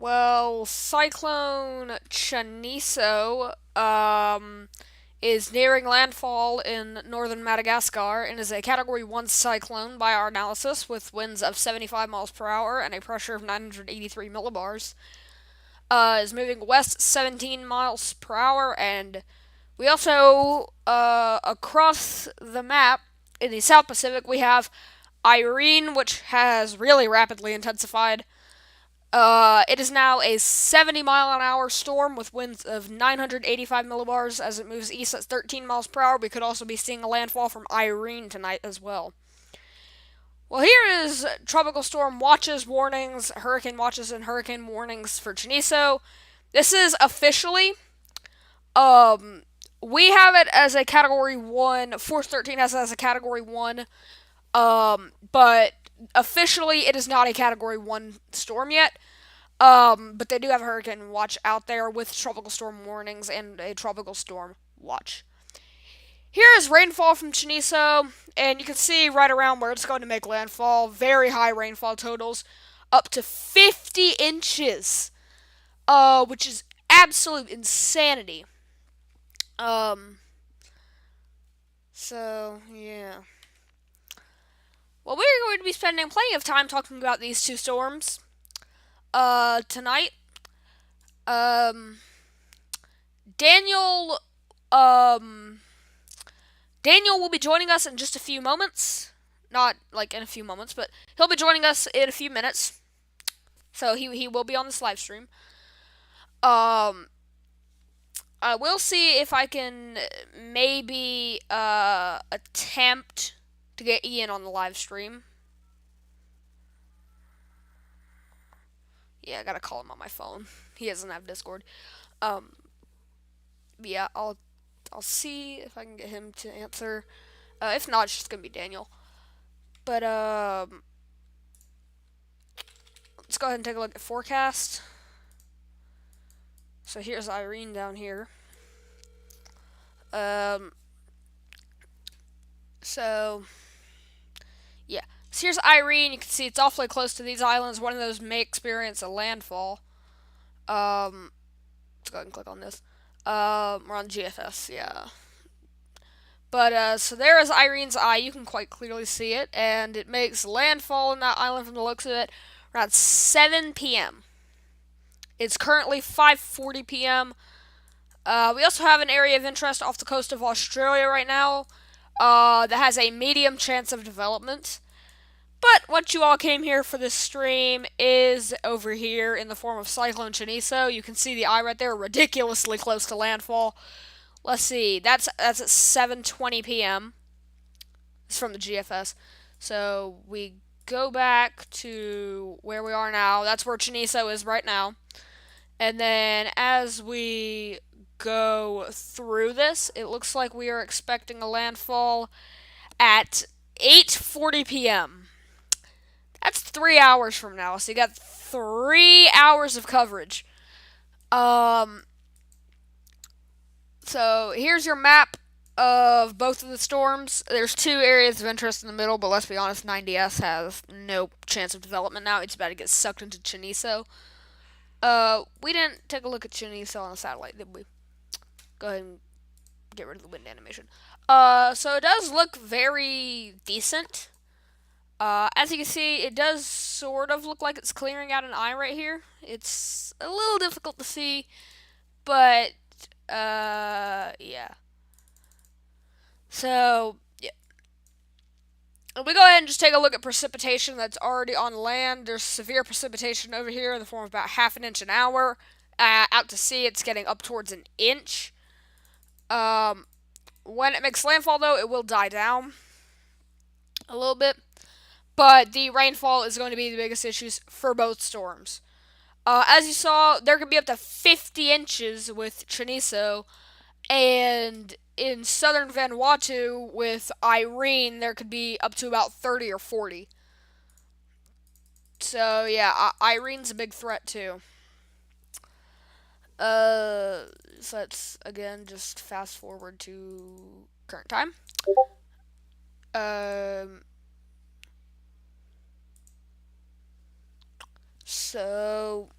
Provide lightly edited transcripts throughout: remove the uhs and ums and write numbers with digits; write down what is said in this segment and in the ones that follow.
Well, Cyclone Cheneso is nearing landfall in northern Madagascar and is a Category 1 cyclone by our analysis with winds of 75 miles per hour and a pressure of 983 millibars. Is moving west 17 miles per hour, and we also, across the map in the South Pacific, we have Irene, which has really rapidly intensified. It is now a 70 mile an hour storm with winds of 985 millibars as it moves east at 13 miles per hour. We could also be seeing a landfall from Irene tonight as well. Well, here is tropical storm watches, warnings, hurricane watches, and hurricane warnings for Cheneso. This is officially, um, we have it as a Category 1. Force 13 has it as a Category 1. But officially, it is not a Category 1 storm yet. But they do have a hurricane watch out there with tropical storm warnings and a tropical storm watch. Here is rainfall from Cheneso, and you can see right around where it's going to make landfall. Very high rainfall totals, up to 50 inches, which is absolute insanity. Um, so yeah. Well, we're going to be spending plenty of time talking about these two storms, tonight. Um, Daniel, um, Daniel will be joining us in just a few moments. Not like in a few moments, but he'll be joining us in a few minutes. So he will be on this live stream. Um, I will see if I can maybe attempt to get Ian on the live stream. Yeah, I gotta call him on my phone. He doesn't have Discord. Um, yeah, I'll see if I can get him to answer. If not, it's just gonna be Daniel. But let's go ahead and take a look at forecast. So here's Irene down here. Um, so yeah, so here's Irene. You can see it's awfully close to these islands. One of those may experience a landfall. Let's go ahead and click on this. We're on GFS, yeah. But so there is Irene's eye. You can quite clearly see it, and it makes landfall in that island from the looks of it around 7 p.m. It's currently 5:40 p.m. We also have an area of interest off the coast of Australia right now that has a medium chance of development. But what you all came here for this stream is over here in the form of Cyclone Cheneso. You can see the eye right there, ridiculously close to landfall. Let's see, that's at 7:20 p.m. It's from the GFS. So we go back to where we are now. That's where Cheneso is right now. And then as we go through this, it looks like we are expecting a landfall at 8:40 p.m. That's 3 hours from now. So you got 3 hours of coverage. So here's your map of both of the storms. There's two areas of interest in the middle, but let's be honest, 90S has no chance of development now. It's about to get sucked into Cheneso. We didn't take a look at Cheneso on the satellite, did we? Go ahead and get rid of the wind animation. So it does look very decent. As you can see, it does sort of look like it's clearing out an eye right here. It's a little difficult to see, but yeah. So, yeah. We go ahead and just take a look at precipitation that's already on land. There's severe precipitation over here in the form of about half an inch an hour. Out to sea, it's getting up towards an inch. When it makes landfall, though, it will die down a little bit. But the rainfall is going to be the biggest issues for both storms. As you saw, there could be up to 50 inches with Cheneso, and in Southern Vanuatu with Irene, there could be up to about 30 or 40. So yeah, Irene's a big threat too. So let's again just fast forward to current time. Um, so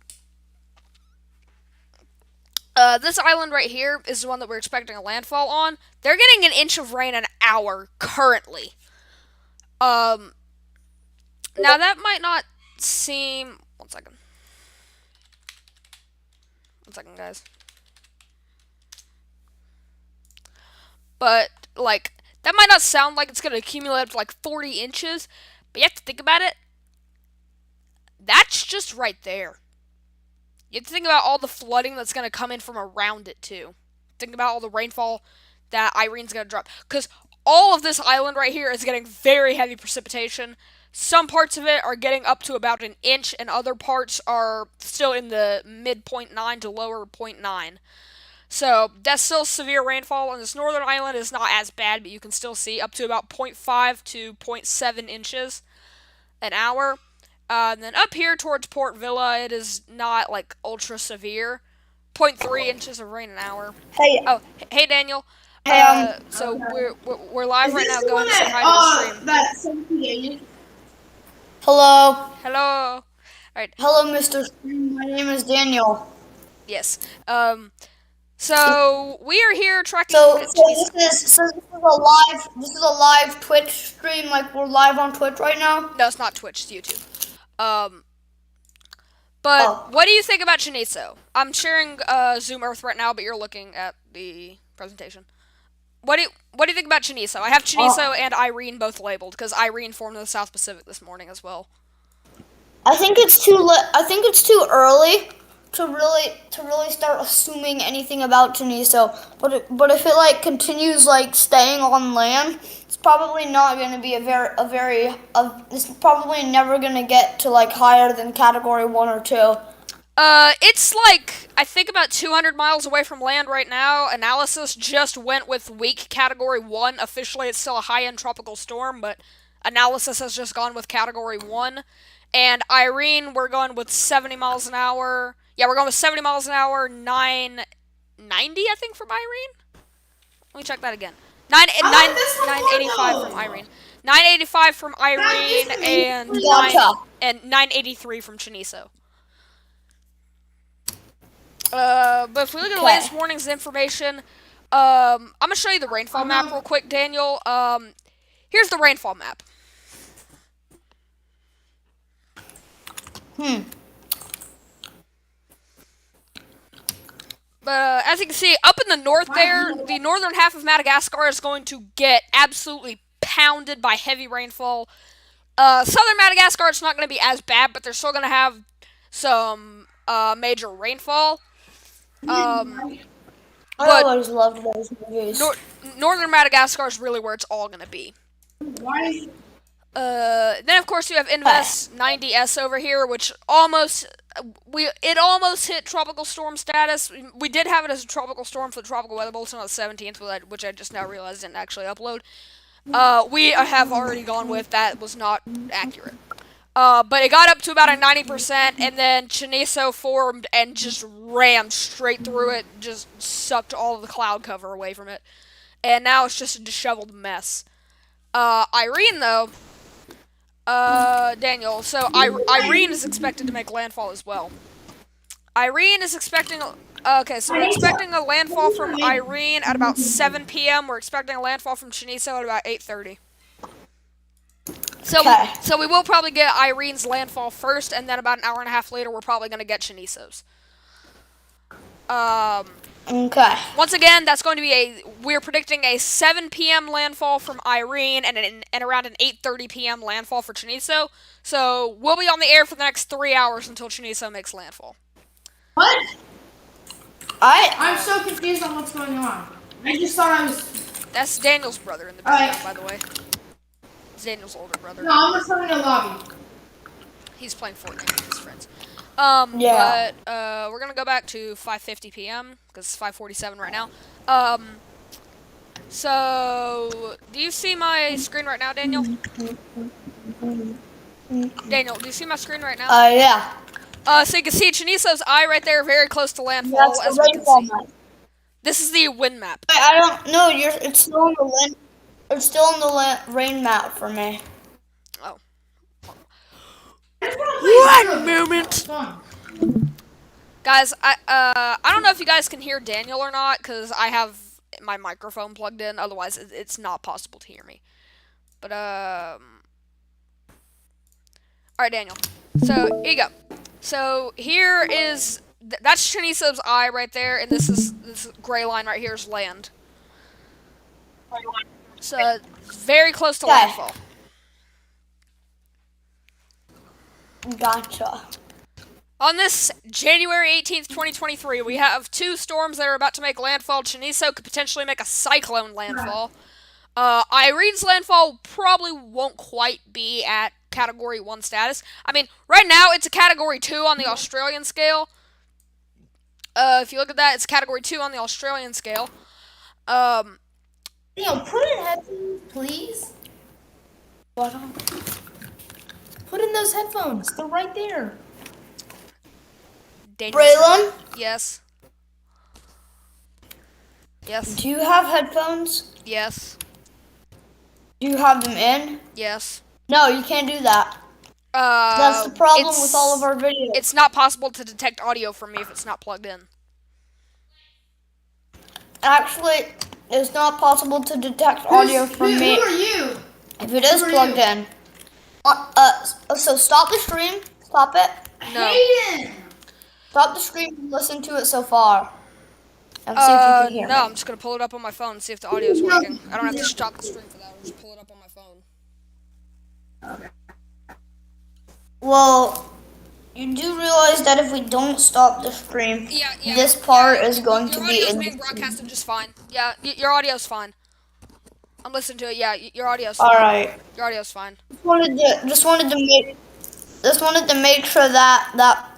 This island right here is the one that we're expecting a landfall on. They're getting an inch of rain an hour currently. Um, Now that might not seem. One second. One second, guys. But, like, that might not sound like it's going to accumulate up to like 40 inches, but you have to think about it. That's just right there. You have to think about all the flooding that's going to come in from around it, too. Think about all the rainfall that Irene's going to drop. Because all of this island right here is getting very heavy precipitation. Some parts of it are getting up to about an inch, and other parts are still in the mid 0.9 to lower 0.9. So that's still severe rainfall, and this northern island is not as bad, but you can still see up to about zero point 0.5 to zero point 0.7 inches an hour. And then up here towards Port Villa, it is not like ultra severe. Zero point 0.3 inches of rain an hour. Hey, Oh, hey Daniel. hey, So okay. we're live Is right this now. the Go one ahead and say hi to the stream. that 78? Hello. Hello. All right. Hello, Mr. Stream. My name is Daniel. Yes. So we are here tracking So Chinese. this is a live Twitch stream, like we're live on Twitch right now. No, it's not Twitch. It's YouTube. Um, But Oh, what do you think about Cheneso? I'm sharing Zoom Earth right now, but you're looking at the presentation. What do you think about Cheneso? I have uh, Cheneso and Irene both labeled because Irene formed the South Pacific this morning as well. I think it's I think it's too early to really start assuming anything about Tunisia. But if it like continues like staying on land, it's probably not going to be it's probably never going to get to like higher than category 1 or 2. It's like I think about 200 miles away from land right now. Analysis just went with weak Category 1. Officially, it's still a high-end tropical storm, but analysis has just gone with Category 1. And Irene, we're going with 70 miles an hour. Yeah, we're going with 70 miles an hour, 990, I think, from Irene. Let me check that again. 985 from Irene. 985 from Irene and Gotcha. 983 from Cheneso. But if we look at the Okay. latest warnings information, I'm gonna show you the rainfall map real quick, Daniel. Here's the rainfall map. Hmm. But as you can see, up in the north there, the northern half of Madagascar is going to get absolutely pounded by heavy rainfall. Southern Madagascar, it's not going to be as bad, but they're still going to have some major rainfall. I But always loved those movies. northern Madagascar is really where it's all going to be. Why? Then of course you have Invest 90S over here, which almost hit tropical storm status. We did have it as a tropical storm for the tropical weather bulletin on the 17th, which I just now realized didn't actually upload. We have already gone with that was not accurate. But it got up to about a 90%, and then Cheneso formed and just rammed straight through it, just sucked all of the cloud cover away from it, and now it's just a disheveled mess. Irene though. Daniel. So Irene is expected to make landfall as well. Irene is expecting. Okay, so we're expecting a landfall from Irene at about 7 p.m. We're expecting a landfall from Cheneso at about 8:30. So, Okay. so we will probably get Irene's landfall first, and then about an hour and a half later, we're probably gonna get Cheneso's. Okay. Once again, that's going to be we're predicting a 7 p.m. landfall from Irene and around an 8:30 p.m. landfall for Cheneso. So we'll be on the air for the next 3 hours until Cheneso makes landfall. What? I'm so confused on what's going on. I just thought I was. That's Daniel's brother in the background, by the way. It's Daniel's older brother. No, I'm just in the lobby. He's playing Fortnite with his friends. Yeah. But we're gonna go back to 5:50 p.m. because it's 5:47 right now. So do you see my screen right now, Daniel? Daniel, do you see my screen right now? Yeah. So you can see Cheneso's eye right there, very close to landfall, That's as the we can rainfall see. map. This is the wind map. I don't know. It's still on the land. It's still on the rain map for me. Oh. One moment. Guys, I don't know if you guys can hear Daniel or not because I have my microphone plugged in. Otherwise, it's not possible to hear me. But all right, Daniel. So here you go. So here is that's Cheneso's eye right there, and this gray line right here is land. So very close to Okay, landfall. gotcha. On this January 18th, 2023, we have two storms that are about to make landfall. Cheneso could potentially make a cyclone landfall. Irene's landfall probably won't quite be at Category 1 status. I mean, right now it's a Category 2 on the Australian scale. If you look at that, it's Category 2 on the Australian scale. Um, Put in headphones, please. What? Put in those headphones. They're right there. Braylon, Yes. Yes. do you have headphones? Yes. Do you have them in? Yes. No, you can't do that. That's the problem with all of our videos. It's not possible to detect audio from me if it's not plugged in. Actually, it's not possible to detect audio from me Who are you? if it is plugged in. So stop the stream. Stop it. No. Hayden. Stop the stream and listen to it so far. And see if you can hear No, me. I'm just gonna pull it up on my phone and see if the audio is working. I don't have to stop the stream for that. I'll just pull it up on my phone. Well, you do realize that if we don't stop the stream, Yeah. this part is going to be Your audio's in. being broadcasted just fine. Yeah, your audio's fine. I'm listening to it. Yeah, your audio's fine. All right. Your audio's fine. Just wanted to make sure that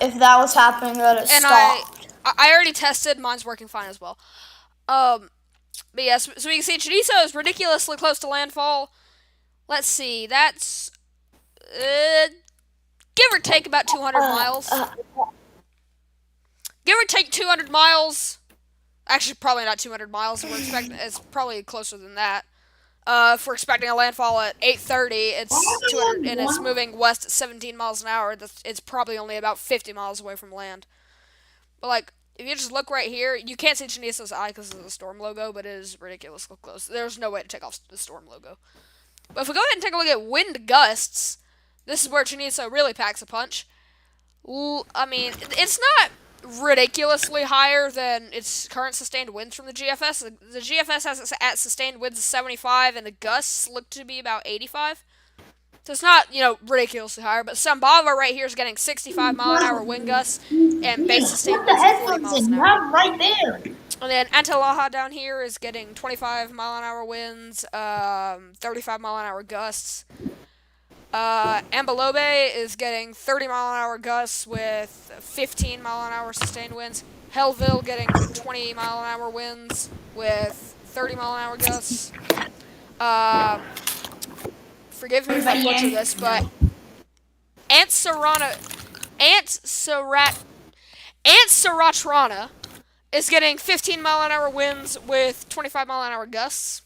if that was happening, that it And stopped. I already tested. Mine's working fine as well. But yes, so we can see Cheneso is ridiculously close to landfall. Let's see, that's give or take about 200 miles. Give or take 200 miles. Actually, probably not 200 miles. We're expecting it's probably closer than that. If we're expecting a landfall at 8:30, it's 200, and it's moving west at 17 miles an hour. It's probably only about 50 miles away from land. But like, if you just look right here, you can't see Cheneso's eye because of the storm logo, but it is ridiculously close. There's no way to take off the storm logo. But if we go ahead and take a look at wind gusts, this is where Cheneso really packs a punch. I mean, it's not ridiculously higher than its current sustained winds from the GFS. The GFS has it at sustained winds of 75, and the gusts look to be about 85. So it's not, ridiculously higher, but Sambava right here is getting 65-mile-an-hour wind gusts and base sustained Put the Oh, winds of 40 headphones miles in. an You hour. have them right there. And then Antalaha down here is getting 25-mile-an-hour winds, 35-mile-an-hour gusts. Ambalobe is getting 30-mile-an-hour gusts with 15-mile-an-hour sustained winds. Hellville getting 20-mile-an-hour winds with 30-mile-an-hour gusts. Forgive me if I butcher this, but Antsaratrana is getting 15-mile-an-hour winds with 25-mile-an-hour gusts.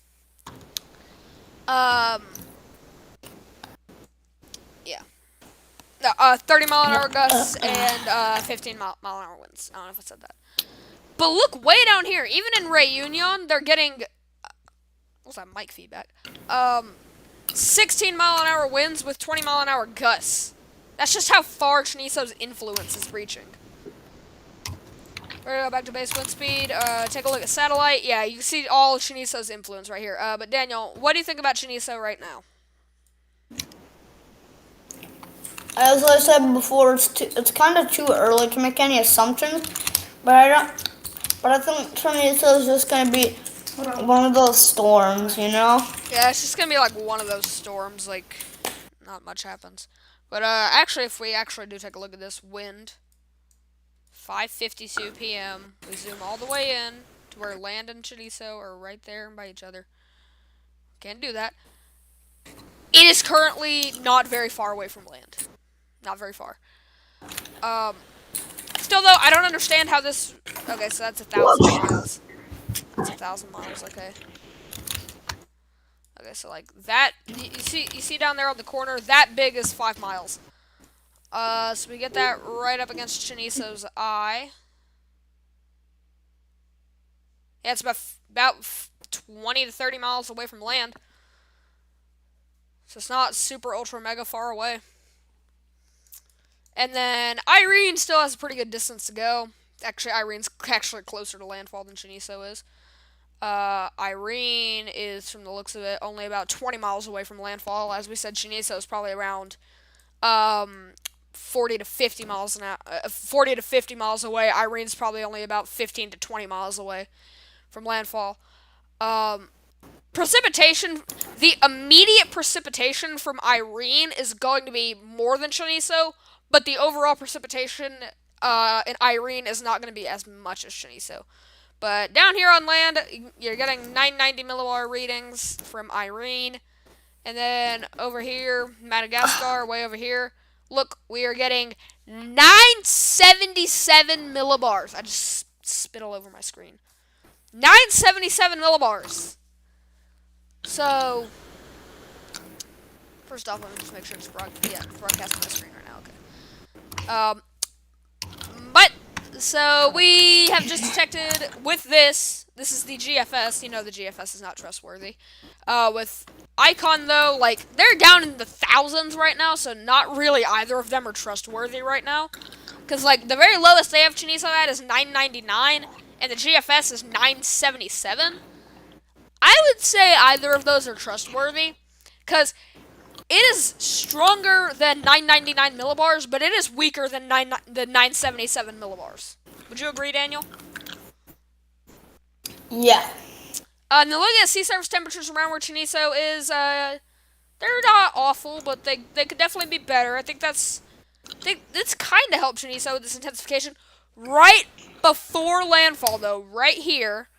Yeah. No, 30-mile-an-hour gusts and 15-mile-an-hour winds. I don't know if I said that. But look way down here. Even in Reunion, they're getting... what's that mic feedback? 16-mile-an-hour winds with 20-mile-an-hour gusts. That's just how far Cheneso's influence is reaching. We're gonna go back to base wind speed. Take a look at satellite. Yeah, you can see all of Cheneso's influence right here. But Daniel, what do you think about Cheneso right now? As I said before, it's kind of too early to make any assumptions, but I think Cheneso is just gonna be one of those storms, Yeah, it's just gonna be like one of those storms. Like, not much happens. But actually, if we actually do take a look at this wind, 5:52 p.m. We zoom all the way in to where land and Cheneso are right there by each other. Can't do that. It is currently not very far away from land. Not very far. Still though, I don't understand how this. Okay, so that's 1,000 miles. That's 1,000 miles. Okay. Okay, so like that. You see down there on the corner. That big is 5 miles. So we get that right up against Cheneso's eye. Yeah, it's about 20 to 30 miles away from land. So it's not super ultra mega far away. And then Irene still has a pretty good distance to go. Actually, Irene's actually closer to landfall than Cheneso is. Irene is, from the looks of it, only about 20 miles away from landfall. As we said, Cheneso is probably around 40 to 50 miles an hour, 40 to 50 miles away. Irene's probably only about 15 to 20 miles away from landfall. Precipitation, the immediate precipitation from Irene is going to be more than Cheneso, but the overall precipitation in Irene is not going to be as much as Cheneso. But down here on land, you're getting 990 millibar readings from Irene. And then over here, Madagascar, way over here, look, we are getting 977 millibars. I just spit all over my screen. 977 millibars. So, first off, let me just make sure it's broadcasting my screen right now. Okay. But so we have just detected with this. This is the GFS. You know the GFS is not trustworthy. With Icon though, like they're down in the thousands right now, so not really either of them are trustworthy right now. Cause like the very lowest they have Cheneso at is 999, and the GFS is 977. I would say either of those are trustworthy, cause it is stronger than 999 millibars, but it is weaker than 977 millibars. Would you agree, Daniel? Yeah. Now looking at sea surface temperatures around where Cheneso is, they're not awful, but they could definitely be better. I think this kind of helped Cheneso with this intensification right before landfall, though, right here.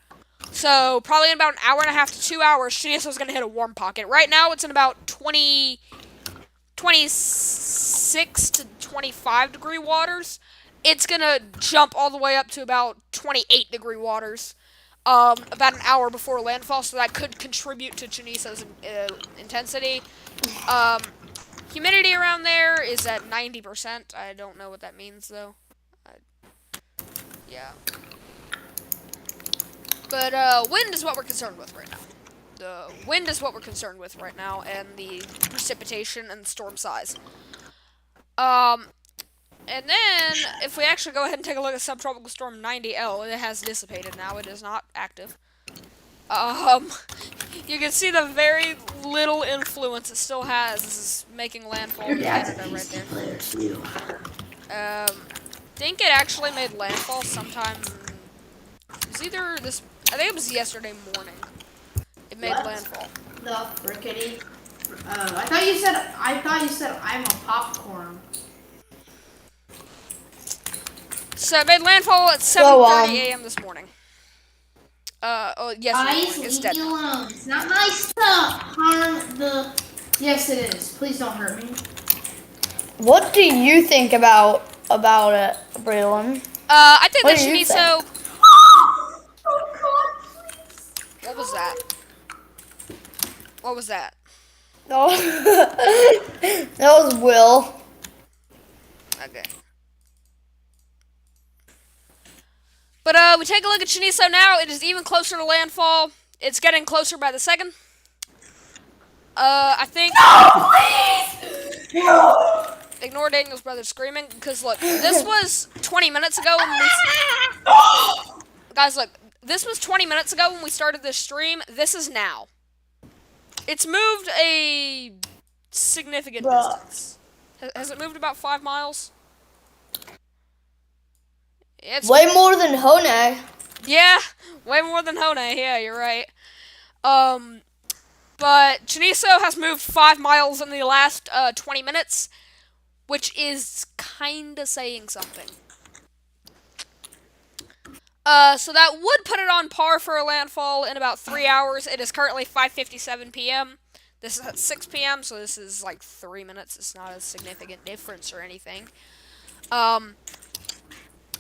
So probably in about an hour and a half to 2 hours, Cheneso is going to hit a warm pocket. Right now, it's in about 26 to 25 degree waters. It's going to jump all the way up to about 28 degree waters about an hour before landfall, so that could contribute to Cheneso's intensity. Humidity around there is at 90%. I don't know what that means, though. Yeah. But wind is what we're concerned with right now. The wind is what we're concerned with right now, and the precipitation and the storm size. And then, if we actually go ahead and take a look at Subtropical Storm 90L, it has dissipated now. It is not active. You can see the very little influence it still has. This is making landfall in Canada right there. Think it actually made landfall sometime. It was either this. I think it was yesterday morning. It made landfall. The frickety. I thought you said I'm a popcorn. So it made landfall at 7:30 a.m. this morning. Yesterday morning. It's dead. Leave me alone. It's not nice to harm the. Yes, it is. Please don't hurt me. What do you think about it, Braylon? I think What that do you Cheneso. Oh God, please. What was that? What was that? Oh, that was Will. Okay. But we take a look at Cheneso now. It is even closer to landfall. It's getting closer by the second. I think. No, please. No. Ignore Daniel's brother screaming, because look, this was 20 minutes ago when we. Guys, look, this was 20 minutes ago when we started this stream. This is now. It's moved a significant distance. Has it moved about 5 miles? It's Way more than Hone. Yeah, way more than Hone. Yeah, you're right. But Cheneso has moved 5 miles in the last 20 minutes, which is kinda saying something. So that would put it on par for a landfall in about 3 hours. It is currently 5:57 p.m. This is at 6 p.m., so this is like 3 minutes. It's not a significant difference or anything.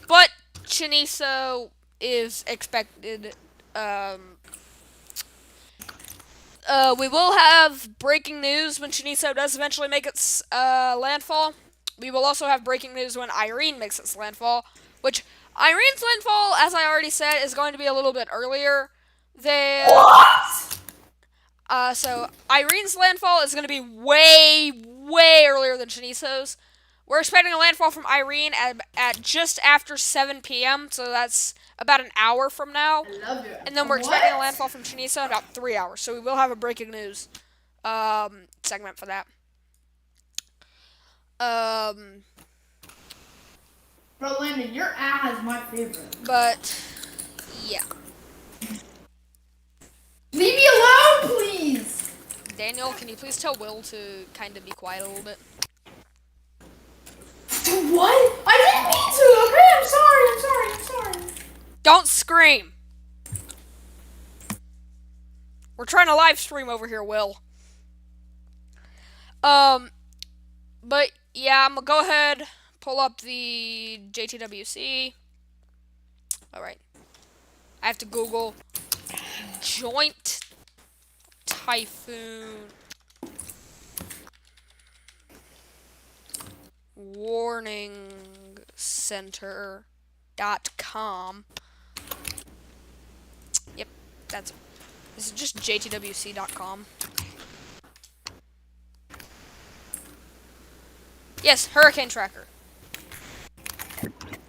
But Cheneso is expected. We will have breaking news when Cheneso does eventually make its landfall. we will also have breaking news when Irene makes its landfall, which Irene's landfall, as I already said, is going to be a little bit earlier than. What? So Irene's landfall is going to be way, way earlier than Cheneso's. We're expecting a landfall from Irene at just after 7 p.m., so that's about an hour from now. I love it. And then we're expecting a landfall from Cheneso in about 3 hours, so we will have a breaking news segment for that. Bro, Landon, your ad is my favorite. But yeah, Leave me alone, please. Daniel, can you please tell Will to kind of be quiet a little bit? What? I didn't mean to. Okay, I'm sorry. Don't scream. We're trying to live stream over here, Will. But yeah, I'm gonna go ahead, pull up the JTWC. Alright. I have to Google Joint Typhoon Warning Center.com. Yep, this is just JTWC.com. Yes, Hurricane Tracker.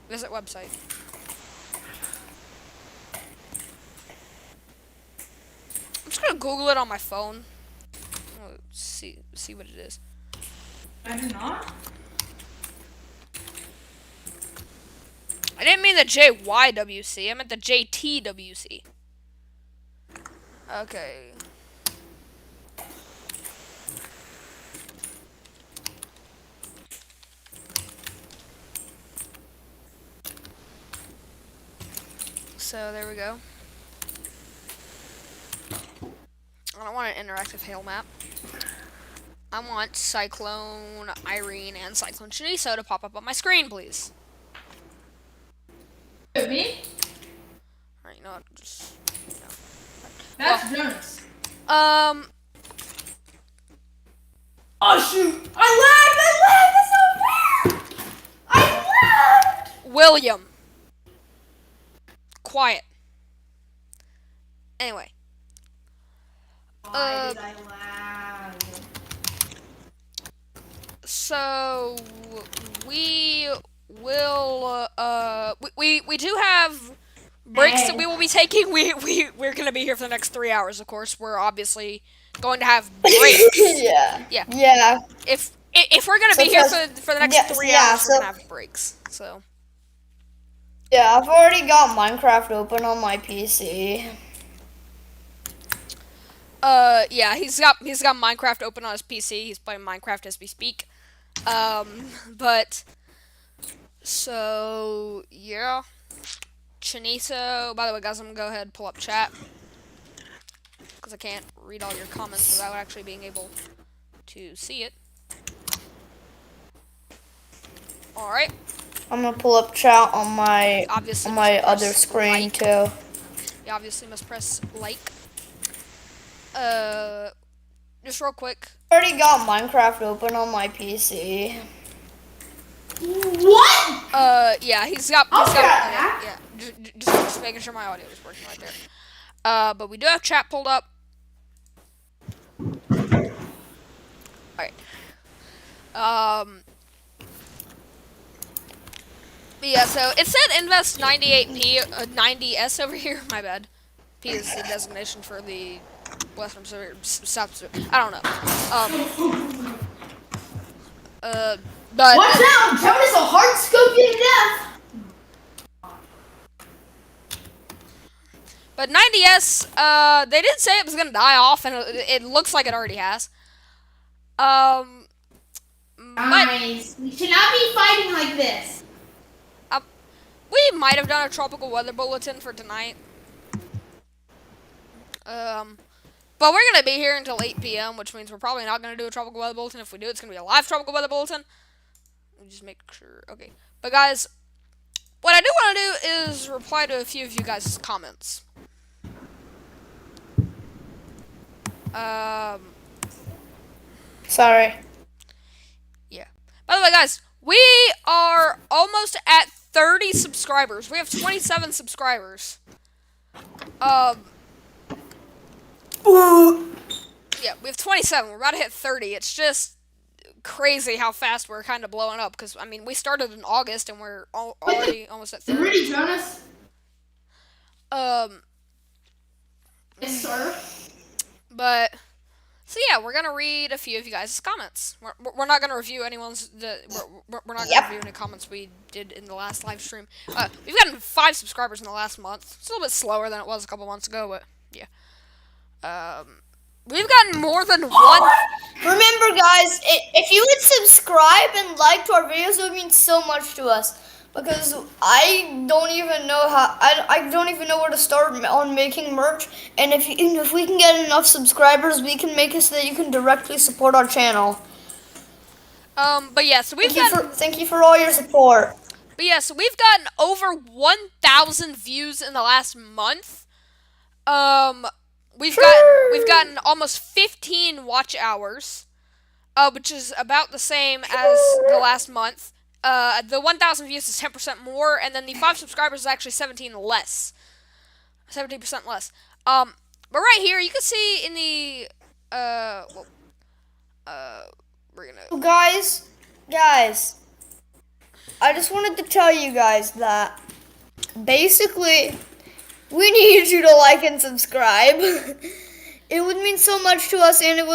Visit website. I'm just gonna Google it on my phone. See what it is. I do not. I didn't mean the JYWC. I meant the JTWC. Okay. So there we go. I don't want an interactive hail map. I want Cyclone Irene and Cyclone Cheneso to pop up on my screen, please. Me? Alright, you know what? Just, That's Jonas. Oh shoot! I lagged! That's not fair! I lagged! William. Quiet. Anyway. Why did I lag? So we will we do have breaks that we will be taking. We're gonna be here for the next 3 hours, of course. We're obviously going to have breaks. Yeah. Yeah. Yeah. If we're gonna be here for the next 3 hours, we're gonna have breaks. So Yeah, I've already got Minecraft open on my PC. yeah, he's got Minecraft open on his PC. He's playing Minecraft as we speak. But so yeah, Cheneso. By the way, guys, I'm gonna go ahead and pull up chat because I can't read all your comments without actually being able to see it. All right. I'm gonna pull up chat on my other screen like. too. You obviously must press like. Just real quick. Already got Minecraft open on my PC. What? Yeah, he's got yeah. Just making sure my audio is working right there. But we do have chat pulled up. Alright. Yeah, so it said invest 98p, 90s over here. My bad. P is the designation for the Western South. I don't know. But Watch out! Jonas a hard scoping death. But 90s, they did say it was gonna die off, and it looks like it already has. Guys, we should not be fighting like this. We might have done a tropical weather bulletin for tonight. But we're gonna be here until 8 p.m., which means we're probably not gonna do a tropical weather bulletin. If we do, it's gonna be a live tropical weather bulletin. Let me just make sure. Okay, but guys, what I do want to do is reply to a few of you guys' comments. Sorry. Yeah. By the way, guys, We are almost at 30 subscribers. We have 27 subscribers. Um, Ooh. yeah, we have 27. We're about to hit 30. It's just crazy how fast we're kind of blowing up because I mean we started in August and we're already almost at 30. Ready, Jonas? Um, Yes, sir. but so yeah, we're gonna read a few of you guys' comments. We're not gonna review anyone's. We're not gonna Yep. review any comments we did in the last live stream. We've gotten 5 subscribers in the last month. It's a little bit slower than it was a couple months ago, but yeah. We've gotten more than one. Remember, guys, if you would subscribe and like to our videos, it would mean so much to us. Because I don't even know how I don't even know where to start on making merch. And if we can get enough subscribers, we can make it so that you can directly support our channel. But yeah, so Thank you for all your support. we've gotten over 1,000 views in the last month. Um, we've gotten almost 15 watch hours, which is about the same as the last month. The 1,000 views is 10% more, and then the 5 subscribers is actually 17% less. But right here you can see in the we're gonna Guys, I just wanted to tell you guys that basically we need you to like and subscribe. It would mean so much to us, and it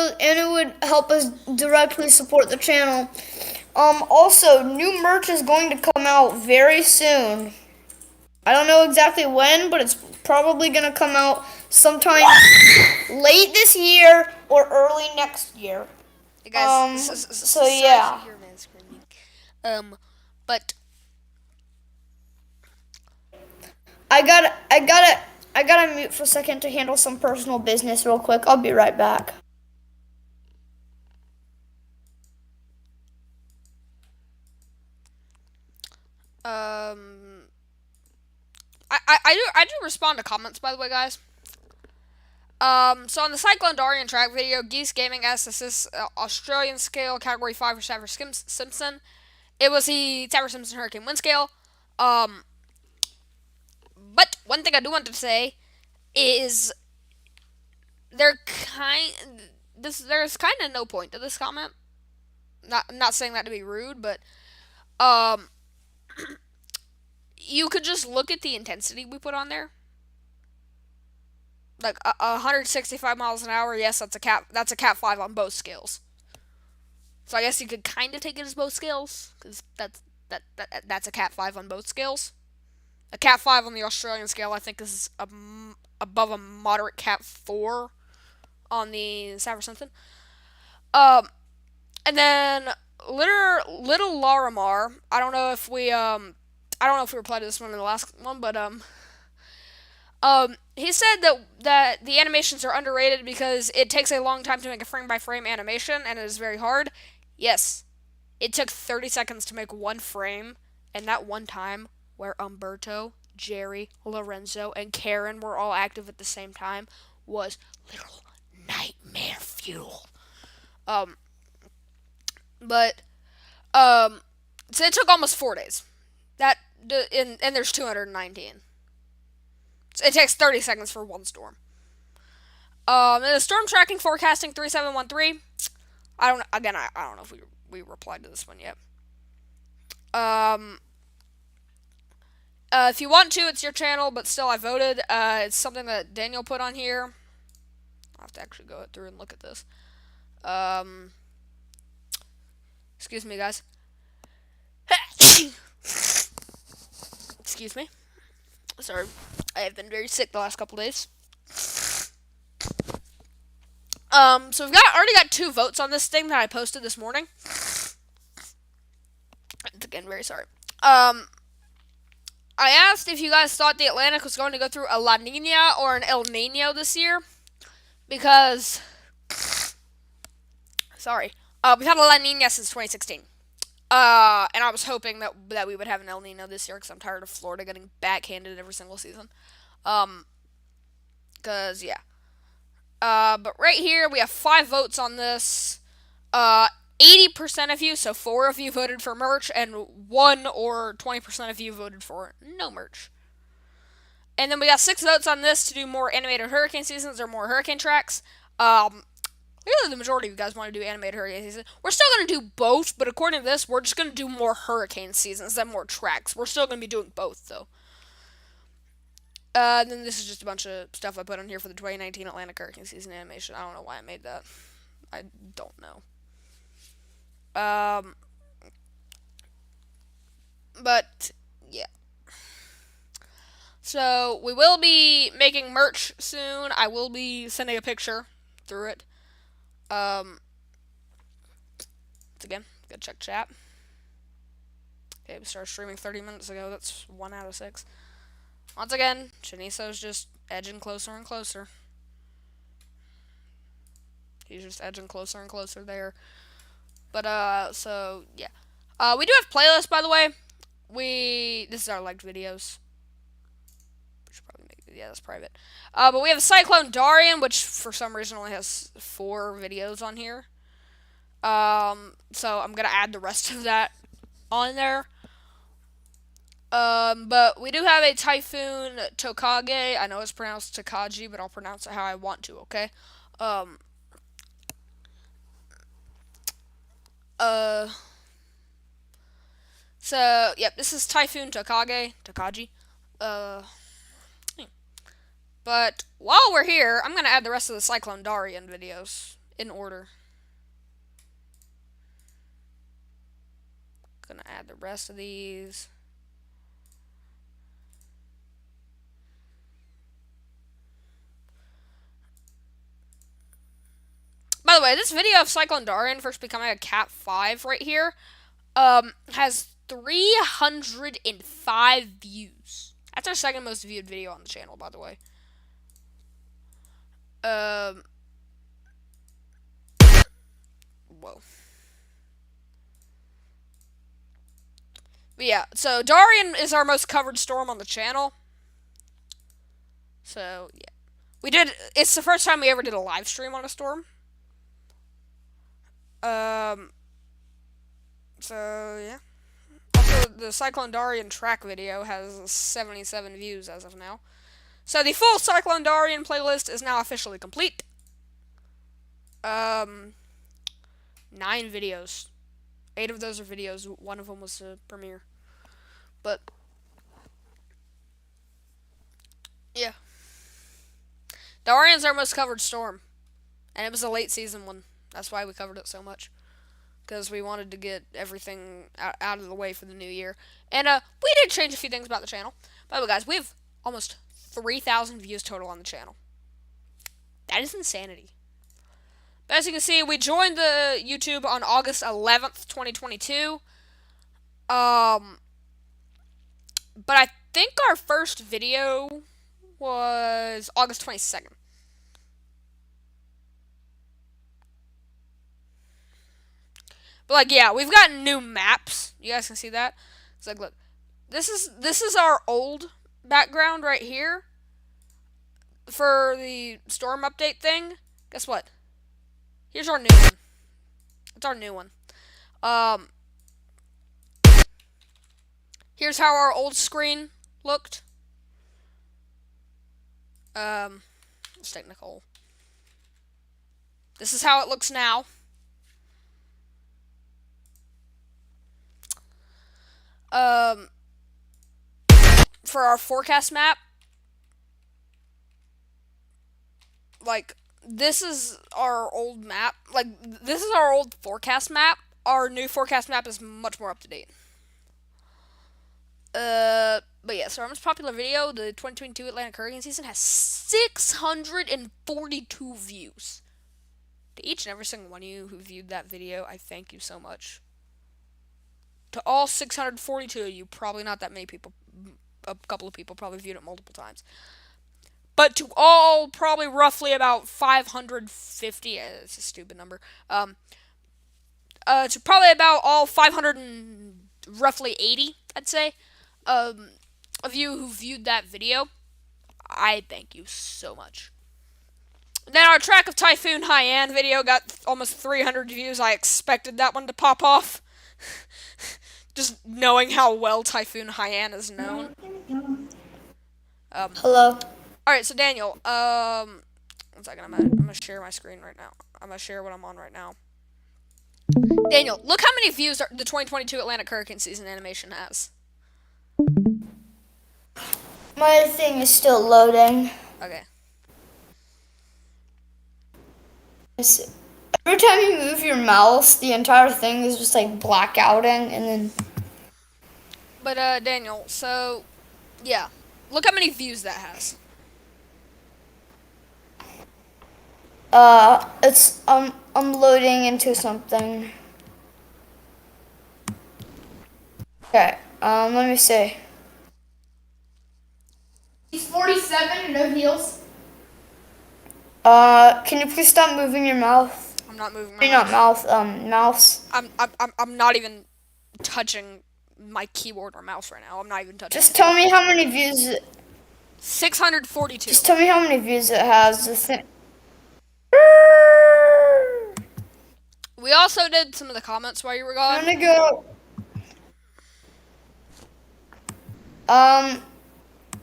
would help us directly support the channel. Also, new merch is going to come out very soon. I don't know exactly when, but it's probably going to come out sometime late this year or early next year. Hey guys, so yeah. But I gotta mute for a second to handle some personal business real quick. I'll be right back. I do respond to comments, by the way, guys. So on the Cyclone Darian track video, Geese Gaming asked us this Australian scale category 5 for Saver Simpson. It was the Saver Simpson Hurricane Wind Scale. But one thing I do want to say is there's kind of no point to this comment. Not saying that to be rude, but you could just look at the intensity we put on there. Like 165 miles an hour. Yes, that's a cat 5 on both scales. So I guess you could kind of take it as both scales because that's a cat 5 on both scales. A cat 5 on the Australian scale, I think, is above a moderate cat 4 on the Saver Simpson. And then little Larimar. I don't know if we replied to this one in the last one, but he said that the animations are underrated because it takes a long time to make a frame by frame animation and it is very hard. Yes, it took 30 seconds to make one frame, and that one time where Umberto, Jerry, Lorenzo, and Karen were all active at the same time was literal nightmare fuel. But so it took almost 4 days. And there's 219. So it takes 30 seconds for one storm. And the storm tracking forecasting 3713. I don't know if we replied to this one yet. If you want to, it's your channel, but still I voted. It's something that Daniel put on here. I'll have to actually go through and look at this. Excuse me, guys. Excuse me. Sorry. I have been very sick the last couple days. So we've already got 2 votes on this thing that I posted this morning. Again, very sorry. I asked if you guys thought the Atlantic was going to go through a La Nina or an El Nino this year. Because, sorry, we've had a La Nina since 2016. And I was hoping that we would have an El Nino this year because I'm tired of Florida getting backhanded every single season. But right here we have 5 votes on this. 80% of you, so 4 of you voted for merch, and 1 or 20% of you voted for no merch. And then we got 6 votes on this to do more animated hurricane seasons or more hurricane tracks. Clearly the majority of you guys want to do animated hurricane season. We're still going to do both, but according to this, we're just going to do more hurricane seasons than more tracks. We're still going to be doing both, though. Then this is just a bunch of stuff I put on here for the 2019 Atlantic hurricane season animation. I don't know why I made that. I don't know. But, yeah. So, we will be making merch soon. I will be sending a picture through it. Once again, gotta check chat. Okay, we started streaming 30 minutes ago. That's 1 out of 6. Once again, Cheneso's just edging closer and closer. He's just edging closer and closer there. But, so, yeah. We do have playlists, by the way. This is our liked videos. We should probably make, yeah, that's private. But we have a Cyclone Darian, which for some reason only has 4 videos on here. So I'm gonna add the rest of that on there. But we do have a Typhoon Tokage. I know it's pronounced Takagi, but I'll pronounce it how I want to, okay? So, yep, this is Typhoon Takagi. But while we're here, I'm gonna add the rest of the Cyclone Darian videos in order. Gonna add the rest of these. By the way, this video of Cyclone Darian first becoming a Cat 5 right here has 305 views. That's our second most viewed video on the channel, by the way. Whoa. But yeah, so Darian is our most covered storm on the channel. So, yeah. It's the first time we ever did a live stream on a storm. So, yeah. Also, the Cyclone Darian track video has 77 views as of now. So, the full Cyclone Darian playlist is now officially complete. 9 videos. 8 of those are videos. 1 of them was a premiere. But, yeah. Darian's our most covered storm. And it was a late season one. That's why we covered it so much. Because we wanted to get everything out of the way for the new year. And we did change a few things about the channel. By the way, guys, we have almost 3,000 views total on the channel. That is insanity. But as you can see, we joined the YouTube on August 11th, 2022. But I think our first video was August 22nd. But like, yeah, we've got new maps. You guys can see that. It's like, look, this is our old background right here for the storm update thing. Guess what? Here's our new one. It's our new one. Here's how our old screen looked. Let's take Nicole. This is how it looks now. For our forecast map, like, this is our old map. Like, this is our old forecast map. Our new forecast map is much more up to date. But yeah, so our most popular video, the 2022 Atlantic hurricane season, has 642 views. To each and every single one of you who viewed that video, I thank you so much. To all 642 of you, probably not that many people, a couple of people probably viewed it multiple times. But to all, probably roughly about 550, it's a stupid number, to probably about all 500 and roughly 80, I'd say, of you who viewed that video, I thank you so much. Then our track of Typhoon Haiyan video got almost 300 views. I expected that one to pop off. Just knowing how well Typhoon Haiyan is known. Hello. Alright, so Daniel, 1 second, I'm gonna share my screen right now. I'm gonna share what I'm on right now. Daniel, look how many views the 2022 Atlantic Hurricane Season animation has. My thing is still loading. Okay. Every time you move your mouse, the entire thing is just like blackouting, and then. But Daniel, so yeah, look how many views that has. It's I'm loading into something. Okay. Let me see. He's 47 and no heels. Can you please stop moving your mouth? I'm not moving I my mean, not mouse. mouth. Mouse. I'm not even touching my keyboard or mouse right now. I'm not even touching. Just tell me how many views. 642. Just tell me how many views it has. The thing. We also did some of the comments while you were I'm gone. gonna go.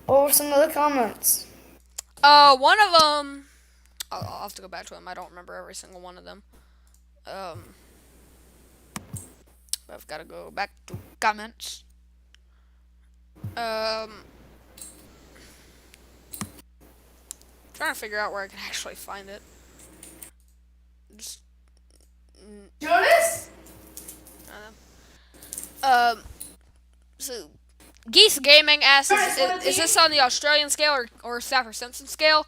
What were some of the comments? One of them. I'll have to go back to them. I don't remember every single one of them. I've got to go back to comments. Trying to figure out where I can actually find it. Just. Jonas? So Geese Gaming asks, is this on the Australian scale or Saffir-Simpson scale?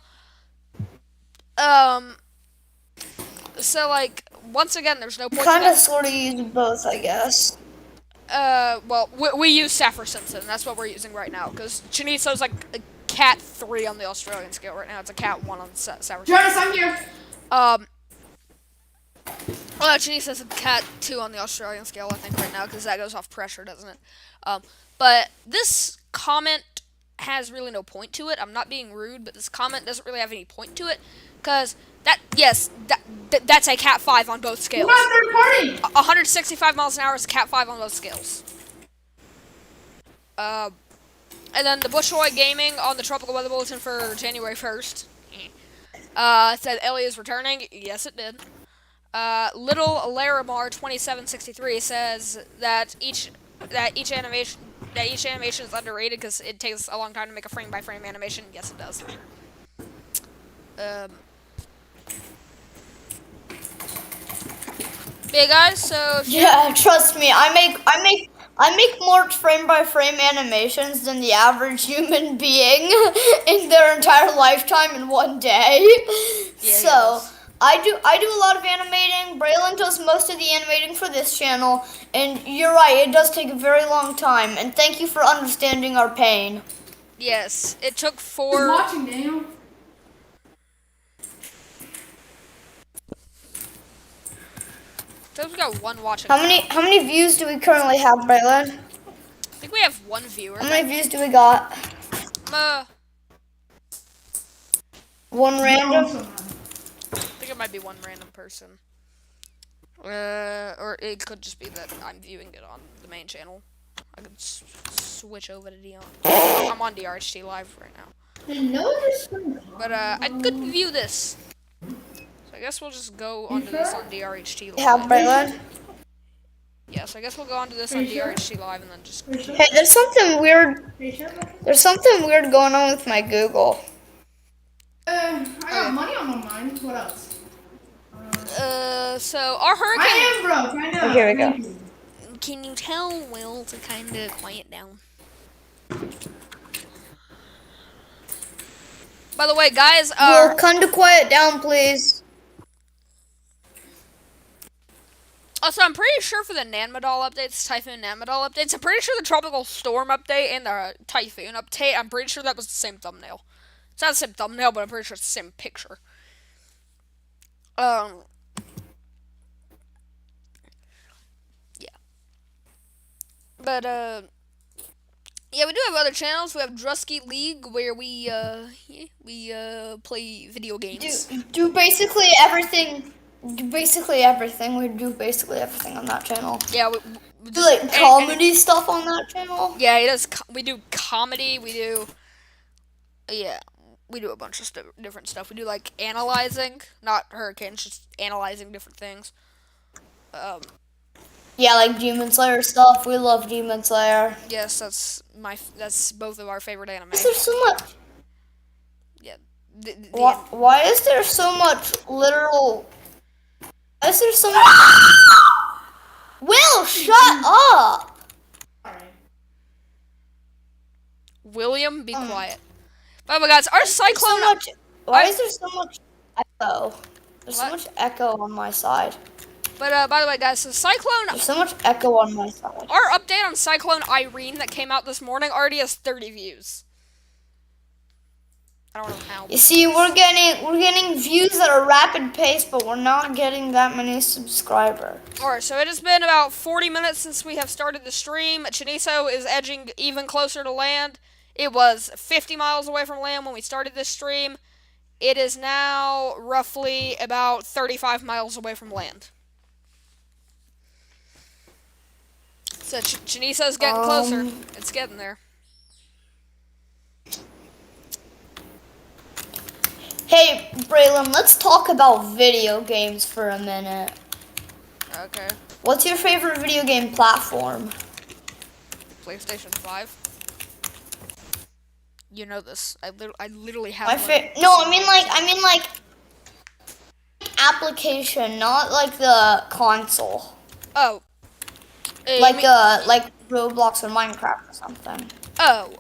So like once again, there's no point. Kind of, sort of use both, I guess. Well, we use Saffir-Simpson. That's what we're using right now because Cheneso's like a cat 3 on the Australian scale right now. It's a cat 1 on Saffir-Simpson. Jonas, I'm here. Cheneso's a cat 2 on the Australian scale, I think, right now because that goes off pressure, doesn't it? But this comment has really no point to it. I'm not being rude, but this comment doesn't really have any point to it because that's a cat 5 on both scales. What about third party? 165 miles an hour is a cat 5 on both scales. And then the Bushroy Gaming on the Tropical Weather Bulletin for January 1st. Said Ellie is returning. Yes, it did. Little Larimar 2763 says that each animation is underrated because it takes a long time to make a frame by frame animation. Yes, it does. Yeah, guys. So yeah, trust me, I make more frame by frame animations than the average human being in their entire lifetime in one day. Yeah, so I do a lot of animating. Braylon does most of the animating for this channel, and you're right, it does take a very long time. And thank you for understanding our pain. Yes, it took Who's 4. watching, Daniel? So we've got 1 watching. How many views do we currently have, Braylon? I think we have 1 viewer. How many views do we got? 1 random. I think it might be 1 random person. Or it could just be that I'm viewing it on the main channel. I could switch over to DR. I'm on DRHT live right now. But I could view this. So I guess we'll just go onto this on DRHT live. Yeah, Braylon. Yes, I guess we'll go onto this on DRHT live and then just. Hey, there's something weird. There's something weird going on with my Google. I got money on my mind. What else? So our hurricane. I am broke. I know. Oh, here we go. Can you tell Will to kind of quiet down? By the way, guys, Will, kind of quiet down, please. Also, I'm pretty sure for the Nanmadol updates, Typhoon Nanmadol updates, I'm pretty sure the Tropical Storm update and the Typhoon update, I'm pretty sure that was the same thumbnail. It's not the same thumbnail, but I'm pretty sure it's the same picture. Yeah. But, Yeah, we do have other channels. We have Drusky League, where we play video Do games. do basically everything. Do basically everything. We do basically everything on that channel. Yeah, we Do just like comedy stuff on that channel. yeah, he does. We do comedy. We do yeah, we do a bunch of different stuff. We do like analyzing, not hurricanes, just analyzing different things. Um, Yeah, like Demon Slayer stuff. We love Demon Slayer. yes, that's both of our favorite anime. Is there so much? Yeah, Why is there so much literal? Why is there so much? Will, shut up. William, be quiet. Oh my God, our cyclone. Why is there so much echo? There's so What? much echo on my side. But by the way, guys, so Cyclone, There's so much echo on my side. our update on Cyclone Irene that came out this morning already has 30 views. I don't know how. You see, we're getting views at a rapid pace, but we're not getting that many subscribers. Alright, so it has been about 40 minutes since we have started the stream. Cheneso is edging even closer to land. It was 50 miles away from land when we started this stream. It is now roughly about 35 miles away from land. So Cheneso's getting closer. It's getting there. Hey, Braylon, let's talk about video games for a minute. Okay. What's your favorite video game platform? PlayStation 5. You know this. I literally have My one. No, I mean like application, not like the console. Oh. Like Roblox or Minecraft or something. Oh,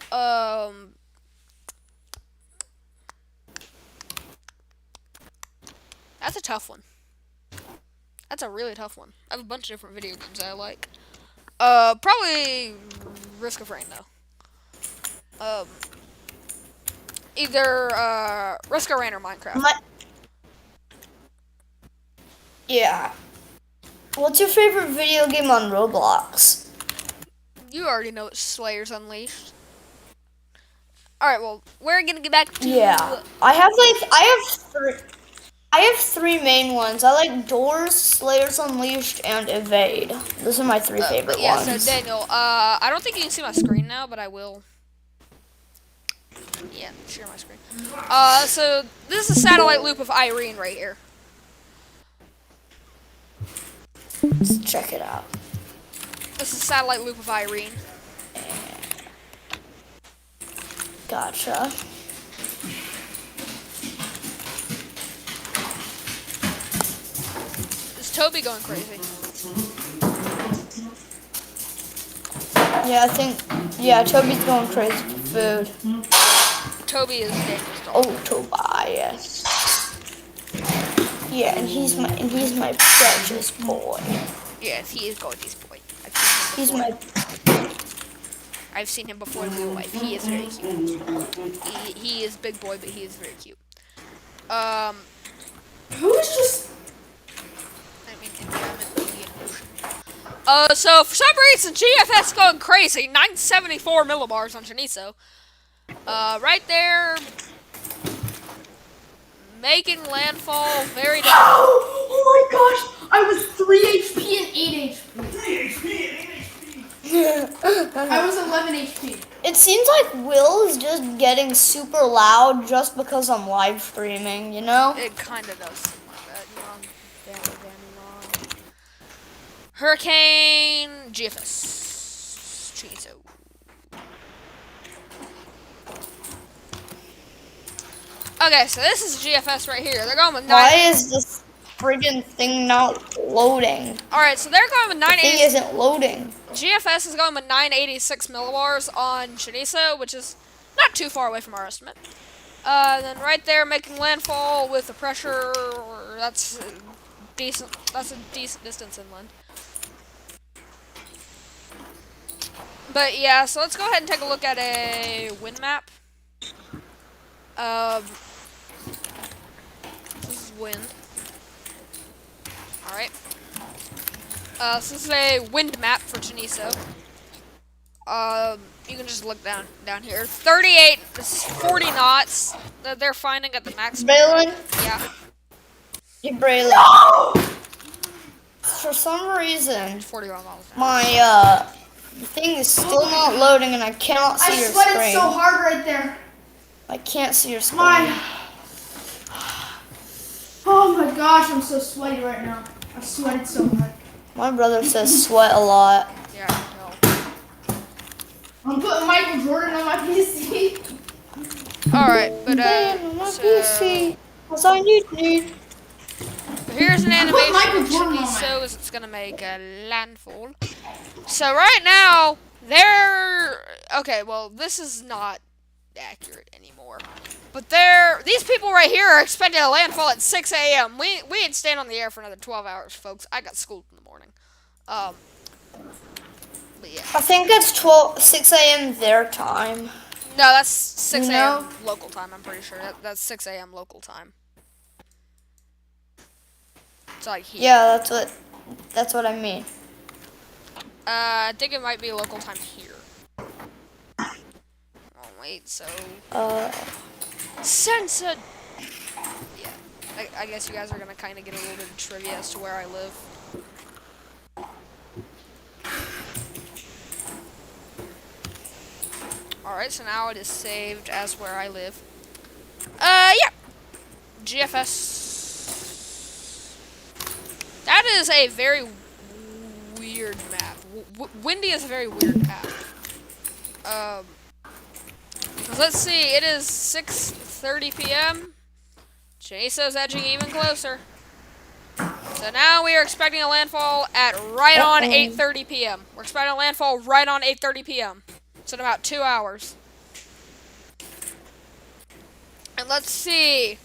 that's a tough one. That's a really tough one. I have a bunch of different video games that I like. Probably Risk of Rain though. Either Risk of Rain or Minecraft. Yeah. What's your favorite video game on Roblox? You already know it's Slayers Unleashed. Alright, well, we're gonna get back to Yeah. I have three main ones. I like Doors, Slayers Unleashed, and Evade. Those are my three favorite yeah, ones. so Daniel, I don't think you can see my screen now, but I will. Yeah, share my screen. So this is a satellite loop of Irene right here. Let's check it out. This is a satellite loop of Irene. Gotcha. Is Toby going crazy? Yeah, Toby's going crazy for food. Toby is Daniel's dog. Oh, Tobias. Yeah, and he's my precious boy. Yes, he is Gordy's boy. I've seen him before in real life. He is very cute. He is big boy, but he is very cute. Who's just... I mean, Indian Ocean. So for some reason, GFS going crazy. 974 millibars on Cheneso. Right there, making landfall very. Oh my gosh! I was 3 HP and 8 HP. 3 HP and 8 HP. I was 11 HP. It seems like Will is just getting super loud just because I'm live streaming, you know? It kind of does seem like that. You're on very long. Hurricane GFS. Cheneso. Okay, so this is GFS right here. They're going with 9. Why is this friggin' thing not loading? Alright, so they're going with The thing 980. isn't loading. GFS is going with 986 millibars on Cheneso, which is not too far away from our estimate. Then right there, making landfall with the pressure. That's decent. That's a decent distance inland. But yeah, so let's go ahead and take a look at a wind map. This is wind. Alright. So this is a wind map for Cheneso. You can just look down here. 38, 40 knots that they're finding at the maximum. Braylon, Yeah, you Braylon. For some reason, 41 miles an hour. my thing is still not loading, and I cannot see I your sweated screen. so hard right there. I can't see your screen. Oh my gosh, I'm so sweaty right now. I sweated so hard. My brother says sweat a lot. Yeah, I can tell. I'm putting Michael Jordan on my PC. Alright, but Cause I need. here's an animation Michael of Jordan on Cheneso as it's gonna make a landfall. So right now, they're... Okay, well, this is not accurate anymore. But these people right here are expecting a landfall at 6 a.m. We ain't staying on the air for another 12 hours, folks. I got school in the morning. But yeah. I think it's 6 a.m. their time. No, that's 6 a.m. No. local time, I'm pretty sure. That's 6 a.m. local time. It's like here. Yeah, that's what I mean. I think it might be local time here. Oh, wait, so... Censored! Yeah. I guess you guys are gonna kind of get a little bit of trivia as to where I live. Alright, so now it is saved as where I live. Yeah. GFS. That is a very weird map. Windy is a very weird map. Let's see, it is 6:30 p.m. Cheneso's edging even closer. So now we are expecting a landfall at right on 8:30 p.m. We're expecting a landfall right on 8:30 p.m. So in about 2 hours. And let's see.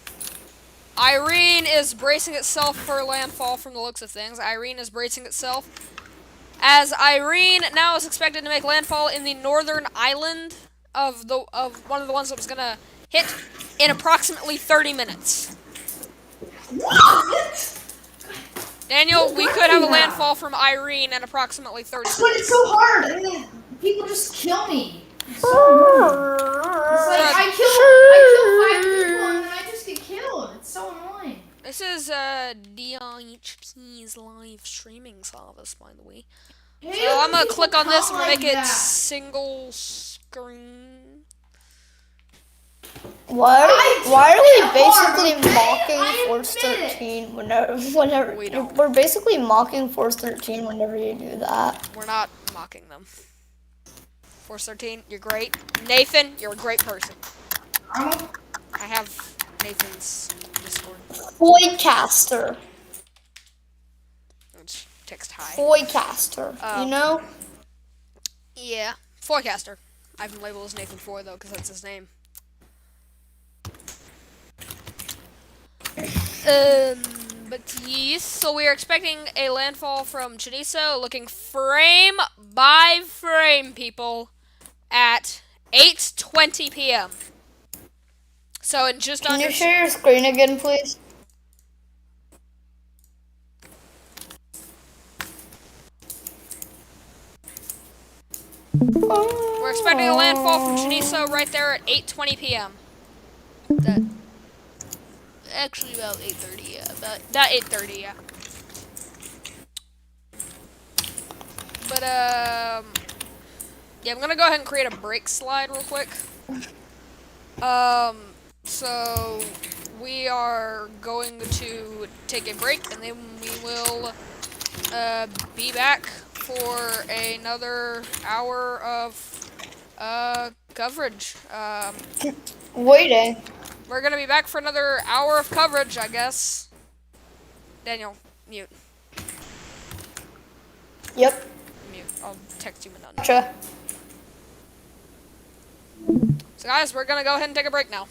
Irene is bracing itself for landfall from the looks of things. Irene is bracing itself. As Irene now is expected to make landfall in the northern island of one of the ones that was gonna hit in approximately 30 minutes. What? Daniel, we could have a landfall from Irene in approximately 30 I minutes. sweated so hard, and then people just kill me. It's so annoying. It's like I kill 5 people and then I just get killed. It's so annoying. This is DHP's live streaming service, by the way. So I'm gonna click on this and we'll make it single screen. Why are we basically mocking Force 13 whenever We don't. we're basically mocking Force 13 whenever you do that? We're not mocking them. Force 13, you're great. Nathan, you're a great person. I have Nathan's Discord. Voidcaster. Which text hi. Voidcaster. You know? Yeah. Forecaster. I can label as Nathan 4 though, because that's his name. But yes, so we are expecting a landfall from Cheneso, looking frame by frame, people, at 8:20 p.m. So in just Can under... you share your screen again, please? We're expecting a landfall from Cheneso right there at 8:20 p.m. That... Actually, about 8:30, yeah. About 8:30, yeah. But, yeah, I'm gonna go ahead and create a break slide real quick. So, we are going to take a break, and then we will, be back for another hour of, coverage. Waiting. We're gonna be back for another hour of coverage, I guess. Daniel, mute. Yep. Mute. I'll text you my number. Gotcha. So guys, we're gonna go ahead and take a break now.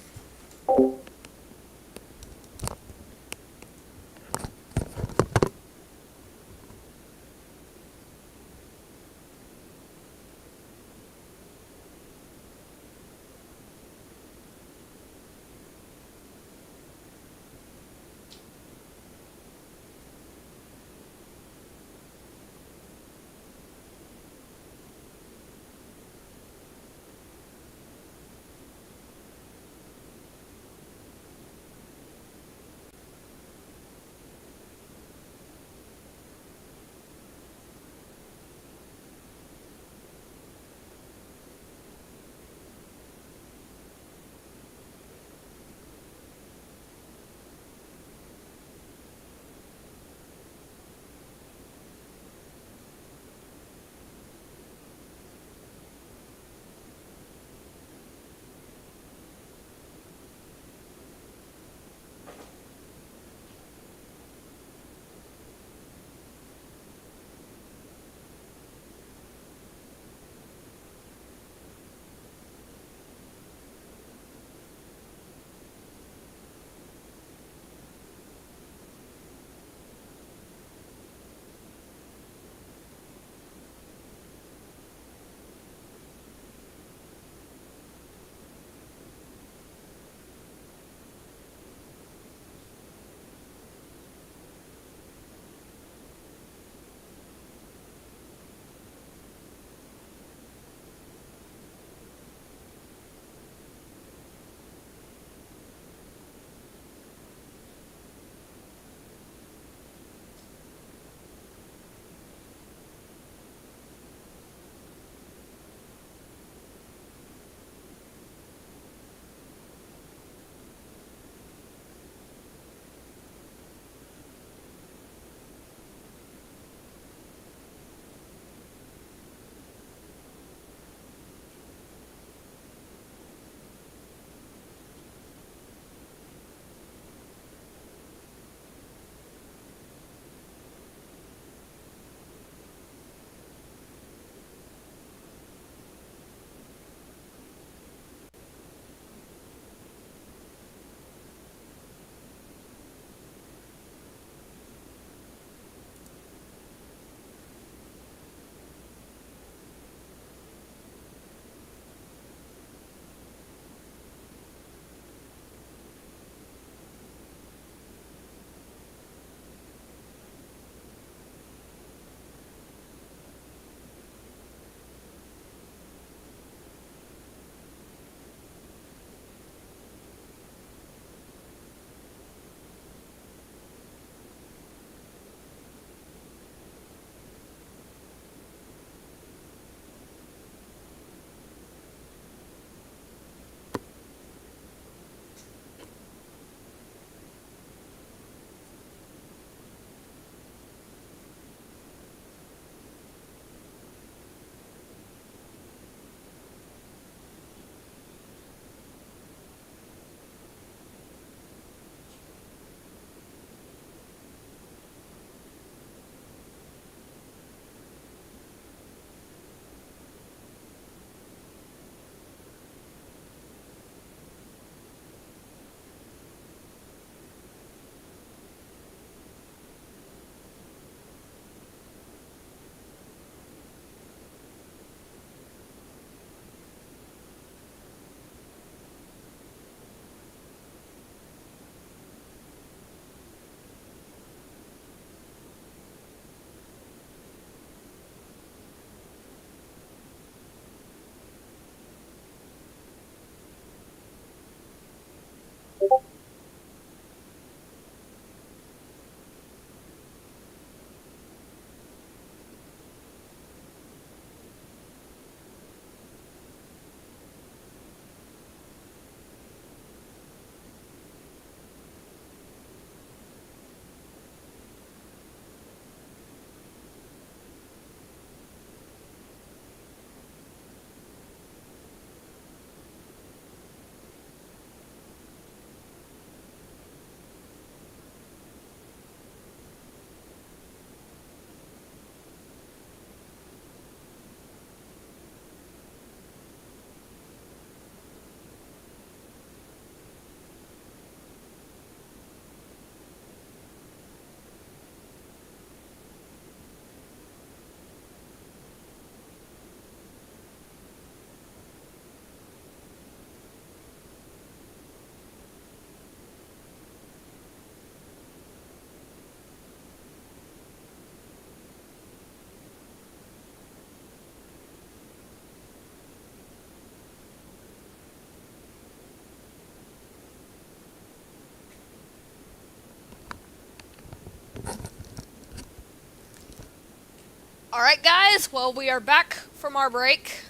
Alright, guys, well, we are back from our break.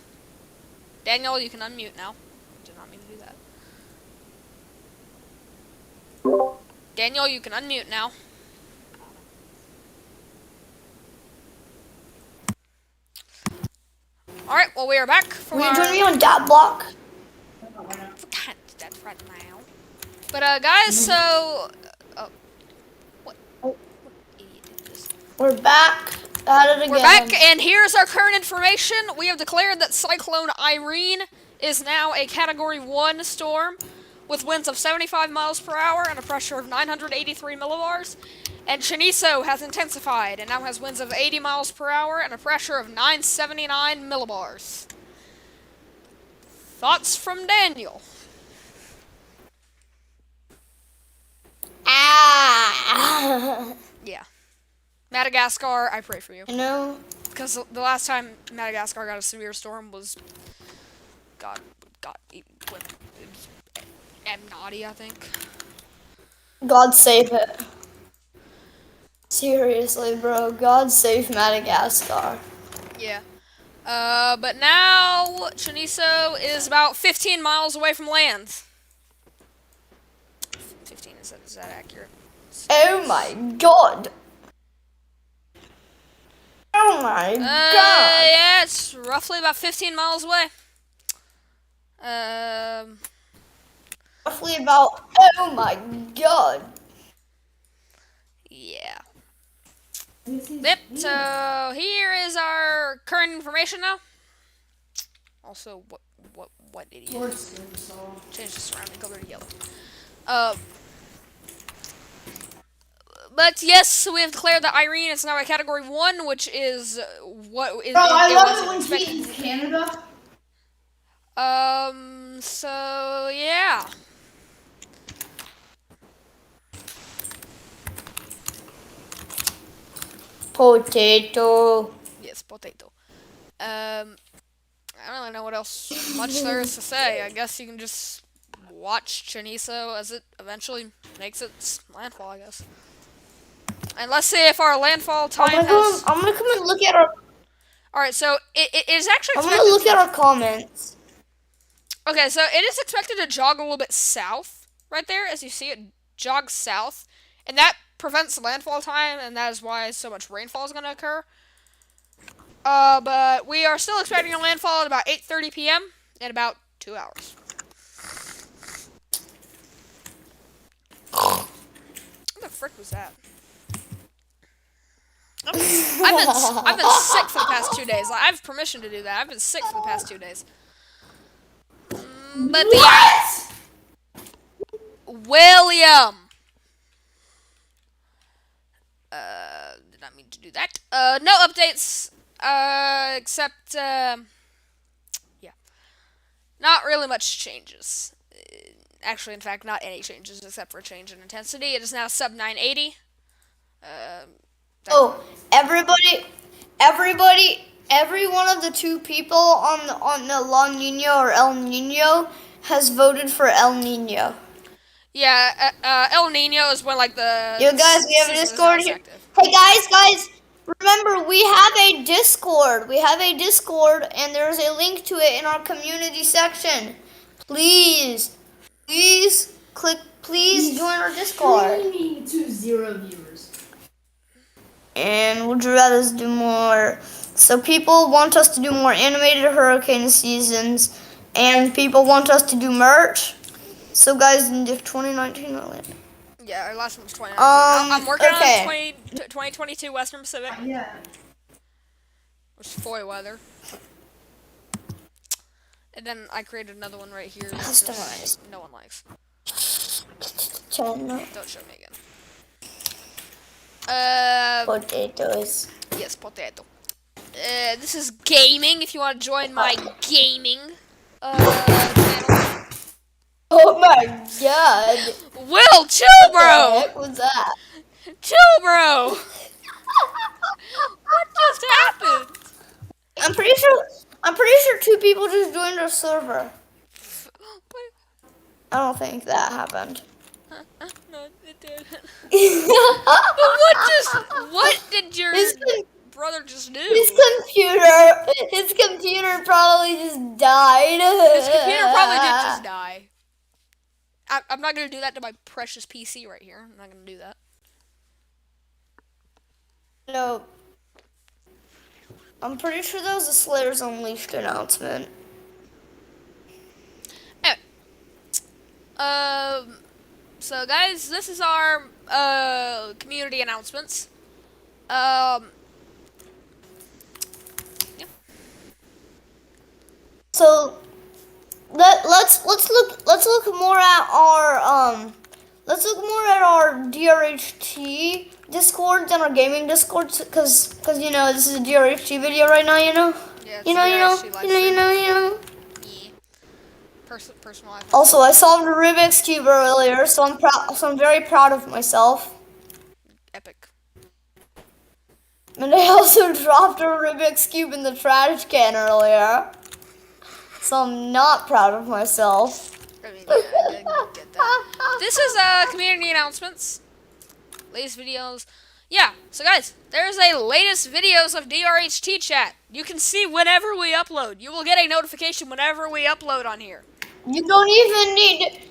Daniel, you can unmute now. Did not mean to do that. Daniel, you can unmute now. Alright, well, we are back from Will you our... join me on that block? That's right now. But, guys, so... oh, what idiot did this? We're back at it again. We're back, and here's our current information. We have declared that Cyclone Irene is now a Category 1 storm with winds of 75 miles per hour and a pressure of 983 millibars. And Cheneso has intensified and now has winds of 80 miles per hour and a pressure of 979 millibars. Thoughts from Daniel? Ah. Yeah. Madagascar, I pray for you. You know? Because the last time Madagascar got a severe storm was... God, it was Amnati, I think. God save it. Seriously, bro. God save Madagascar. Yeah. But now Cheneso is about 15 miles away from land. 15, is that accurate? Oh my god. Oh my god. Yeah, it's roughly about 15 miles away. Roughly about, oh my god. Yeah. Yep, so here is our current information now. Also, what idiot? Change the surrounding color to yellow. But yes, we have declared that Irene is now a Category 1, which is what is... Bro, I it love was it when expected. Keaton's Canada. So, yeah. Potato. Yes, potato. I don't really know what else much there is to say. I guess you can just watch Cheneso as it eventually makes its landfall, I guess. And let's see if our landfall time has... I'm gonna come and look at our... Alright, so it is actually I'm expected gonna look at our comments. Okay, so it is expected to jog a little bit south, right there, as you see it jogs south, and that prevents landfall time, and that is why so much rainfall is going to occur. But we are still expecting a landfall at about 8:30 p.m. in about 2 hours. What the frick was that? I've been sick for the past 2 days. Like, I have permission to do that. I've been sick for the past 2 days. But What? William. Did not mean to do that. No updates. Except yeah, not really much changes. Actually, in fact, not any changes except for a change in intensity. It is now sub 980. Oh, every one of the two people on the La Nina or El Nino has voted for El Nino. Yeah, El Nino is when like the... Yo guys, we have a season is Discord not here. active. Hey guys, remember we have a Discord. And there's a link to it in our community section. Please join our Discord. Streaming to 0 viewers. And would you rather us do more? So people want us to do more animated hurricane seasons, and people want us to do merch. So guys, in 2019 million. Yeah, our last one was 2019. I'm working okay. on 2022 Western Pacific, Yeah. which is foy weather. And then I created another one right here. That just Customized. no one likes. Channel. Don't show me again. Potatoes. Yes, potato. This is gaming. If you want to join my gaming channel. Oh my god. Will, chill, What the bro. heck was that? Chill, bro. What just happened? I'm pretty sure two people just joined our server. I don't think that happened. No, it didn't. But what did your... brother just knew. His computer probably just died. His computer probably did just die. I'm not gonna do that to my precious PC right here. I'm not gonna do that. No. I'm pretty sure that was a Slayers Unleashed announcement. Anyway. So guys, this is our community announcements. Yeah. So let's look more at our DRHT Discord than our gaming Discord, because you know this is a DRHT video right now. Yeah, it's You know. Yeah. Personal iPhone. Also, I solved a Rubik's Cube earlier, so I'm proud. So I'm very proud of myself. Epic. And I also dropped a Rubik's Cube in the trash can earlier. So I'm not proud of myself. I mean, yeah, I get that. This is community announcements. Latest videos. Yeah, so guys, there's a latest videos of DRHT chat. You can see whenever we upload. You will get a notification whenever we upload on here. You don't even need.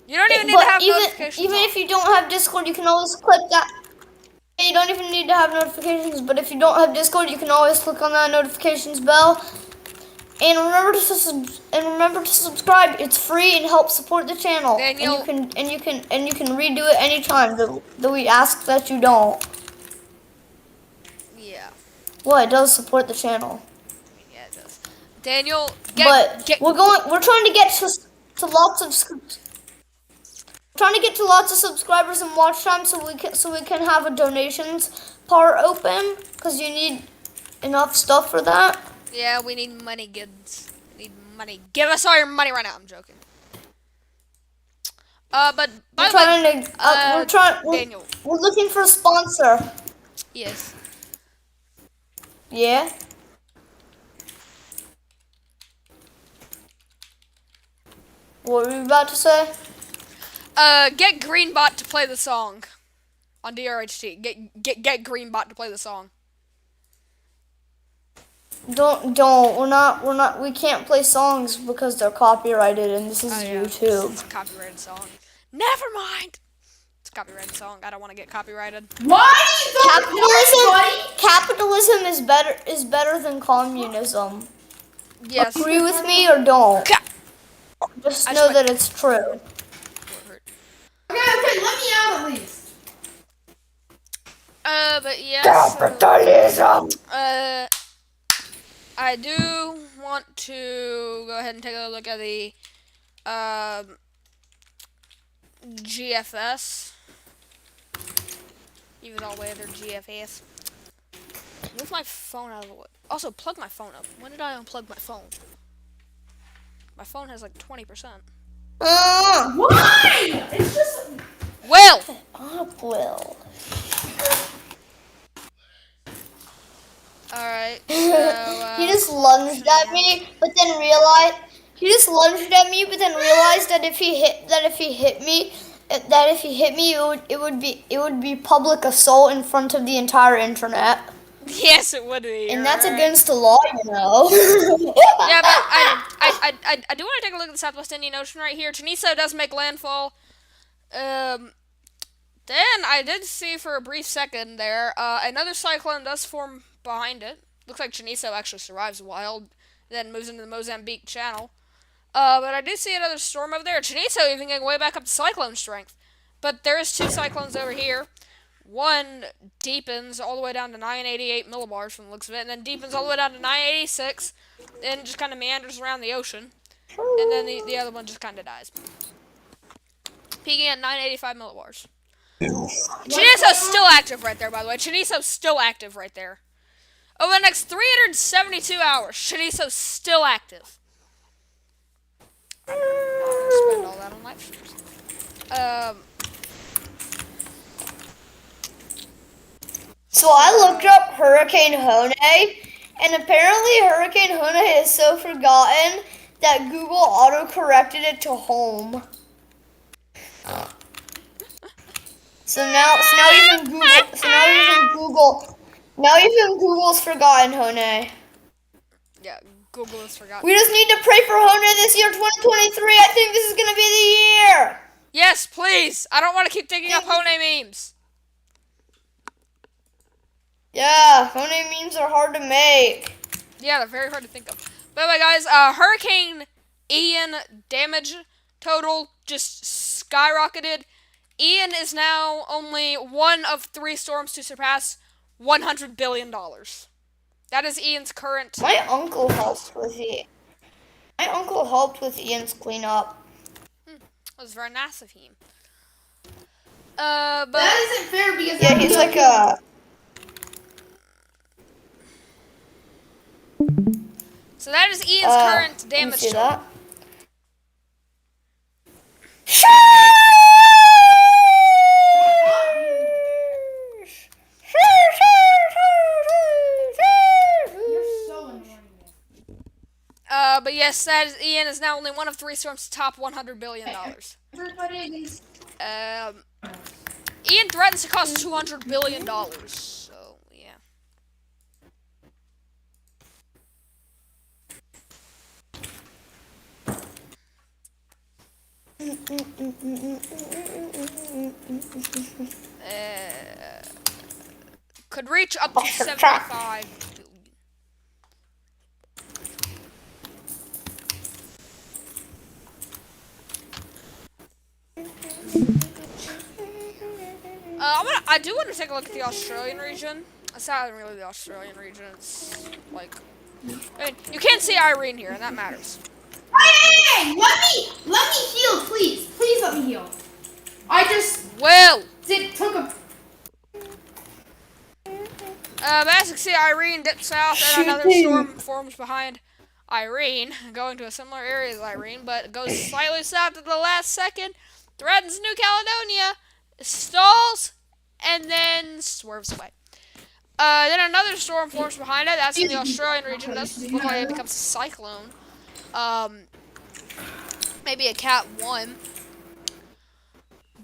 You don't even need to have notifications. Even if you don't have Discord, you can always click that. You don't even need to have notifications, but if you don't have Discord, you can always click on that notifications bell. And remember to subscribe. It's free and helps support the channel. Daniel. And you can redo it anytime that we ask that you don't. Yeah. Well, it does support the channel. Yeah, it does. Daniel, we're trying to get to lots of subscribers and watch time, so we can have a donations part open, because you need enough stuff for that. Yeah, we need money, kids. We need money. Give us all your money right now. I'm joking. But by the way, Daniel. We're looking for a sponsor. Yes. Yeah. What were you about to say? Get Greenbot to play the song on DRHT. Get Greenbot to play the song. Don't. We can't play songs because they're copyrighted, and this is YouTube. It's a copyrighted song. Never mind. It's a copyrighted song. I don't want to get copyrighted. Why? Capitalism is better than communism. Yes. Agree with me or don't. Just know that it's true. Okay, let me out at least. But yeah. Capitalism. I do want to go ahead and take a look at the GFS. Even all the way under GFS. Move my phone out of the way. Also, plug my phone up. When did I unplug my phone? My phone has like 20%. Why? It's just. Will! Will. Alright, so, he just lunged at me, but then realized that if he hit me, it would be public assault in front of the entire internet. Yes, it would be. And that's against the law, you know. Yeah, but I do want to take a look at the Southwest Indian Ocean right here. Cheneso does make landfall. Then I did see for a brief second there, another cyclone does form behind it. Looks like Cheneso actually survives a while, then moves into the Mozambique Channel. But I do see another storm over there. Cheneso even getting way back up to cyclone strength. But there is two cyclones over here. One deepens all the way down to 988 millibars from the looks of it, and then deepens all the way down to 986, and just kind of meanders around the ocean. And then the other one just kind of dies. Peaking at 985 millibars. Cheneso's still active right there, by the way. Cheneso's still active right there. Over the next 372 hours, Cheneso's still active. I'm gonna spend all that on live streams. So I looked up Hurricane Hone, and apparently Hurricane Hone is so forgotten that Google auto-corrected it to home. So now even Google Now even Google's forgotten Hone. Yeah, Google has forgotten. We just need to pray for Hone this year, 2023. I think this is gonna be the year. Yes, please. I don't want to keep thinking of Hone memes. Yeah, Hone memes are hard to make. Yeah, they're very hard to think of. By the way, guys, Hurricane Ian damage total just skyrocketed. Ian is now only one of 3 storms to surpass $100 billion. That is Ian's current. My uncle helped with Ian's cleanup. It was very nice of him. But that isn't fair because Yeah, he's like a. So that is Ian's current damage See total. that? You're so annoying. But yes, that is, Ian is now only one of 3 storms to top $100 billion. Everybody is. Ian threatens to cost $200 billion. So, yeah. Could reach up to 75 billion. I do want to take a look at the Australian region. It's not really the Australian region. It's like, I mean, you can't see Irene here, and that matters. Hey, let me heal, please. Please let me heal. I just took a. As you can see, Irene dipped south, and another storm forms behind Irene, going to a similar area as Irene, but goes slightly south at the last second, threatens New Caledonia, stalls, and then swerves away. Then another storm forms behind it. That's in the Australian region. That's looks like it becomes a cyclone. Maybe a Cat 1.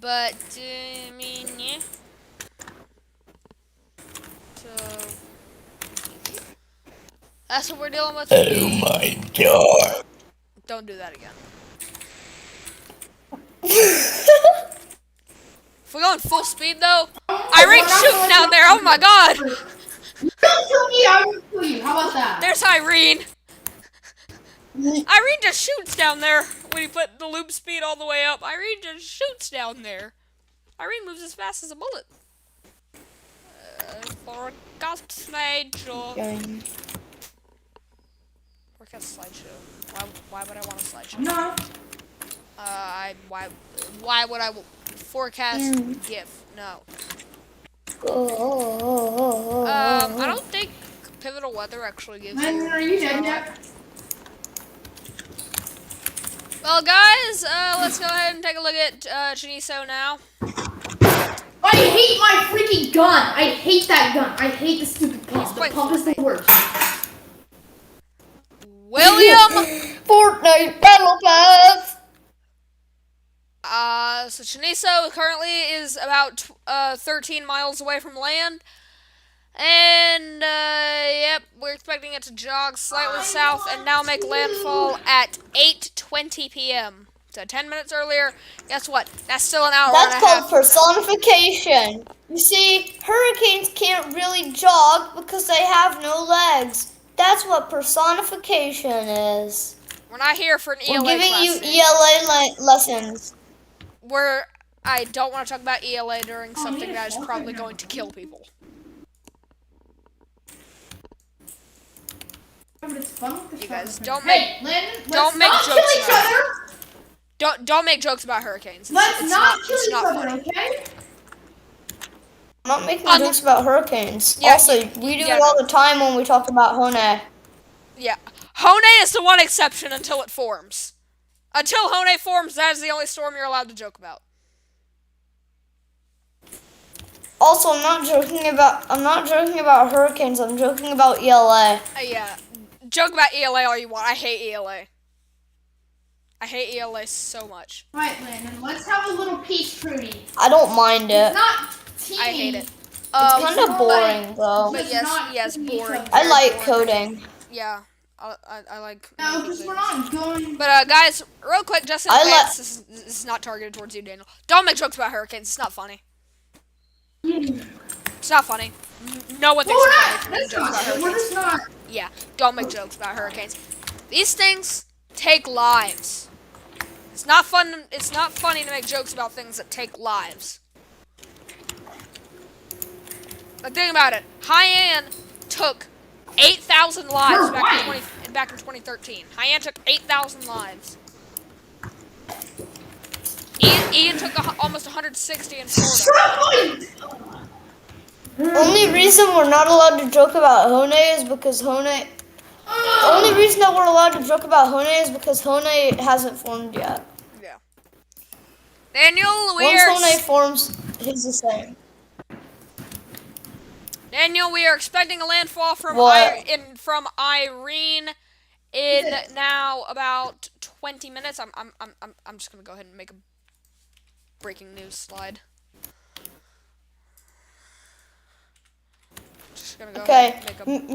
But, I mean, yeah. So, that's what we're dealing with. Oh my god. Don't do that again. If we're going full speed, though, Irene's shooting down there. Oh my god. You don't kill me, I will kill you. How about that? There's Irene. Irene just shoots down there when you put the loop speed all the way up. Irene just shoots down there. Irene moves as fast as a bullet. Forgot slideshow. Forgot slideshow. Why would I want a slideshow? No. Why would I forecast GIF? No. I don't think pivotal weather actually gives you. Are you dead yet? Well, guys, let's go ahead and take a look at Cheneso now. I hate my freaking gun. I hate that gun. I hate the stupid pump. The pump is the worst. William! Fortnite Battle Pass! So Cheneso currently is about 13 miles away from land. And, yep, we're expecting it to jog slightly south and now make landfall at 8:20 p.m. So 10 minutes earlier. Guess what? That's still an hour and a half. That's called personification. You see, hurricanes can't really jog because they have no legs. That's what personification is. We're not here for an ELA We're giving class. you ELA lessons. I don't want to talk about ELA during something that is probably going to kill people. You guys don't make don't make jokes about don't make jokes about hurricanes. Let's not kill each other, funny. okay? I'm not making jokes about hurricanes. Yeah, also, we do it all the time when we talk about Hone. Yeah. Hone is the one exception until it forms. Until Hone forms, that is the only storm you're allowed to joke about. Also, I'm not joking about hurricanes. I'm joking about ELA. Yeah. Joke about ELA all you want. I hate ELA. I hate ELA so much. Alright, Landon, let's have a little peace treaty. I don't mind it. It's not teaming. I hate it. It's kind of But boring though. but Just not yes, killing each boring. other. I Very like boring. coding. Yeah, I like No, making because we're things. not going. But guys, real quick, just in I advance, like. this is not targeted towards you, Daniel. Don't make jokes about hurricanes. It's not funny. It's not funny. No one Well, thinks we're I'm funny not. for making That's jokes not about it. We're hurricanes. just not. Yeah, don't make jokes about hurricanes. These things take lives. It's not fun. It's not funny to make jokes about things that take lives. But think about it. Haiyan took 8,000 lives Her wife. back in 2013. Haiyan took 8,000 lives. Ian took almost 160 in Florida. Struggling. Only reason we're not allowed to joke about Hone is because Hone. The only reason that we're allowed to joke about Hone is because Hone hasn't formed yet. Yeah. Daniel, Once Hone forms, he's the same. We are expecting a landfall from What? Irene in now about 20 minutes. I'm just gonna go ahead and make a breaking news slide. Just gonna go Okay. ahead and make a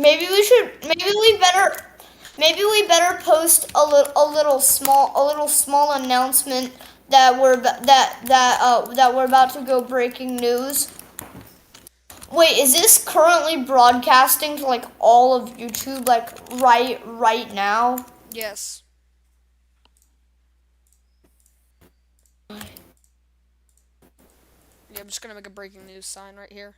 Maybe we better post a little small announcement that that we're about to go breaking news. Wait, is this currently broadcasting to like all of YouTube like right now? yes. Yeah, I'm just gonna make a breaking news sign right here.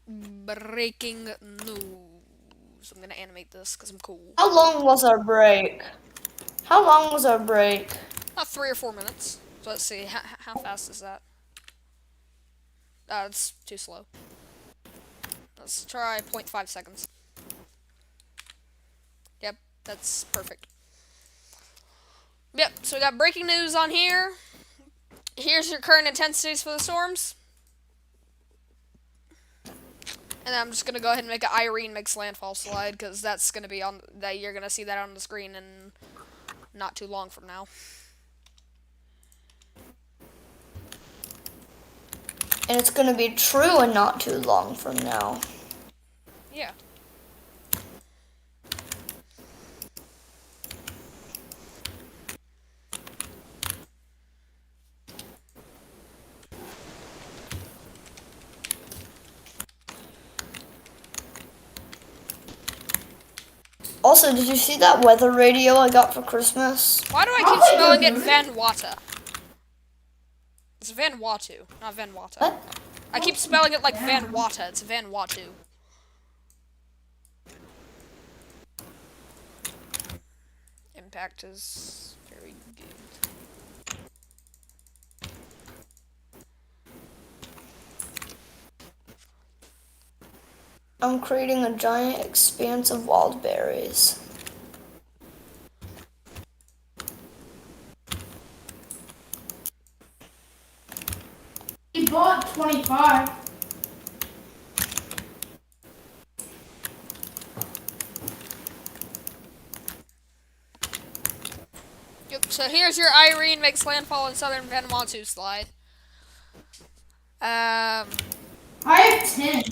Breaking news. I'm gonna animate this because I'm cool. How long was our break? How long was our break? About 3 or 4 minutes. So let's see. How fast is that? It's too slow. Let's try 0.5 seconds. Yep, that's perfect. Yep, so we got breaking news on here. Here's your current intensities for the storms. And I'm just gonna go ahead and make an Irene makes landfall slide because that's gonna be on that. You're gonna see that on the screen in not too long from now. And it's gonna be true and not too long from now. Yeah. Also, did you see that weather radio I got for Christmas? Why do I keep spelling it Vanuatu? It's Vanuatu, not Vanuatu. What? I keep spelling it like Vanuatu. It's Vanuatu. Impact is very good. I'm creating a giant expanse of wild berries. He bought 25. Yep, so here's your Irene makes landfall in Southern Vanuatu slide. I have 10.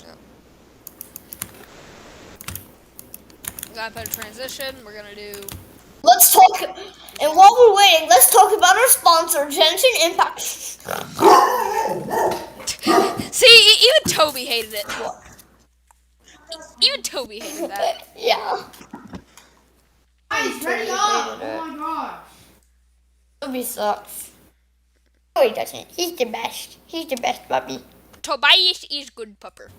Gotta put a transition. We're gonna do. Let's talk, and while we're waiting, let's talk about our sponsor, Genshin Impact. See, even Toby hated it. Even Toby hated that. Yeah. Guys, ready up! Oh my gosh. Toby sucks. No, he doesn't. He's the best. He's the best puppy. Tobias is good pupper.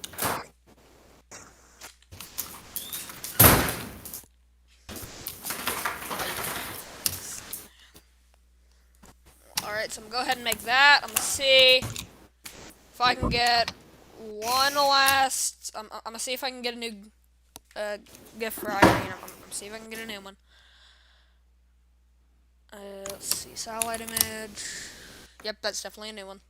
Alright, so I'm gonna go ahead and make that. I'm gonna see if I can get one last. I'm gonna see if I can get a new gift for Irene. I'm gonna see if I can get a new one. Let's see, satellite image. Yep, that's definitely a new one.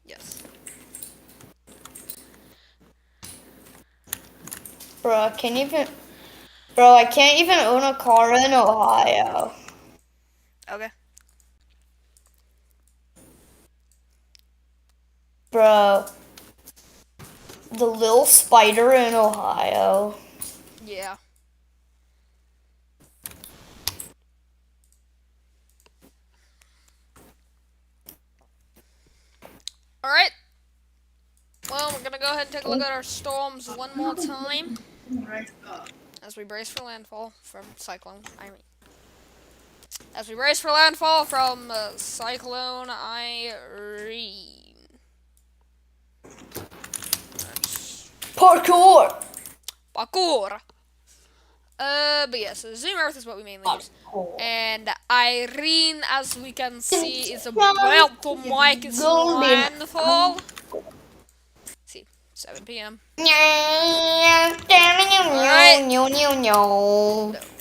Yes. Bro, I can't even own a car in Ohio. Okay. Bro, the little spider in Ohio. Yeah. All right. Well, we're gonna go ahead and take a look at our storms one more time as we brace for landfall from Irene. As we brace for landfall from Cyclone Irene. Parkour! Parkour. But yes, Zoom Earth is what we mainly use. And Irene, as we can see, is about to make its landfall. See, 7 p.m. Alright.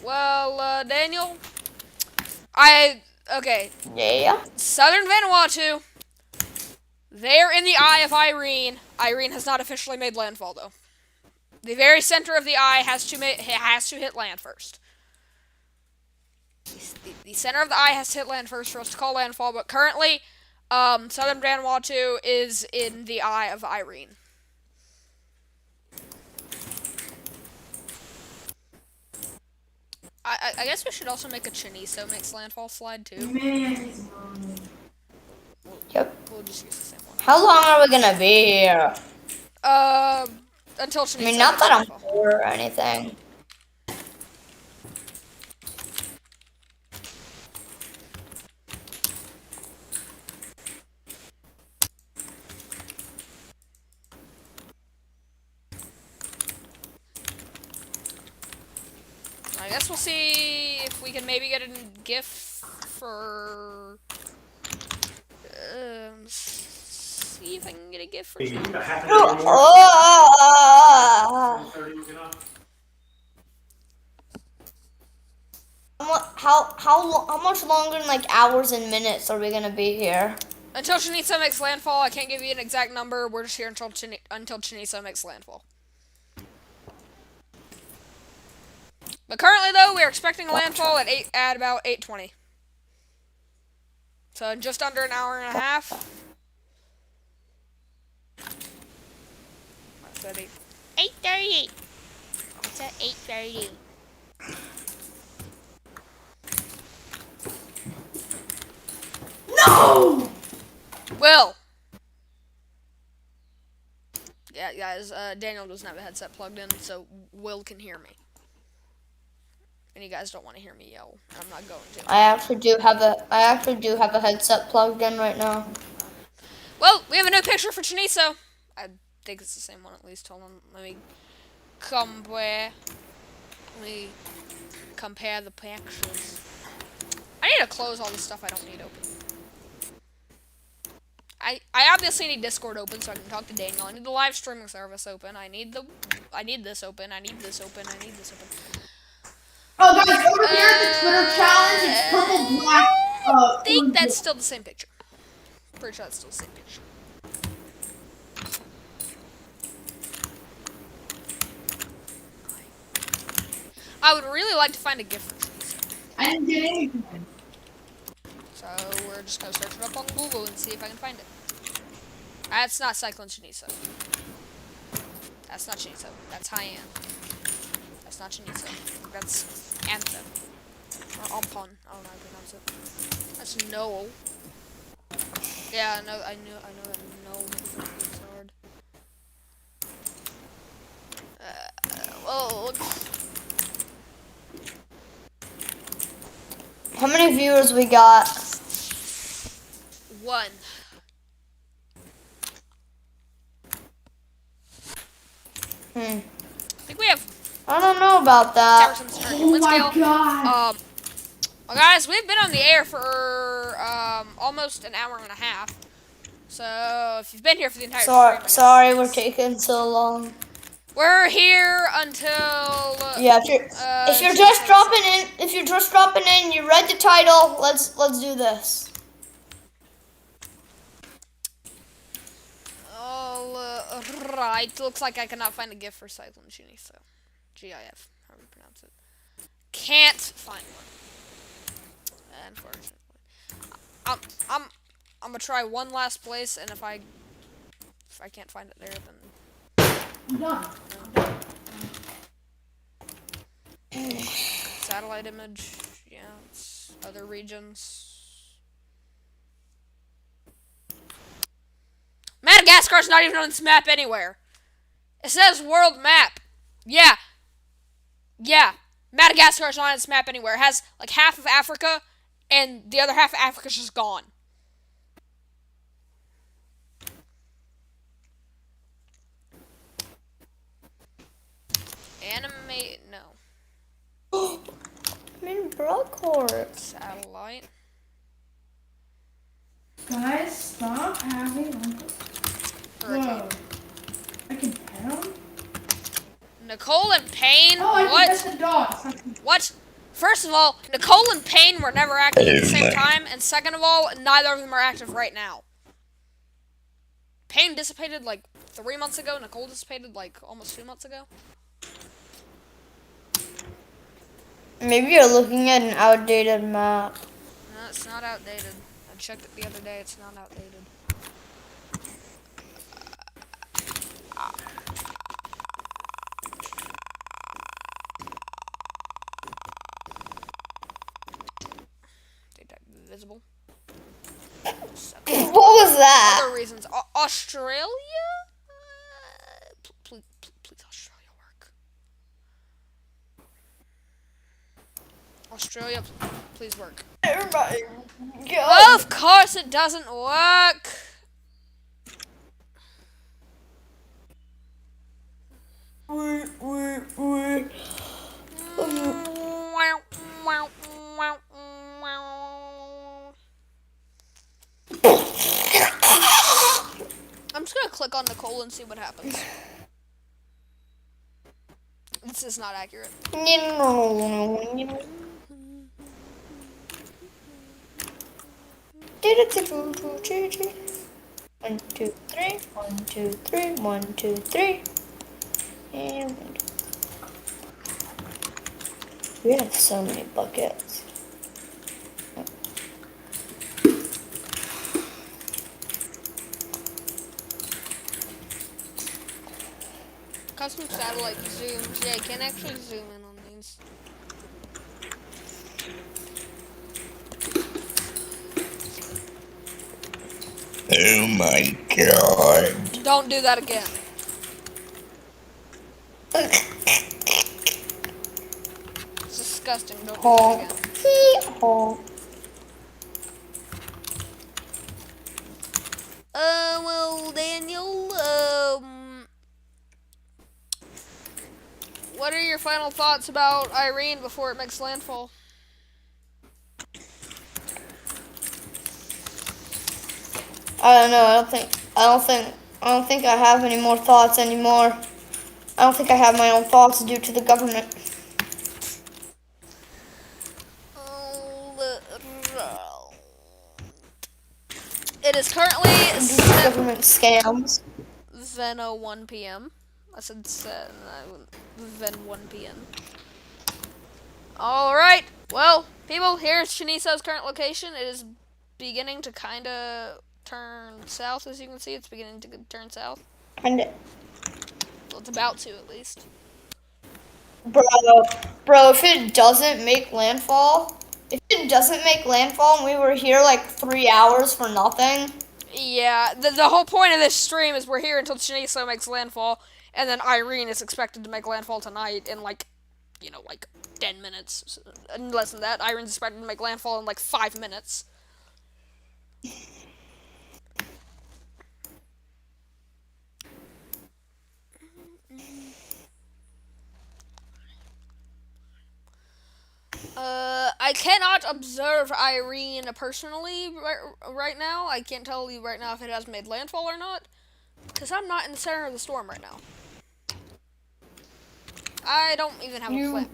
Well, Daniel, okay. Yeah. Southern Vanuatu, they're in the eye of Irene. Irene has not officially made landfall, though. The very center of the eye has to hit land first. The center of the eye has to hit land first for us to call landfall, but currently, Southern Vanuatu is in the eye of Irene. I guess we should also make a Cheneso makes landfall slide too. Yep. We'll just use the same one. How long are we gonna be here? Until Cheneso. I mean, not that I'm landfall. poor or anything. I guess we'll see if we can maybe get a gift for. See if I can get a gift for. How much longer in like hours and minutes are we gonna be here? Until Cheneso makes landfall, I can't give you an exact number. We're just here until Cheneso makes landfall. But currently, though, we're expecting a landfall at about 8:20. So in just under an hour and a half. What's that? 8:38. It's at 8:38. No! Will. Yeah, guys. Daniel doesn't have a headset plugged in, so Will can hear me. And you guys don't want to hear me yell. I'm not going to. I actually do have a headset plugged in right now. Well, we have a new picture for Cheneso. I think it's the same one at least. Hold on. Let me compare the pictures. I need to close all the stuff I don't need open. I obviously need Discord open so I can talk to Daniel. I need the live streaming service open. I need this open. I need this open. I need this open. Oh, guys, over here at the Twitter challenge, it's purple black. I think that's still the same picture. Pretty sure that's still the same picture. I would really like to find a gift for Cheneso. I didn't get anything. So we're just gonna search it up on Google and see if I can find it. That's not Cyclone Cheneso. That's not Cheneso. That's High-End. That's not Cheneso. That's Anthem. Or Ampon. I don't know how to pronounce it. That's Noel. Yeah, I know that Noel is hard. Well, How many viewers we got? 1. I think we have I don't know about that. Oh my god. Well, guys, we've been on the air for almost an hour and a half. So if you've been here for the entire stream, Sorry, we're taking so long. we're here until Yeah, if you're just dropping in, you read the title. Let's do this. All right. Looks like I cannot find a gift for Cyclone Cheneso. GIF, however you pronounce it. Can't find one, unfortunately. I'm I'm I'm gonna try one last place, and if I can't find it there, then I'm done. satellite image. Yeah, it's other regions. Madagascar's not even on this map anywhere. It says world map. Yeah. Madagascar's not on this map anywhere. It has like half of Africa, and the other half of Africa's just gone. Animate, no. I'm in Brookhorse. Satellite. Guys, stop having uncles. Whoa. I can pet him? Nicole and Payne? Oh, I What? can pet the dog. What? First of all, Nicole and Payne were never active at the same Oh my. time, and second of all, neither of them are active right now. Payne dissipated like 3 months ago, Nicole dissipated like almost 2 months ago. Maybe you're looking at an outdated map. No, it's not outdated. I checked it the other day, it's not outdated. Detect visible. What was that? Other reasons. Australia? Please, Australia work. Australia, please work. Everybody, go. Of course it doesn't work. I'm just gonna click on Nicole and see what happens. This is not accurate. One, two, three. 1, 2, 3. 1, 2, 3. And 1, 2. We have so many buckets. Custom satellite zooms. Yeah, you can actually zoom in on these. Oh my god. Don't do that again. It's disgusting. Don't do that again. Well, Daniel, what are your final thoughts about Irene before it makes landfall? I don't know. I don't think I have any more thoughts anymore. I don't think I have my own thoughts due to the government. It is currently Due to the government scams. Then 1 p.m. I said then 1 p.m. Alright, well, people, here's Cheneso's current location. It is beginning to kind of turn south, as you can see. It's beginning to turn south. And Well, it's about to, at least. bro, if it doesn't make landfall, and we were here like 3 hours for nothing. Yeah, the whole point of this stream is we're here until Cheneso makes landfall, and then Irene is expected to make landfall tonight in like 10 minutes. Less than that. Irene's expected to make landfall in like 5 minutes. I cannot observe Irene personally right now. I can't tell you right now if it has made landfall or not, because I'm not in the center of the storm right now. I don't even have a plan.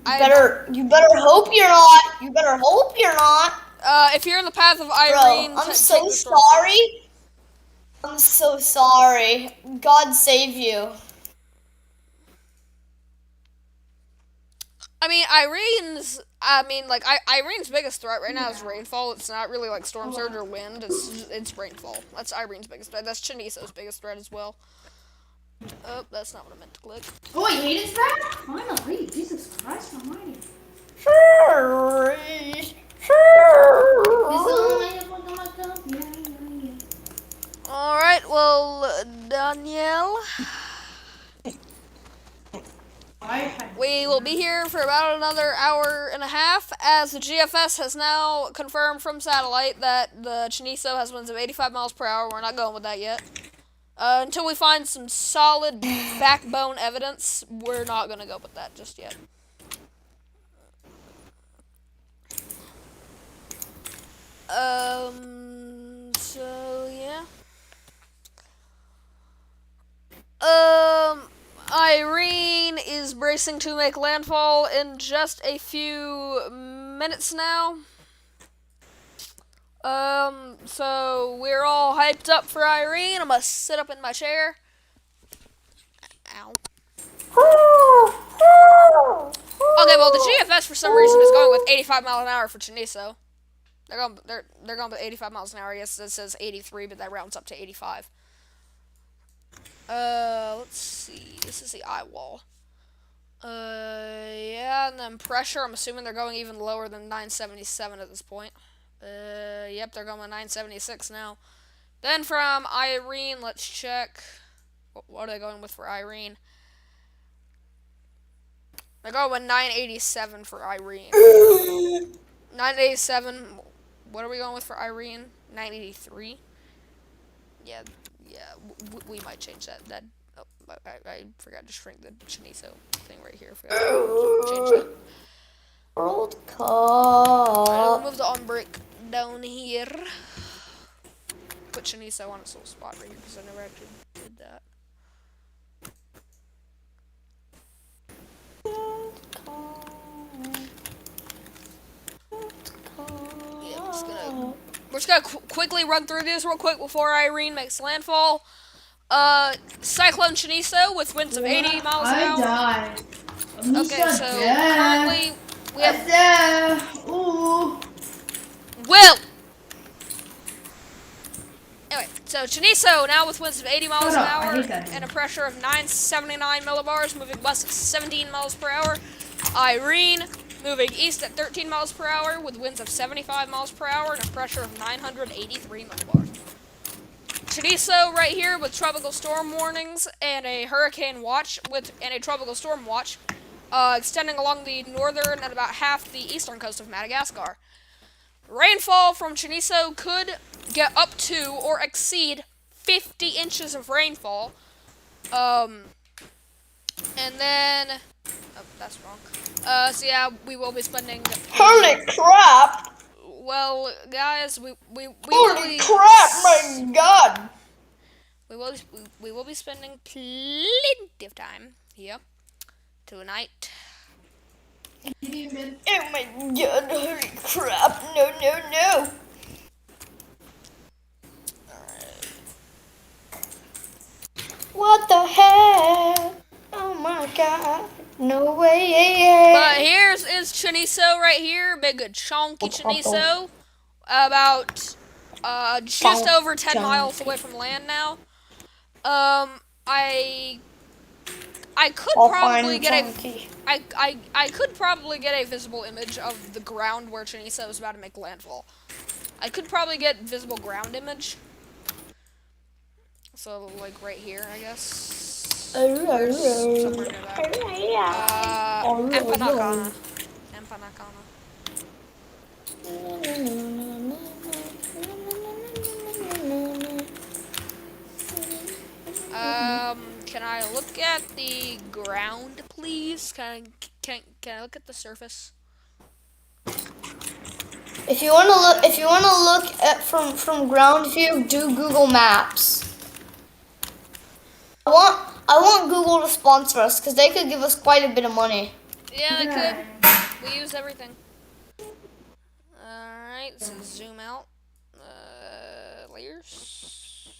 You better hope you're not. You better hope you're not. If you're in the path of Irene, Bro, I'm so sorry. I'm so sorry. God save you. Irene's biggest threat right now is Yeah. rainfall. It's not really like storm Oh, surge or wind. It's rainfall. That's Irene's biggest threat. That's Cheneso's biggest threat as well. Oh, that's not what I meant to click. oh wait, Hayden's back? Finally, Jesus Christ almighty. Is All right, well, Danielle, we will be here for about another hour and a half, as the GFS has now confirmed from satellite that the Cheneso has winds of 85 miles per hour. We're not going with that yet. Until we find some solid backbone evidence, we're not going to go with that just yet. So yeah. Irene is bracing to make landfall in just a few minutes now. So we're all hyped up for Irene. I'm gonna sit up in my chair. Ow. Okay, well the GFS for some reason is going with 85 miles an hour for Cheneso. They're going with 85 miles an hour. Yes, it says 83, but that rounds up to 85. Let's see. This is the eye wall. Yeah, and then pressure. I'm assuming they're going even lower than 977 at this point. Yep, they're going with 976 now. Then from Irene, let's check. What are they going with for Irene? They're going with 987 for Irene. 987. What are we going with for Irene? 983. Yeah, we might change that. Oh, I forgot to shrink the Cheneso thing right here. Forgot to change that. World Alright, Cup. move the on break down here. Put Cheneso on its little spot right here because I never actually did that. Yeah, we're just gonna quickly run through this real quick before Irene makes landfall. Cyclone Cheneso with winds of 80 miles an hour. I died. Okay, so currently we have Ooh. Will. Anyway, so Cheneso now with winds of 80 miles an Shut up, I hour hate that and a dude. pressure of 979 millibars, moving west at 17 miles per hour. Irene moving east at 13 miles per hour with winds of 75 miles per hour and a pressure of 983 millibars. Cheneso right here with tropical storm warnings and a hurricane watch and a tropical storm watch, extending along the northern and about half the eastern coast of Madagascar. Rainfall from Cheneso could get up to or exceed 50 inches of rainfall. And then, oh, that's wrong. So yeah, we will be spending. Holy crap! Well, guys, we will Holy be. crap! My God! We will be spending plenty of time here tonight. Oh my God! Holy crap! No! No! No! What the heck? Oh my God! No way! But here's is Cheneso right here, big chonky Cheneso, about just over 10 miles away from land now. I could probably get I could probably get a visible image of the ground where Cheneso is about to make landfall. I could probably get visible ground image. So like right here, I guess. Somewhere near that. Empanacana. Can I look at the ground, please? Can I look at the surface? If you wanna look at from ground view, do Google Maps. I want Google to sponsor us because they could give us quite a bit of money. Yeah, they could. We use everything. Alright, so zoom out. Layers.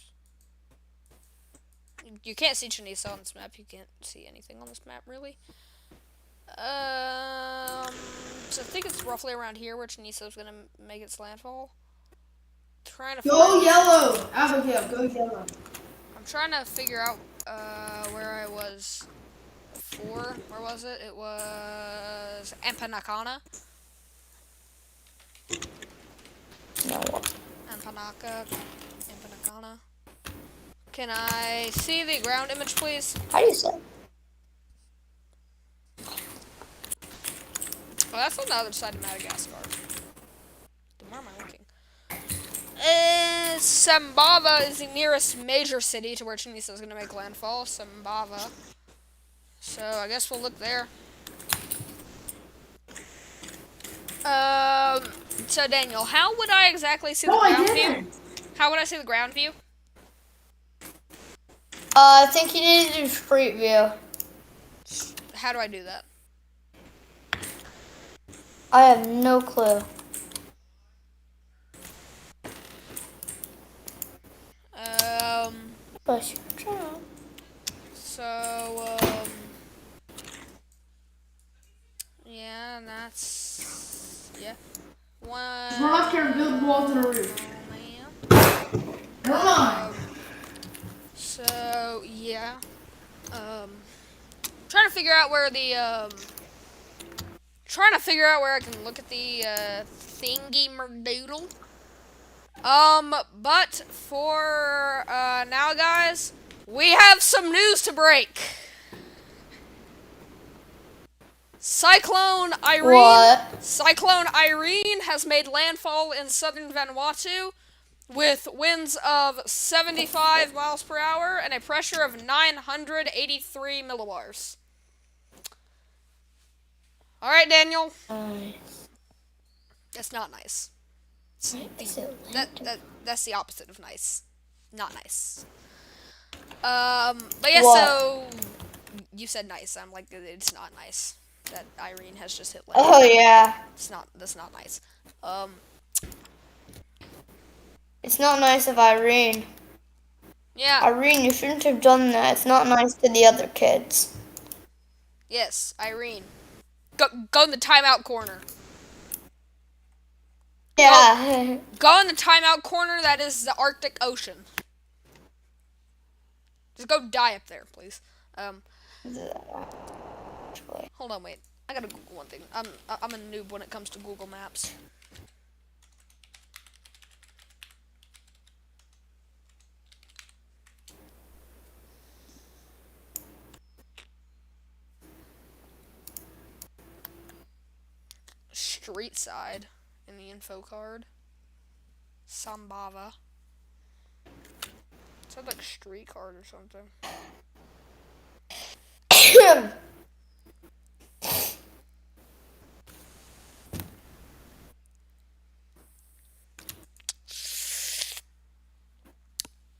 You can't see Cheneso on this map. You can't see anything on this map, really. So I think it's roughly around here where Cheneso's gonna make its landfall. Trying to Go find. yellow, Abigail. Go yellow. I'm trying to figure out where I was before. Where was it? It was Empanacana. No. Empanacana. Can I see the ground image, please? How do you say? Oh, that's on the other side of Madagascar. Where am I looking? Sambava is the nearest major city to where Cheneso is going to make landfall. Sambava. So I guess we'll look there. So Daniel, how would I exactly see the No, I ground view? didn't. How would I see the ground view? I think you need to do street view. How do I do that? I have no clue. But So, yeah, and that's, yeah. One. Run up here and build wall to the roof. Come on. So, yeah. Trying to figure out where the, trying to figure out where I can look at the, thingy-merdoodle. But for, now, guys, we have some news to break. Cyclone Irene. what? Cyclone Irene has made landfall in southern Vanuatu with winds of 75 miles per hour and a pressure of 983 millibars. All right, Daniel. That's not nice. That's the opposite of nice. Not nice. But yeah, What? so you said nice. I'm like, it's not nice that Irene has just hit land. Oh yeah. That's not nice. It's not nice of Irene. Yeah. Irene, you shouldn't have done that. It's not nice to the other kids. Yes, Irene. Go in the timeout corner. Yeah. Go in the timeout corner. That is the Arctic Ocean. Just go die up there, please. Hold on, wait. I gotta Google one thing. I'm a noob when it comes to Google Maps. Street side in the info card. Sambava. Sounds like street card or something.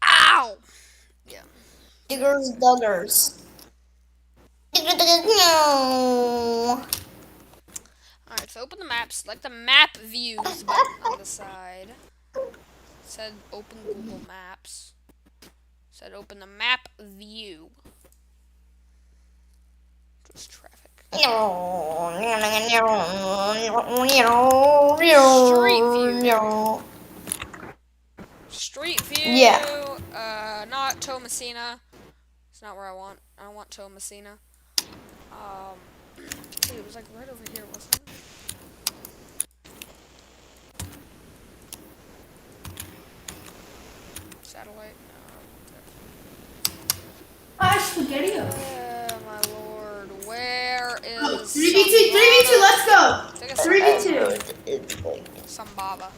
Ow! Yeah. Diggers, duggers. No. Alright, so open the map. Select the map views button on the side. Said open Google Maps. Said open the map view. Just traffic. Street view. Yeah. Not Tomasina. It's not where I want. I want Tomasina. Dude, it was like right over here, wasn't it? Satellite. Spaghetti. My lord, where is 3v2, 3v2, let's go. 3v2. Sambava.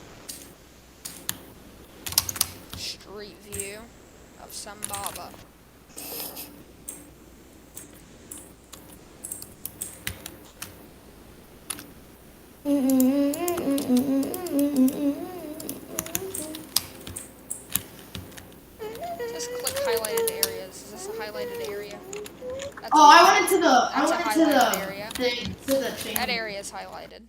Street view of Sambava. Just click highlighted areas. Is this a highlighted area? That's I went into the area. thing. To the thing. That area is highlighted.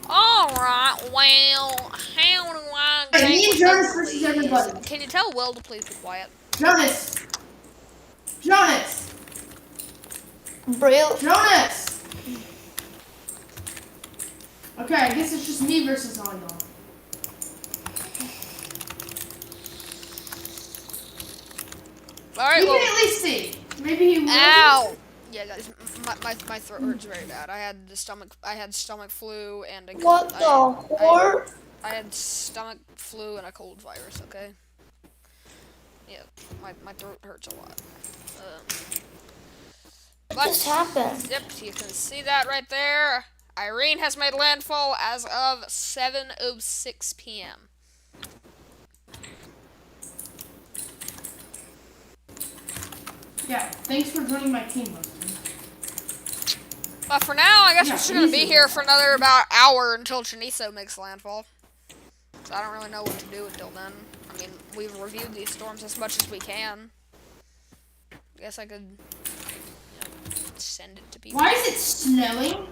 Alright, well, how do I You Me and Jonas versus please. everybody. Can you tell Will to please be quiet? Jonas. Jonas. Braille. Jonas. Okay, I guess it's just me versus all y'all. Alright, You well. can at least see. Maybe he will. Ow! Yeah, guys, my throat hurts very bad. I had stomach flu and a cold. What the whore? I had stomach flu and a cold virus. Okay. Yeah, my throat hurts a lot. What just happened? Yep, you can see that right there. Irene has made landfall as of 7:06 p.m. Yeah, thanks for joining my team, Weston. But for now, I guess Yeah, we're just gonna be here for another about hour until Cheneso makes landfall. So I don't really know what to do until then. I mean, we've reviewed these storms as much as we can. I guess I could, send it to people. Why is it snowing?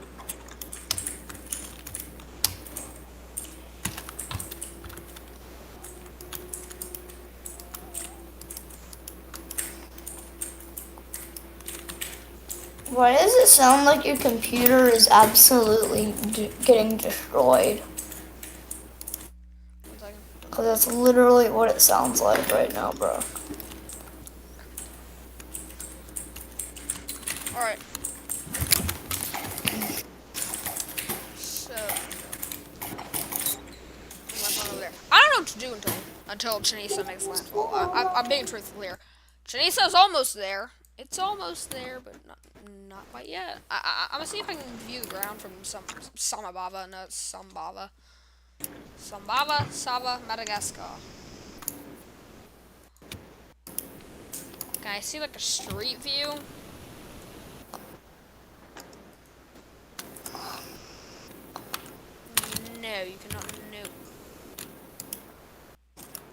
Why does it sound like your computer is absolutely getting destroyed? 1 second. Because that's literally what it sounds like right now, bro. Alright. So, my phone over there. I don't know what to do until Cheneso makes landfall. I'm being truthful here. Cheneso's almost there. It's almost there, but not quite yet. I'm gonna see if I can view the ground from Samabava. No, it's Sambava. Sambava, Sava, Madagascar. Can I see like a street view? No, you cannot. No.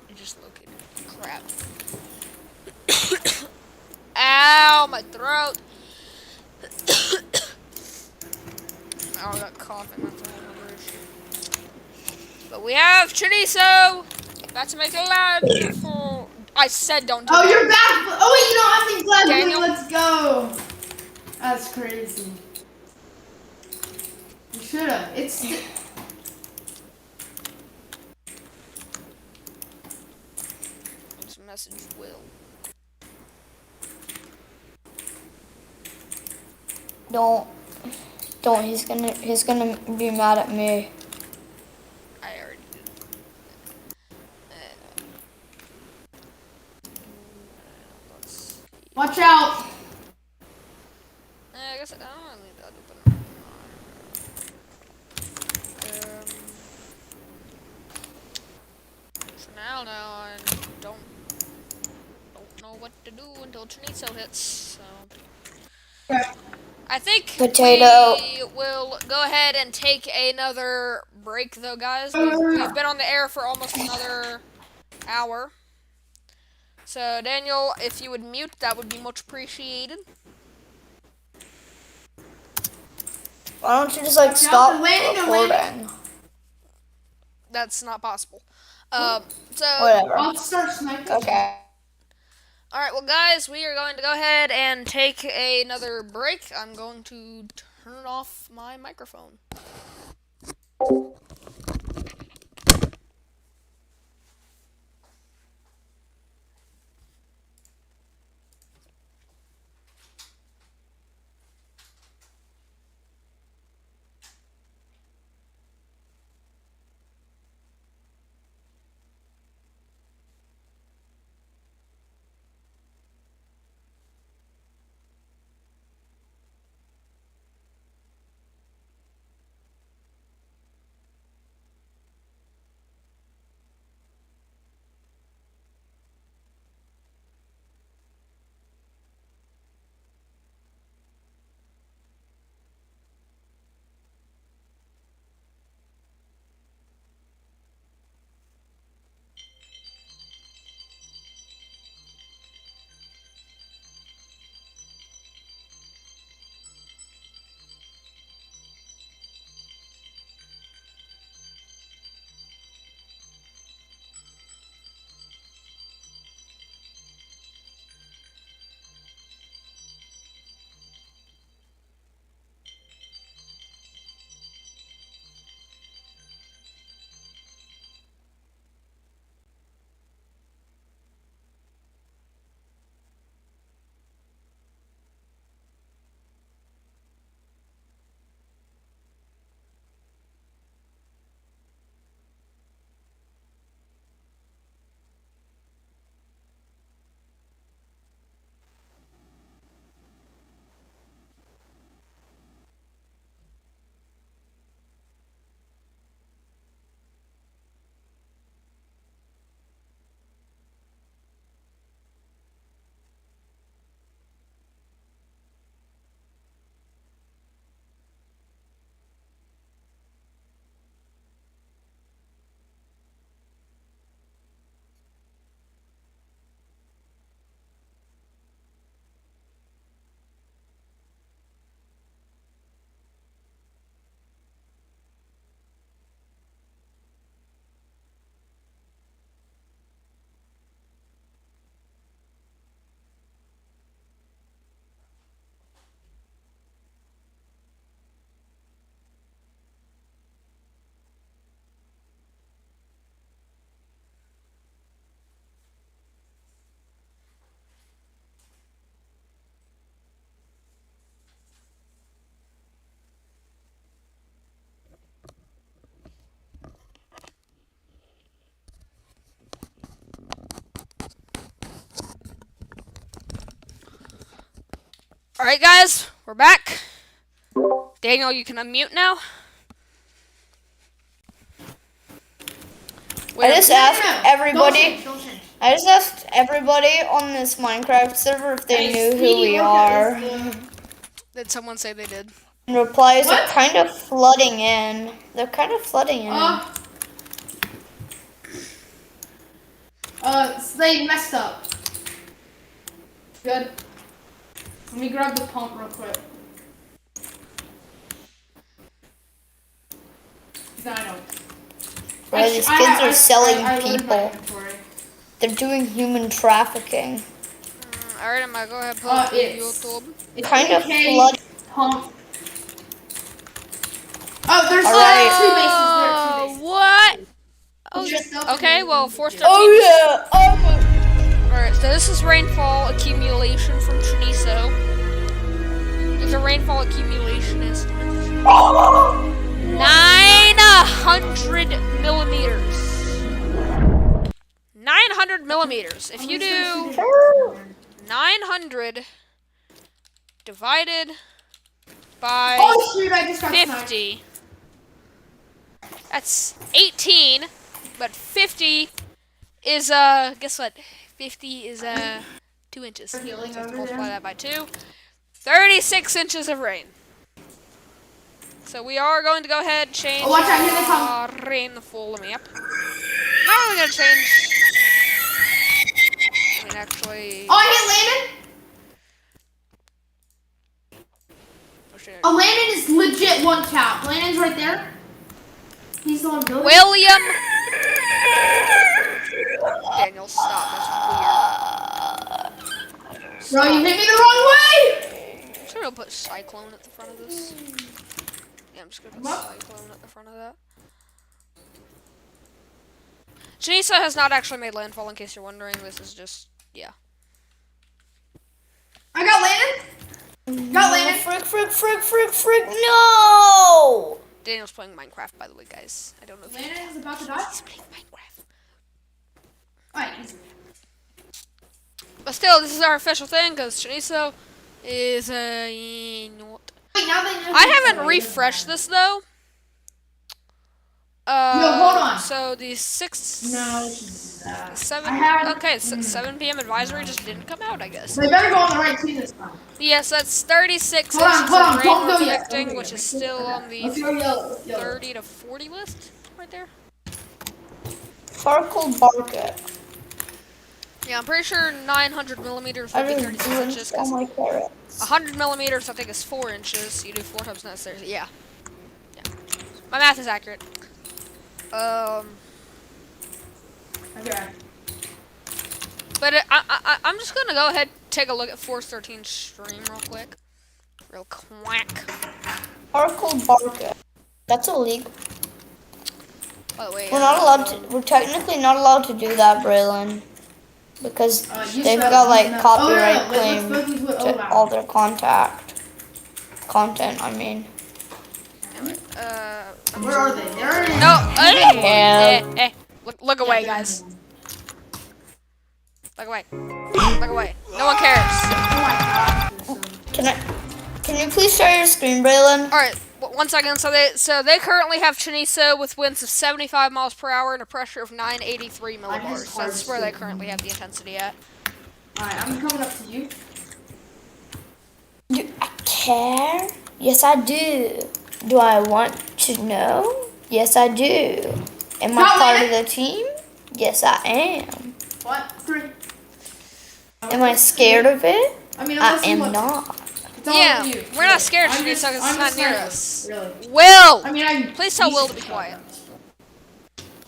You just located. Crap. Ow, my throat. Oh, I got coughing. That's a whole other issue. But we have Cheneso. About to make a landfall. I said don't do Oh, that. you're back. Oh, wait, you don't have any Daniel. Let's go. That's crazy. You should have. It's. Let's message Will. Don't. He's gonna be mad at me. I already did. Let's see. Watch out. I guess I don't really need that open. For now, I don't know what to do until Cheneso hits. So I think Potato. we will go ahead and take another break, though, guys. We've been on the air for almost another hour. So Daniel, if you would mute, that would be much appreciated. Why don't you just like stop recording? That's not possible. So Whatever. I'll start sniping. Okay. alright, well guys, we are going to go ahead and take another break. I'm going to turn off my microphone. Alright, guys, we're back. Daniel, you can unmute now. I just asked everybody. Don't change. I just asked everybody on this Minecraft server if they knew who we are. Did someone say they did? And replies What? are kind of flooding in. They're kind of flooding in. They messed up. Good. Let me grab the pump real quick. I know. Bro, these kids are selling people. They're doing human trafficking. Alright, I'm gonna go ahead and post it to YouTube. It's Kind of okay, flood. pump. Oh, there's Alright. two bases. What? Oh, Okay, well, Force 13. Oh yeah. Oh. Alright, so this is rainfall accumulation from Cheneso. The rainfall accumulation is 900 millimeters. 900 millimeters. If you do 900 divided by I just got 50, that's 18, but 50 is, guess what? 50 is, 2 inches. So let's multiply that by 2. 36 inches of rain. So we are going to go ahead and change watch out, here they come. rainfall map. Not really going to change. I mean, actually. Oh, I hit Landon. Landon is legit 1 cap. Landon's right there. He's the one building. William. Daniel, stop. That's weird. Bro, you hit me the wrong way. I'm just going to put Cyclone at the front of this. Yeah, I'm just going to put Cyclone at the front of that. Cheneso has not actually made landfall, in case you're wondering. This is just, yeah. I got Landon. Got Landon. Frick, no! Daniel's playing Minecraft, by the way, guys. I don't know if Landon is about to die. he's playing Minecraft. Alright, easy. But still, this is our official thing, because Cheneso is a... Wait, now they know I haven't refreshed this, though. hold on. So the 6... No, 7... I have- Okay, 7 p.m. advisory just didn't come out, I guess. They better go on the right team this time. Yes, that's 36 Hold on, inches hold on, of rain don't we're go yet. predicting, Don't go which yet. is still on the Let's go yellow. 30 to 40 list, right there. Farkle Barket. Yeah, I'm pretty sure 900 millimeters would I be just 36 inches. drenched all my carrots. 100 millimeters, I think, is 4 inches. So you do 4 times necessary. Yeah. My math is accurate. Okay. But I'm just gonna go ahead and take a look at Force 13's stream real quick. Real quack. Farkle Barket. That's illegal. By the way, We're not allowed to. We're technically not allowed to do that, Braylon, because they've got like copyright claim to all their content. I mean. Where are they? They're in. No. Look away, guys. Look away. Look away. No one cares. Can you please share your screen, Braylon? All right. 1 second. So they currently have Cheneso with winds of 75 miles per hour and a pressure of 983 millibars. That's where they currently have the intensity at. Alright, I'm coming up to you. Do I care? Yes, I do. Do I want to know? Yes, I do. Am I part of the team? Yes, I am. What? 3. Am I scared of it? I mean, I am not. Yeah, we're not scared of Cheneso because it's not near us. Really. Will! I mean, Please tell Will to be quiet.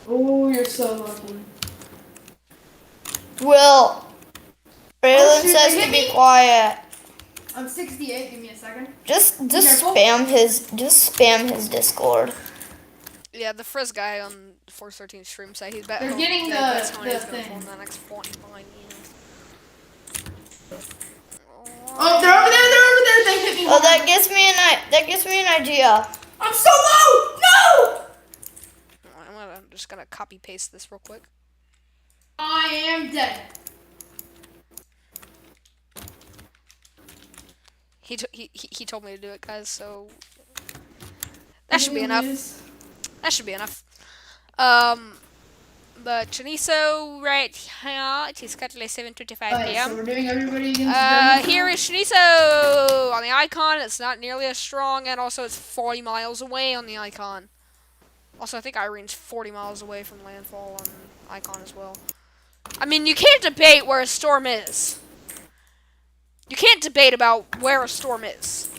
Oh, you're so lucky. Will. Braylon shoot, says they to hit be me. quiet. I'm 68. Give me a second. Just careful. spam his Discord. Yeah, the Frizz guy on 413 stream said he's They're getting that's how the he's gonna thing. form the next 45 years. Oh, they're over there. They hit me. Oh, that gives me an idea. I'm so low. No. I'm just gonna copy paste this real quick. I am dead. He told me to do it, guys. So that should be Breaking enough. news. That should be enough. But Cheneso right here. It is currently 7:25 Alright, so p.m. we're doing everybody against Germans Here now? is Cheneso on the icon. It's not nearly as strong, and also it's 40 miles away on the icon. Also, I think Irene's 40 miles away from landfall on icon as well. I mean, you can't debate where a storm is. You can't debate about where a storm is.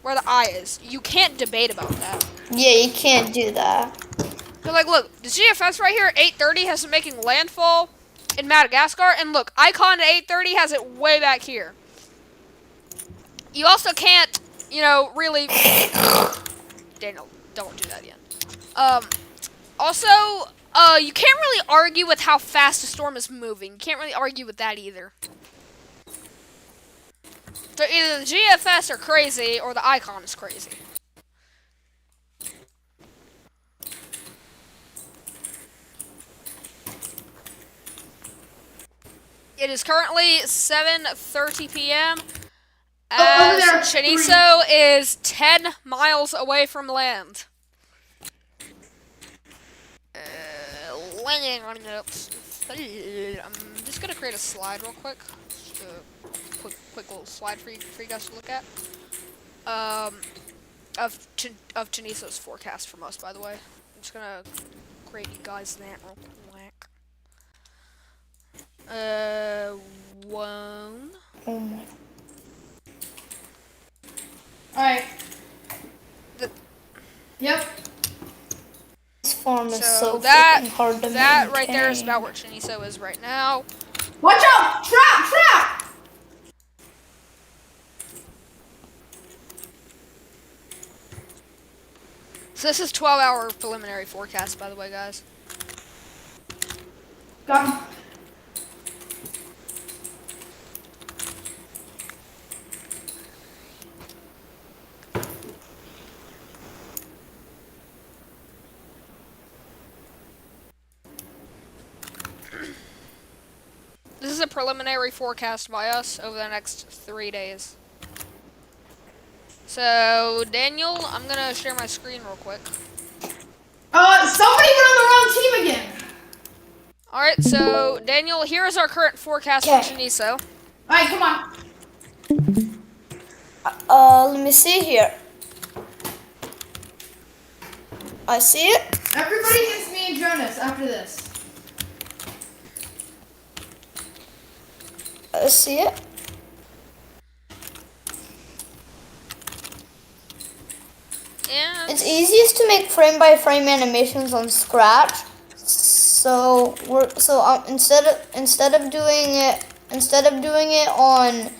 Where the eye is. You can't debate about that. Yeah, you can't do that. Cause like, look, the GFS right here at 8:30 has it making landfall in Madagascar, and look, icon at 8:30 has it way back here. You also can't, really. Daniel, don't do that again. Also, you can't really argue with how fast a storm is moving. You can't really argue with that either. So either the GFS are crazy or the icon is crazy. It is currently 7:30 p.m. over as there, Cheneso is 10 miles away from land. I'm just gonna create a slide real quick. Just a quick little slide for you guys to look at. Of Cheneso's forecast from us, by the way. I'm just gonna create you guys that real quick. One. Oh my. Alright. The- Yep. This farm is So so that freaking hard to that right there is maintain. about where Cheneso is right now. Watch out! Trap! Trap! So this is 12-hour preliminary forecast, by the way, guys. Got him. This is a preliminary forecast by us over the next 3 days. So, Daniel, I'm gonna share my screen real quick. Somebody went on the wrong team again. Alright, so, Daniel, here is our current forecast for Cheneso. Alright, come on. Let me see here. I see it. Everybody against me and Jonas after this. I see it. Yeah. It's easiest to make frame-by-frame animations on Scratch. So instead of doing it on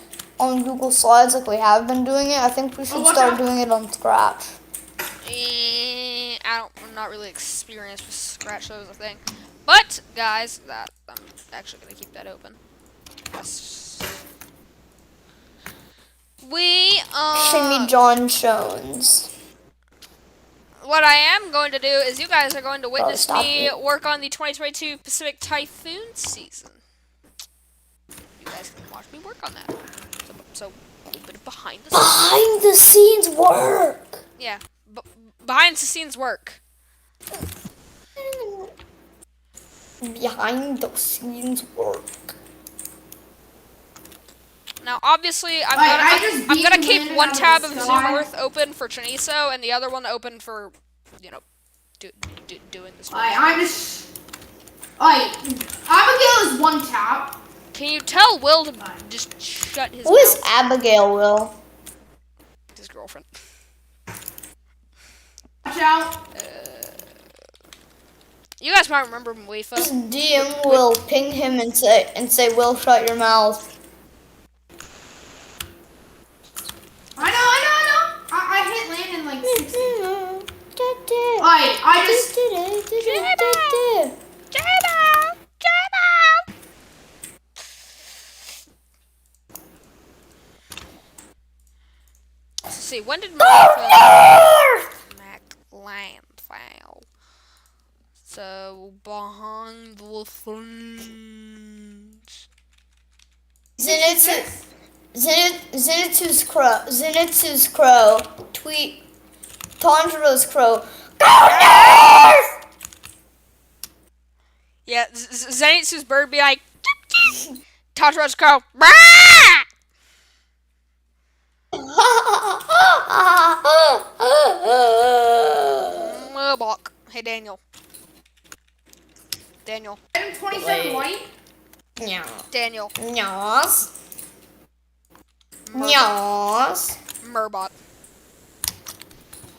Google Slides like we have been doing it, I think we should watch start out. doing it on Scratch. I'm not really experienced with Scratch, that was a thing. But, guys, I'm actually gonna keep that open. Yes. Shimmy John Jones. What I am going to do is you guys are going to witness stop me it. work on the 2022 Pacific Typhoon season. You guys can watch me work on that. So a little bit of behind the scenes. Behind the scenes work. Yeah, behind the scenes work. Behind the scenes work. Now, obviously, I'm I gonna just keep beamed one out of tab the of Zoom sky. Earth open for Cheneso and the other one open for, doing this. I'm just. Abigail is one tap. Can you tell Will to just shut his Who is mouth? Abigail, Will? His girlfriend. Watch out. You guys might remember Mwefa. This DM will ping him and say, Will, shut your mouth. I know. I hit land in like 60. I just. Let's see, when did Mwefa smack landfall? So, behind the scenes. Zenitsu's crow. Tweet. Tanjiro's crow. Go North! Yeah, Zenitsu's bird be like, Tanjiro's crow, "Brah!" Murloc. Hey, Daniel. Daniel. Item 27 white. Yeah. Daniel. Yes. Yes. Murbot.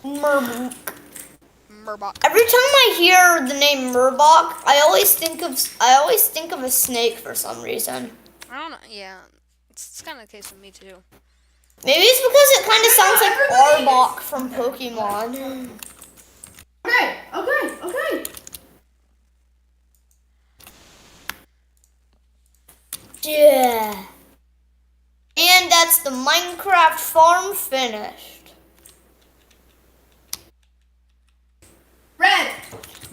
Murbok. Murbot. Every time I hear the name Murbok, I always think of a snake for some reason. I don't know. Yeah, it's kind of the case with me too. Maybe it's because it kind of sounds like Arbok from Pokemon. Okay. Yeah. And that's the Minecraft farm finished. Red.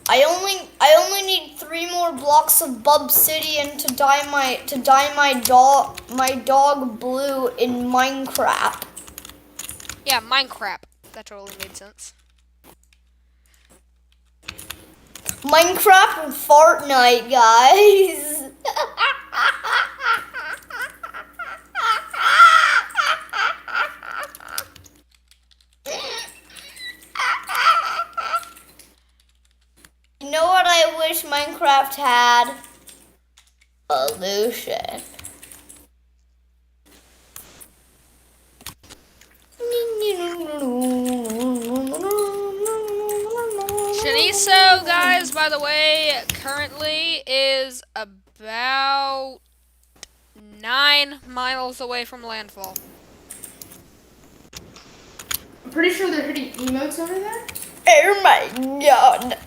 I only need 3 more blocks of Bubsidian to dye my dog blue in Minecraft. Yeah, Minecraft. That totally made sense. Minecraft and Fortnite, guys. You know what I wish Minecraft had? Pollution. Cheneso, guys, by the way, currently is about 9 miles away from landfall. I'm pretty sure they're hitting emotes over there. Oh my god.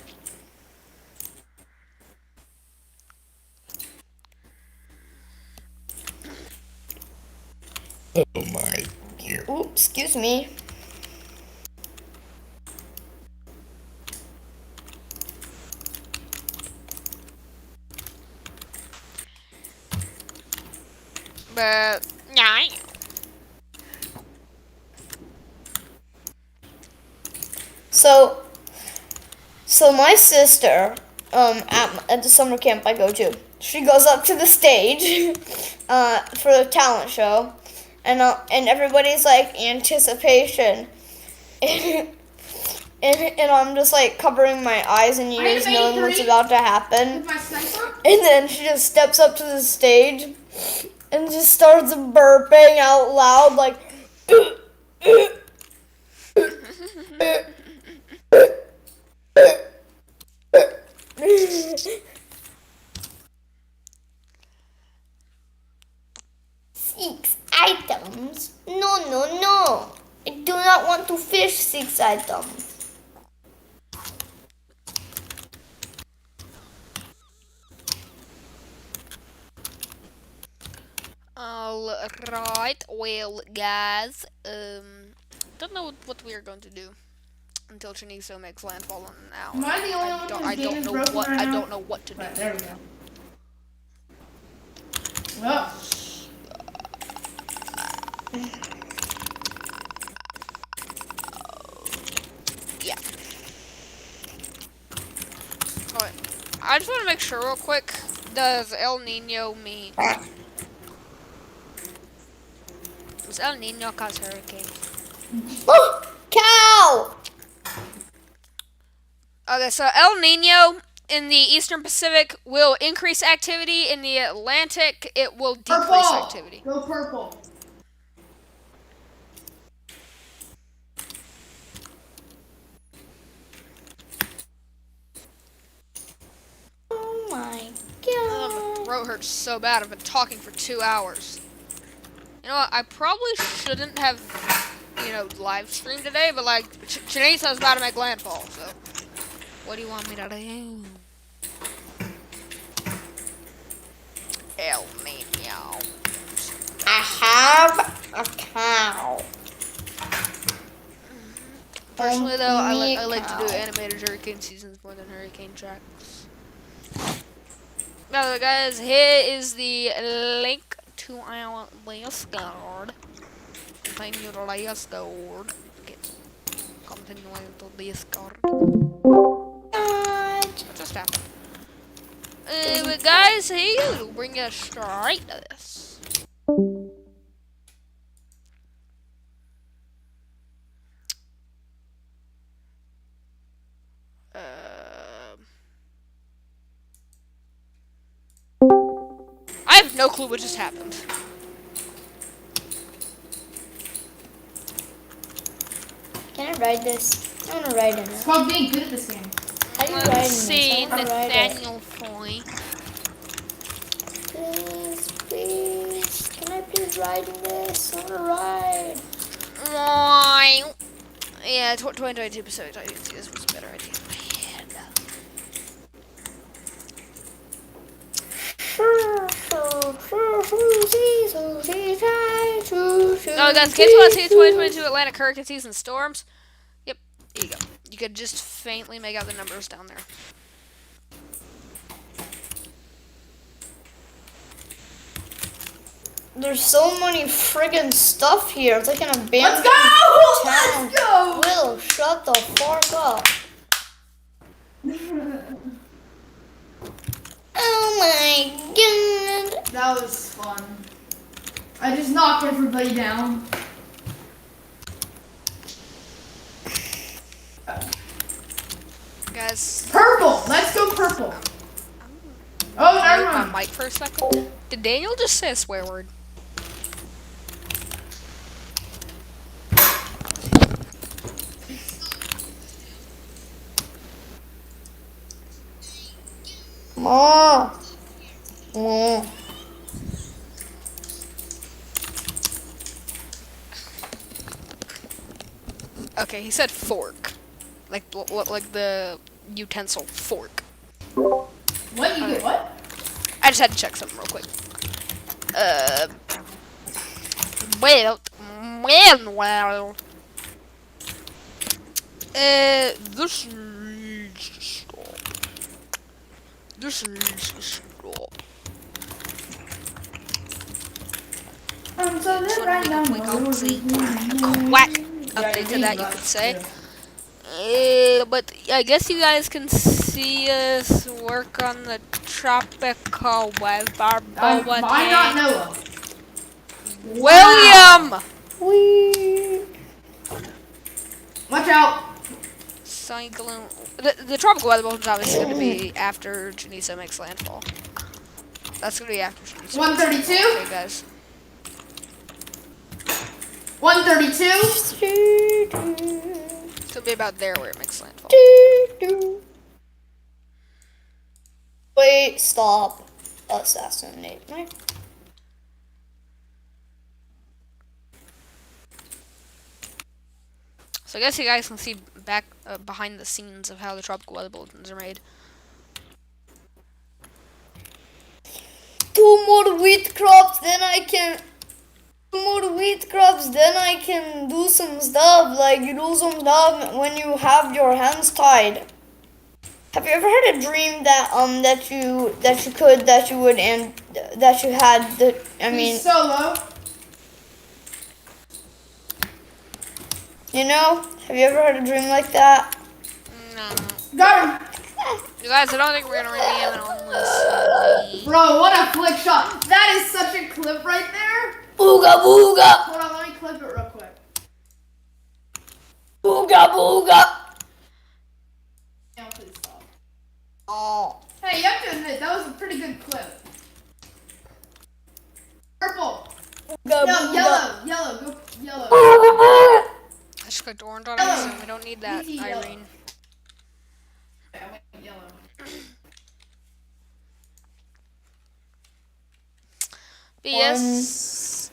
Oh my god. Ooh, excuse me. But, yeah. So my sister, at the summer camp I go to, she goes up to the stage, for the talent show, and everybody's like anticipation, and I'm just like covering my eyes and ears, knowing what's about to happen, With my sniper. and then she just steps up to the stage, and just starts burping out loud like. 6 items? No. I do not want to fish 6 items. Alright, well, guys, don't know what we are going to do until Cheneso makes landfall in an hour. Am I the only one whose game is broken right I now? don't know what to do. Right, there we go. Oh. Yeah. Alright. I just want to make sure real quick. Does El Nino mean... Does El Nino cause hurricanes? Oh, cow! Okay, so El Nino in the Eastern Pacific will increase activity. In the Atlantic, it will decrease activity. Go purple. Oh my My god. throat hurts so bad. I've been talking for 2 hours. You know what? I probably shouldn't have, live streamed today, but like, Cheneso's about to make landfall, so what do you want me to do? El Nino. I have a cow. Personally, though, I like to do animated hurricane seasons more than hurricane tracks. By the way, guys, here is the link to our last guard. Continue to last guard. Okay. Continuing to last guard. What? What just happened? But guys, here you go. Bring us straight to this. I have no clue what just happened. Can I ride this? I want to ride in It's it. called being good at this game. How do you ride in Let's this? see, I want to ride it. Nathaniel Foy. Please, please. Can I please ride in this? I want to ride. Right. Yeah, 2022 Pacific. I didn't see this was a better idea. Oh, guys, kids want to see 2022 Atlantic hurricane season storms? Yep, here you go. You could just faintly make out the numbers down there. There's so many friggin' stuff here. It's like an abandoned Let's go! town. Let's go! Will, shut the fuck up. Oh my god. That was fun. I just knocked everybody down. Guys, Purple! Let's go purple. Oh, never mute my mind. mic for a second. Did Daniel just say a swear word? Ma. Ma. Okay, he said fork. Like the utensil fork. What? You get what? I just had to check something real quick. Well. This needs to stop. This needs to stop. So they're right now. Quack update to that, you could say. But I guess you guys can see us work on the tropical weather. I'm not Noah. William! Wee. Watch out. Cyclone. The tropical weather bulletin is obviously going to be after Cheneso makes landfall. That's going to be after Cheneso. 132. Okay, guys. 132. It's going to be about there where it makes landfall. Wait, stop. Assassinate me. So I guess you guys can see back behind the scenes of how the tropical weather bulletins are made. 2 more wheat crops, then I can. 2 more wheat crops, then I can do some stuff. Like you do some stuff when you have your hands tied. Have you ever had a dream that you would and that you had the He's solo. you know? Have you ever had a dream like that? No. Got him. You guys, I don't think we're going to review it on this. Bro, what a flick shot. That is such a clip right there. Booga booga! Hold on, let me clip it real quick. Booga booga! Yeah, please stop. Oh. Hey, you have to admit, that was a pretty good clip. Purple. Booga No, booga. yellow. Go yellow. I just clicked orange on it, so we don't need that, Easy yellow. Irene. Okay, I went yellow. But yes.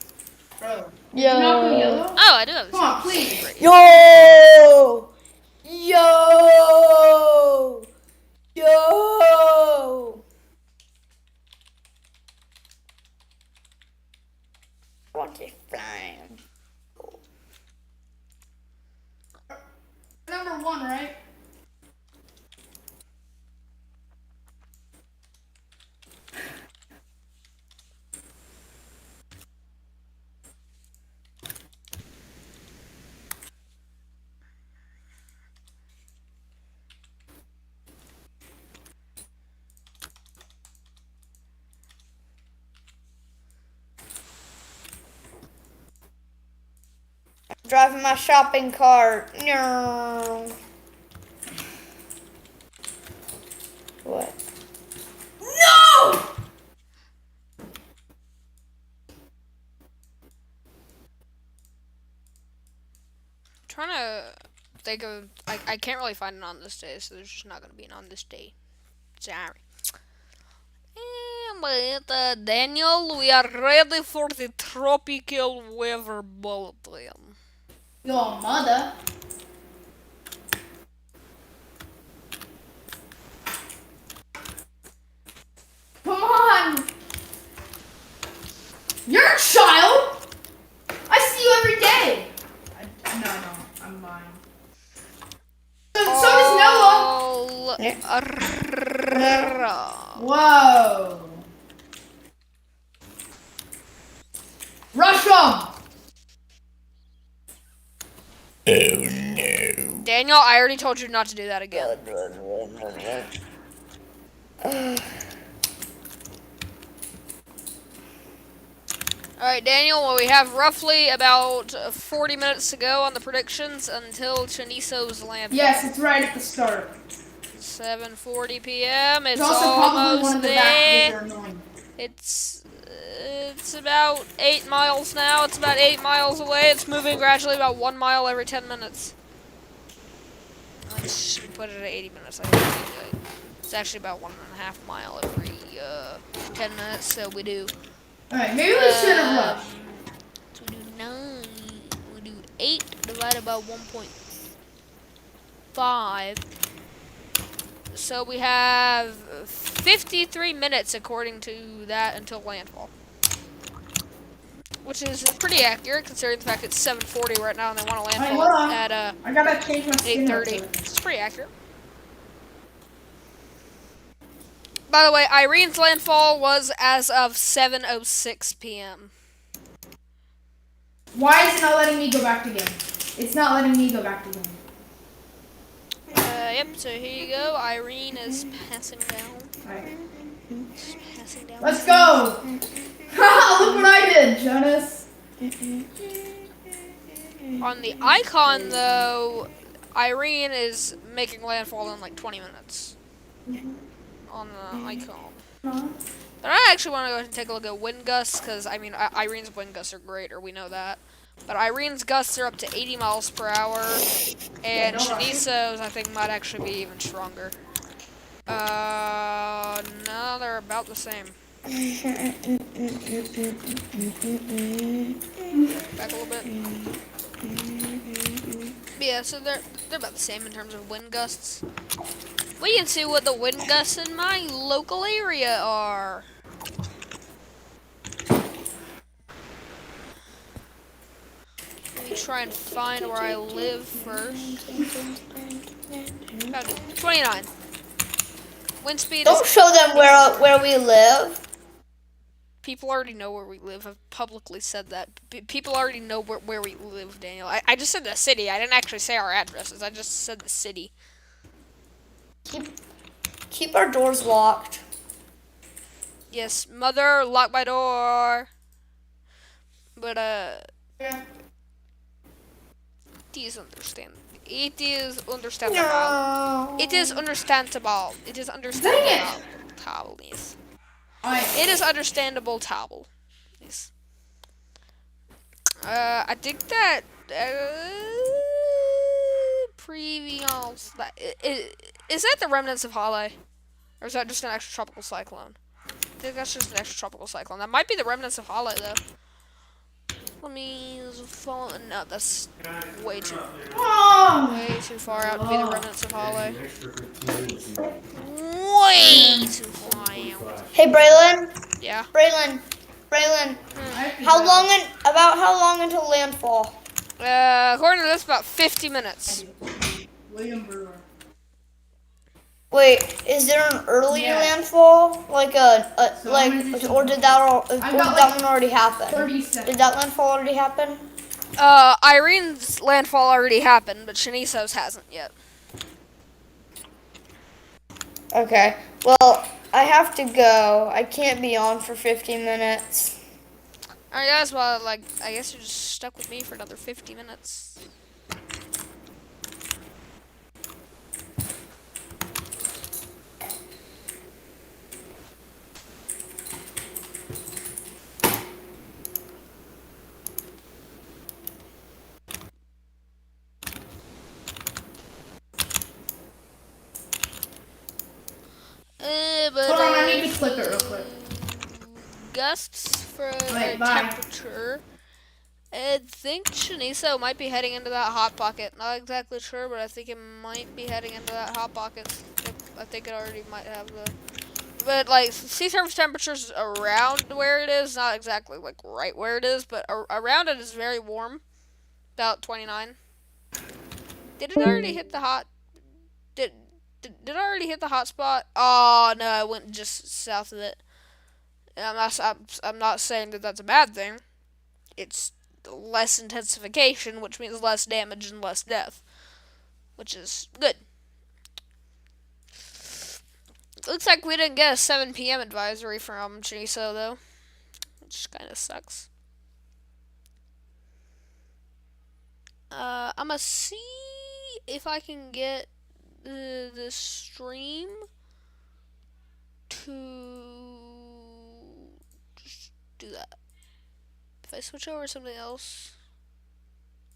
Bro. Did Yo. you not go yellow? Oh, I do have Come on, please. Yo! Yo! Yo! What is flying? Number 1, right? driving my shopping cart. No. What? No! Trying to think of. I can't really find it on this day, so there's just not going to be an on this day. Sorry. But Daniel, we are ready for the tropical weather bulletin. Your mother. Come on! You're a child! I see you every day! No, I'm lying. So is Noah! Whoa! Rush him! Oh no. Daniel, I already told you not to do that again. Alright, Daniel, well, we have roughly about 40 minutes to go on the predictions until Cheneso's landfall. Yes, it's right at the start. 7:40 p.m. It's also probably one almost of the back there. because they're annoying. It's about 8 miles now. It's about 8 miles away. It's moving gradually about 1 mile every 10 minutes. Let's put it at 80 minutes. I think it's actually about 1.5 mile every 10 minutes. So we do. Alright, maybe we shouldn't rush. So we do 9. We do 8 divided by 1.5. So we have 53 minutes according to that until landfall. Which is pretty accurate considering the fact it's 7:40 right now and they want to landfall at I gotta change my skin. 8:30. It's pretty accurate. By the way, Irene's landfall was as of 7:06 p.m. Why is it not letting me go back to game? It's not letting me go back to game. Yep, so here you go. Irene is passing down. Alright. Passing down. Let's go! Haha, look what I did, Jonas! On the icon, though, Irene is making landfall in like 20 minutes. On the icon. But I actually want to go ahead and take a look at wind gusts, because, I mean, Irene's wind gusts are great, or we know that. But Irene's gusts are up to 80 miles per hour, and Cheneso's, I think, might actually be even stronger. No, they're about the same. Back a little bit. But yeah, so they're about the same in terms of wind gusts. We can see what the wind gusts in my local area are. Let me try and find where I live first. Found it. 29. Wind speed Don't is... show them where we live. People already know where we live. I've publicly said that. People already know where we live, Daniel. I just said the city. I didn't actually say our addresses. I just said the city. Keep our doors locked. Yes, mother, lock my door. But, Yeah. It is understandable. It is understandable. No. It is understandable. It is understandable. Table, yes. It is understandable table. Yes. I think that previous is that the remnants of Hale? Or is that just an extratropical cyclone? I think that's just an extratropical cyclone. That might be the remnants of Hale though. Let me follow. No, that's way too far out to be the remnants of Hale. Way too far out. Hey, Braylon. Yeah. Braylon. How long until landfall? According to this, about 50 minutes. William Brewer. Wait, is there an earlier Yeah. landfall? Like So I'm gonna do or did that one already happen? 30 seconds. Did that landfall already happen? Irene's landfall already happened, but Cheneso's hasn't yet. Okay. Well, I have to go. I can't be on for 15 minutes. Alright guys, well, like, I guess you're just stuck with me for another 50 minutes. Hold on, I need to click it real quick. Gusts for Right, bye. temperature. I think Cheneso might be heading into that hot pocket. Not exactly sure, but I think it might be heading into that hot pocket. I think it already might have the. But like sea surface temperatures around where it is, not exactly like right where it is, but around it is very warm. About 29. Did it already hit the hot? Did it already hit the hot spot? Oh no, I went just south of it. And I'm not saying that that's a bad thing. It's less intensification, which means less damage and less death, which is good. Looks like we didn't get a 7 p.m. advisory from Cheneso though, which kind of sucks. I'm gonna see if I can get the stream to just do that. If I switch over to something else,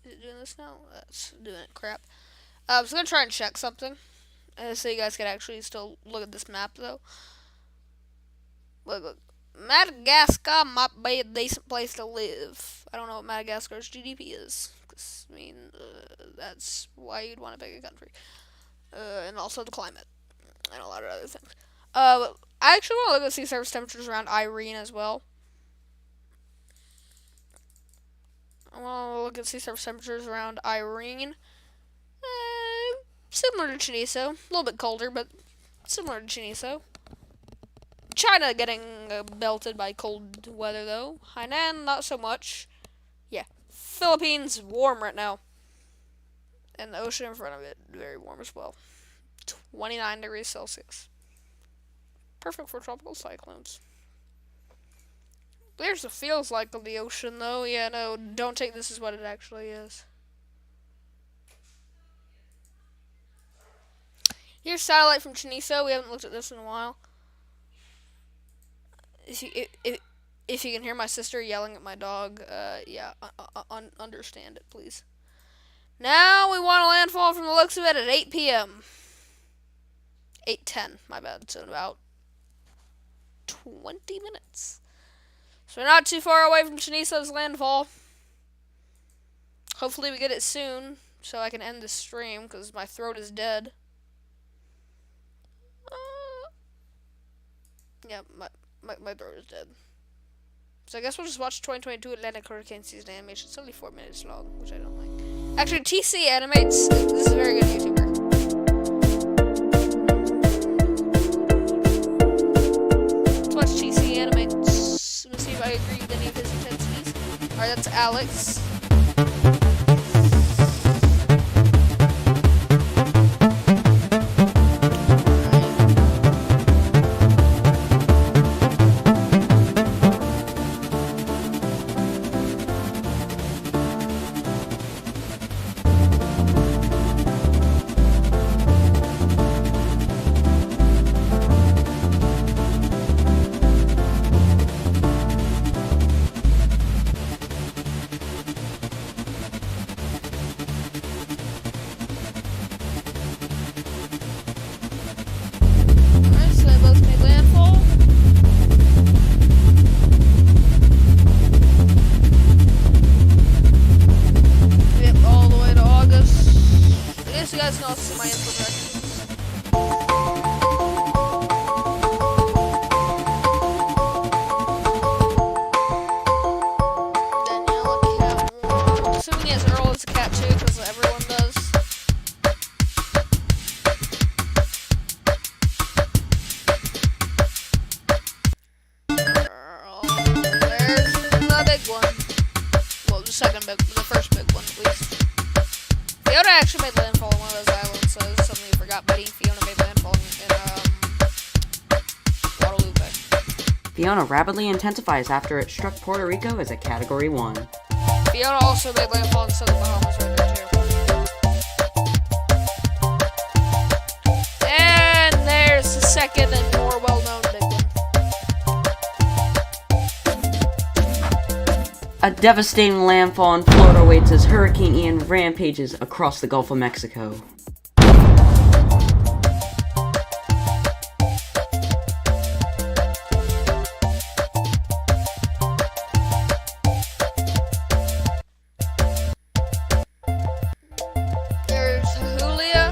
is it doing this now? That's doing it. Crap. I was gonna try and check something, so you guys can actually still look at this map though. Look. Madagascar might be a decent place to live. I don't know what Madagascar's GDP is. I mean, that's why you'd want to pick a country. And also the climate. And a lot of other things. I actually want to look at sea surface temperatures around Irene as well. I want to look at sea surface temperatures around Irene. Similar to Cheneso. A little bit colder, but similar to Cheneso. China getting belted by cold weather, though. Hainan, not so much. Yeah. Philippines, warm right now. And the ocean in front of it, very warm as well. 29 degrees Celsius. Perfect for tropical cyclones. There's the feels like of the ocean, though. Yeah, no, don't take this as what it actually is. Here's satellite from Cheneso. We haven't looked at this in a while. If you can hear my sister yelling at my dog, yeah, understand it, please. Now we want a landfall from the looks of it at 8 p.m. 8:10, my bad. So in about 20 minutes. So we're not too far away from Cheneso's landfall. Hopefully we get it soon, so I can end the stream, because my throat is dead. Yeah, my throat is dead. So I guess we'll just watch 2022 Atlantic Hurricane Season animation. It's only 4 minutes long, which I don't like. Actually, TC Animates. This is a very good YouTuber. Let's watch TC Animates. Let's see if I agree with any of his intensities. Alright, that's Alex. The first big one, at least. Fiona actually made landfall on one of those islands, so this is something you forgot, buddy. Fiona made landfall in Guadalupe. Fiona rapidly intensifies after it struck Puerto Rico as a Category 1. Fiona also made landfall in Southern Bahamas right there too. And there's the second and more well-known big one. A devastating landfall in Florida awaits as Hurricane Ian rampages across the Gulf of Mexico. There's Julia.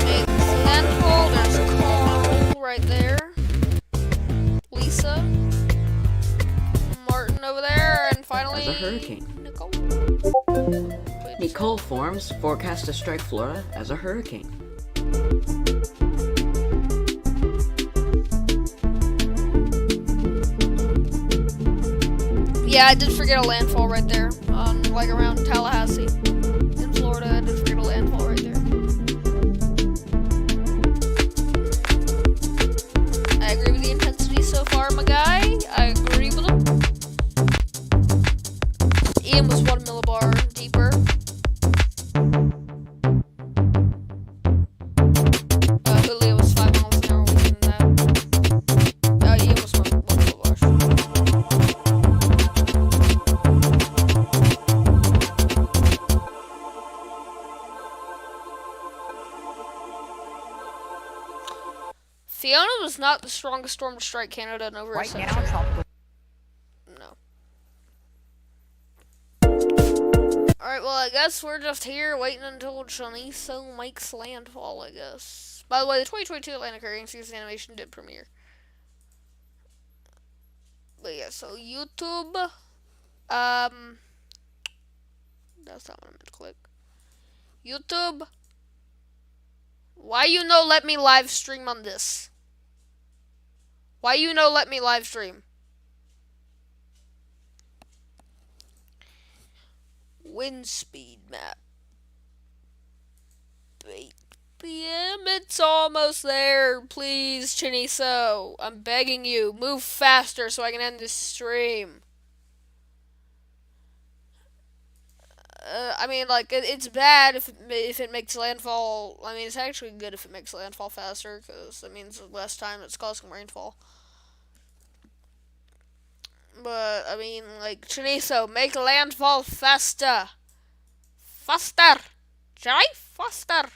Makes landfall. There's Carl right there. Lisa. Martin over there. And finally, As a hurricane. Nicole. Nicole forms, forecast to strike Florida as a hurricane. Yeah, I did forget a landfall right there. Like around Tallahassee. In Florida, I did forget a landfall right there. I agree with the intensity so far, my guy. I agree with him. Ian was 1 millibar deeper. Julia was 5 miles an hour weaker than that. Ian was 1 millibar. Fiona was not the strongest storm to strike Canada in over a century. No. Alright, well, I guess we're just here waiting until Cheneso makes landfall, I guess. By the way, the 2022 Atlantic Hurricane season animation did premiere. But yeah, so YouTube. That's not what I meant to click. YouTube. Why you no let me live stream on this? Why you no let me live stream? Wind speed map. 8 p.m. It's almost there. Please, Cheneso. I'm begging you. Move faster so I can end this stream. I mean, like, it's bad if it makes landfall. I mean, it's actually good if it makes landfall faster, because that means less time it's causing rainfall. But, I mean, like, Cheneso, make landfall faster. Faster. Try faster.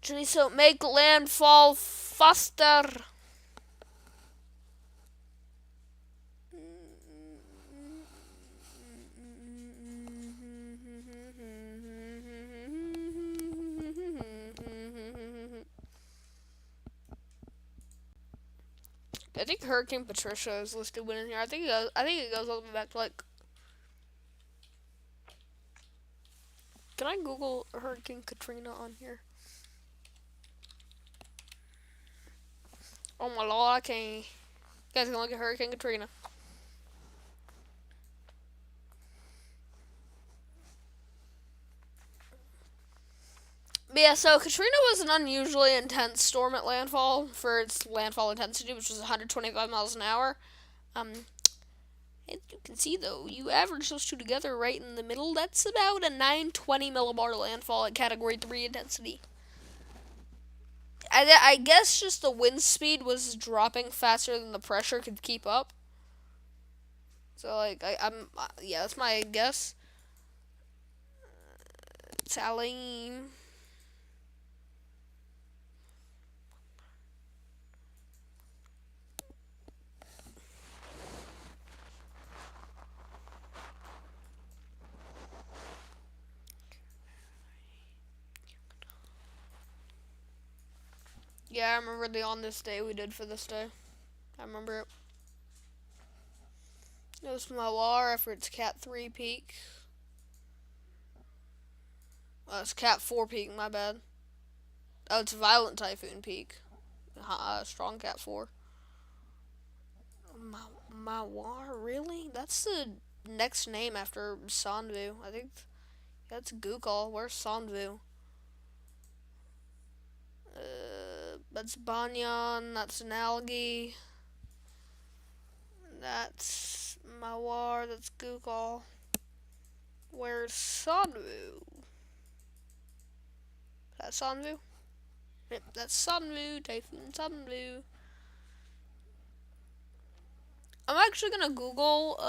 Cheneso, make landfall faster. I think Hurricane Patricia is listed in here. I think it goes all the way back to like. Can I Google Hurricane Katrina on here? Oh my lord, I can't. You guys can look at Hurricane Katrina. But yeah, so Katrina was an unusually intense storm at landfall for its landfall intensity, which was 125 miles an hour. As you can see, though, you average those two together right in the middle. That's about a 920 millibar landfall at Category 3 intensity. I guess just the wind speed was dropping faster than the pressure could keep up. So, like, yeah, that's my guess. Tally. Yeah, I remember the on this day we did for this day. I remember it. It was my WAR after its Cat 3 peak. Oh, it's Cat 4 peak, my bad. Oh, it's Violent Typhoon peak. Strong Cat 4. My WAR, really? That's the next name after Sanvu. I think that's Gukal. Where's Sanvu? That's banyan. That's an algae. That's mawar. That's gukal. Where's Sanvu? Is that Sanvu? Yep, that's Sanvu. Typhoon Sanvu. I'm actually gonna Google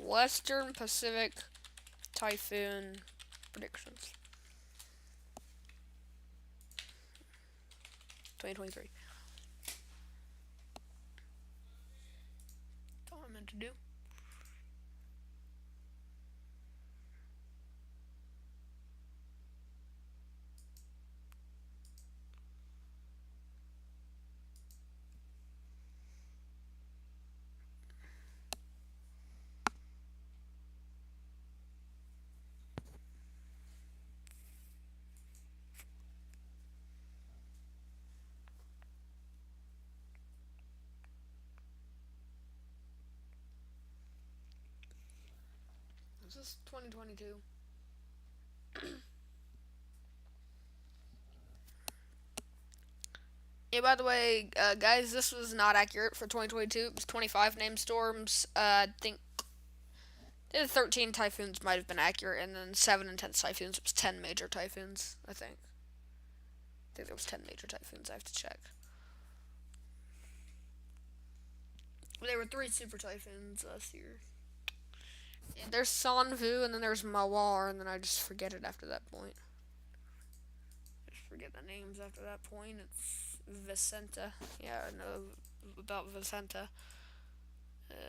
Western Pacific typhoon predictions. 2023. That's all I meant to do. This is 2022. Yeah, by the way, guys, this was not accurate for 2022. It was 25 named storms. I think the 13 typhoons might have been accurate, and then 7 intense typhoons. It was 10 major typhoons, I think. I think there was 10 major typhoons. I have to check. There were 3 super typhoons last year. Yeah, there's Sanvu, and then there's Mawar, and then I just forget it after that point. I just forget the names after that point. It's Vicenta. Yeah, I know about Vicenta.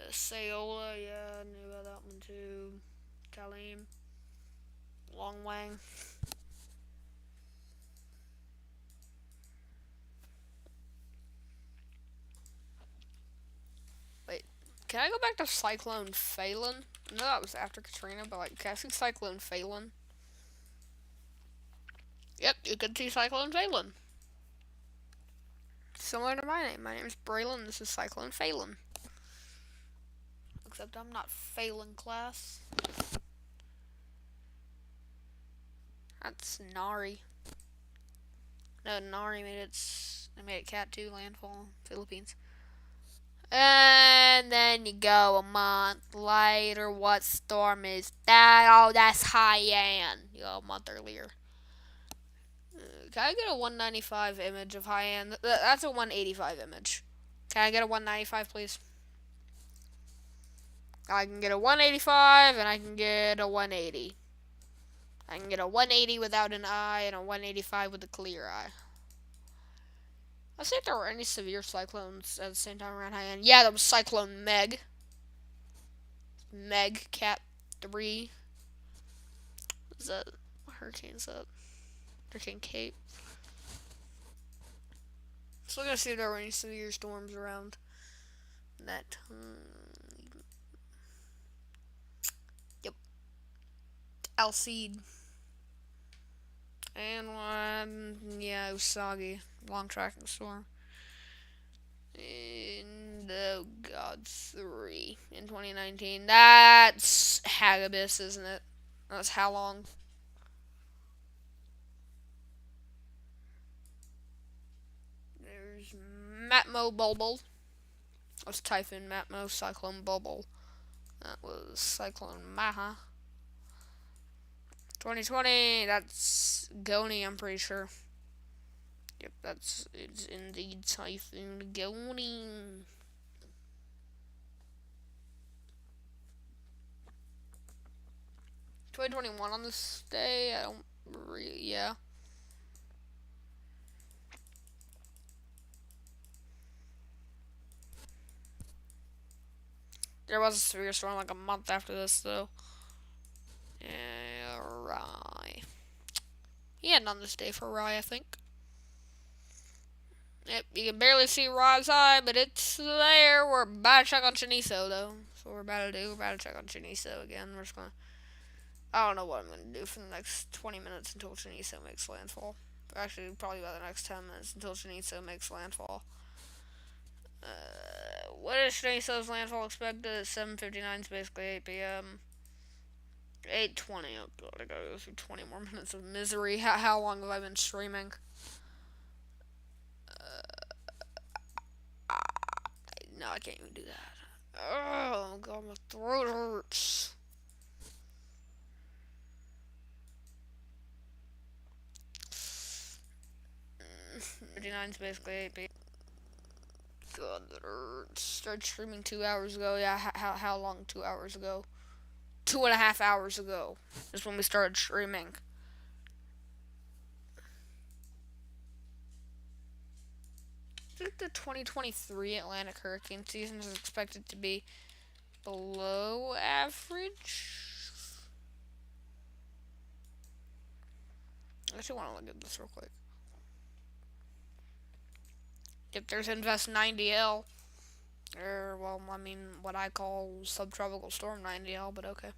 Sayola, yeah, I knew about that one too. Talim. Long Wang. Wait, can I go back to Cyclone Phelan? I know that was after Katrina, but like, can I see Cyclone Phelan? Yep, you can see Cyclone Phelan. Similar to my name. My name is Braylon. This is Cyclone Phelan. Except I'm not Phelan class. That's Nari. No, Nari made it Cat 2 landfall, Philippines. And then you go a month later. What storm is that? Oh, that's Haiyan. You go a month earlier. Can I get a 195 image of Haiyan? That's a 185 image. Can I get a 195, please? I can get a 185 and I can get a 180. I can get a 180 without an eye and a 185 with a clear eye. Let's see if there were any severe cyclones at the same time around Haiyan. Yeah, there was Cyclone Meg. Meg Cat 3. Is that what hurricane is that? Hurricane Kate. So we're gonna see if there were any severe storms around that time. Yep. Alcide. And one, yeah, it was Usagi. Long tracking storm. And, oh god, 3 in 2019. That's Hagibis, isn't it? That's how long? There's Matmo Bulbul. That's Typhoon Matmo. Cyclone Bulbul. That was Cyclone Maha. 2020, that's Goni, I'm pretty sure. Yep, it's indeed Typhoon Goni. 2021 on this day, I don't really, yeah. There was a severe storm like a month after this, though. Yeah, Rye. He had on this day for Rye, I think. Yep, you can barely see Rye's eye, but it's there. We're about to check on Cheneso, though. So we're about to do. We're about to check on Cheneso again. We're just gonna. I don't know what I'm gonna do for the next 20 minutes until Cheneso makes landfall. Actually, probably about the next 10 minutes until Cheneso makes landfall. What is Cheneso's landfall expected at 7:59? It's basically 8 p.m. 8:20. Oh god, I gotta go through 20 more minutes of misery. How long have I been streaming? No, I can't even do that. Oh god, my throat hurts. 39 is basically 8. God, that hurts. Started streaming 2 hours ago. Yeah, how long? 2 hours ago? 2.5 hours ago is when we started streaming. I think the 2023 Atlantic hurricane season is expected to be below average. I actually want to look at this real quick. Yep, there's Invest 90L. Or, well, I mean, what I call Subtropical Storm 90L, but okay.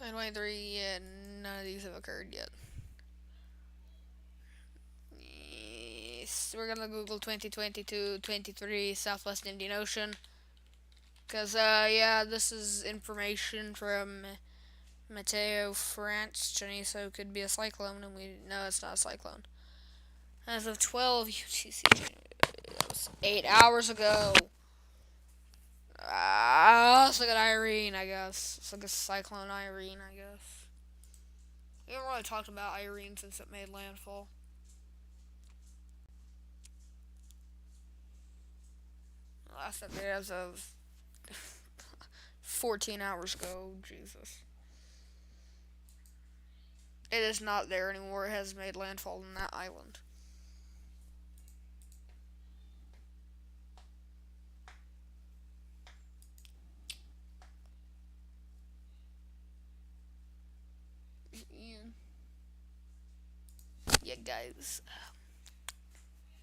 Yeah, none of these have occurred yet. Yes, we're gonna Google 2022-23 Southwest Indian Ocean. Because, yeah, this is information from Mateo, France. Cheneso could be a cyclone, and we know it's not a cyclone. As of 12 UTC, that was 8 hours ago. Let's look at Irene, I guess. Let's look at Cyclone Irene, I guess. We haven't really talked about Irene since it made landfall. Last update as of 14 hours ago. Jesus. It is not there anymore. It has made landfall in that island. Yeah, guys.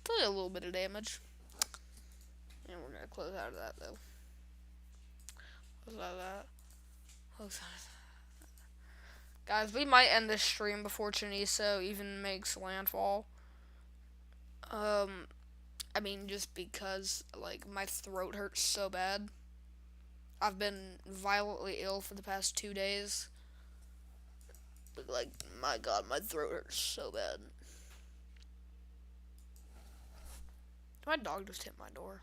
Probably a little bit of damage. And we're gonna close out of that, though. Close out of that. Close out of that. Guys, we might end this stream before Cheneso even makes landfall. I mean, just because, like, my throat hurts so bad. I've been violently ill for the past 2 days. Like, my god, my throat hurts so bad. My dog just hit my door.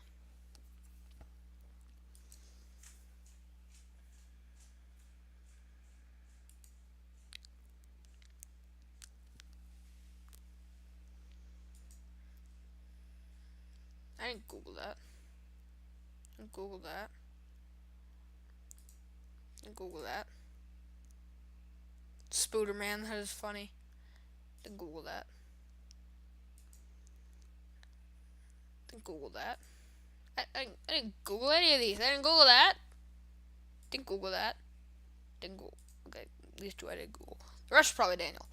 I didn't Google that. I didn't Google that. I didn't Google that. Spooderman, that is funny. I didn't Google that. I didn't Google that. I didn't Google any of these. I didn't Google that. Didn't Google that. Didn't Google. Okay, these two I did Google. The rest is probably Daniel.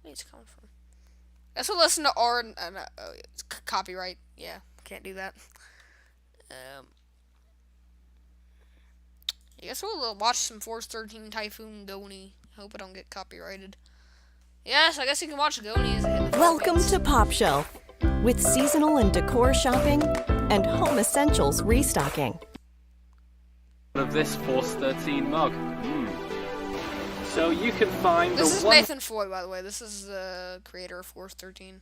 Where's it coming from? Let's listen to R and it's copyright. Yeah, can't do that. I guess we'll watch some Force 13 Typhoon Goni. Hope I don't get copyrighted. Yes, I guess you can watch Goni as a Welcome to Pop Shelf, with seasonal and decor shopping and home essentials restocking. Of this Force 13 mug. So you can find This the is one. Nathan Floyd, by the way. This is the creator of Force 13.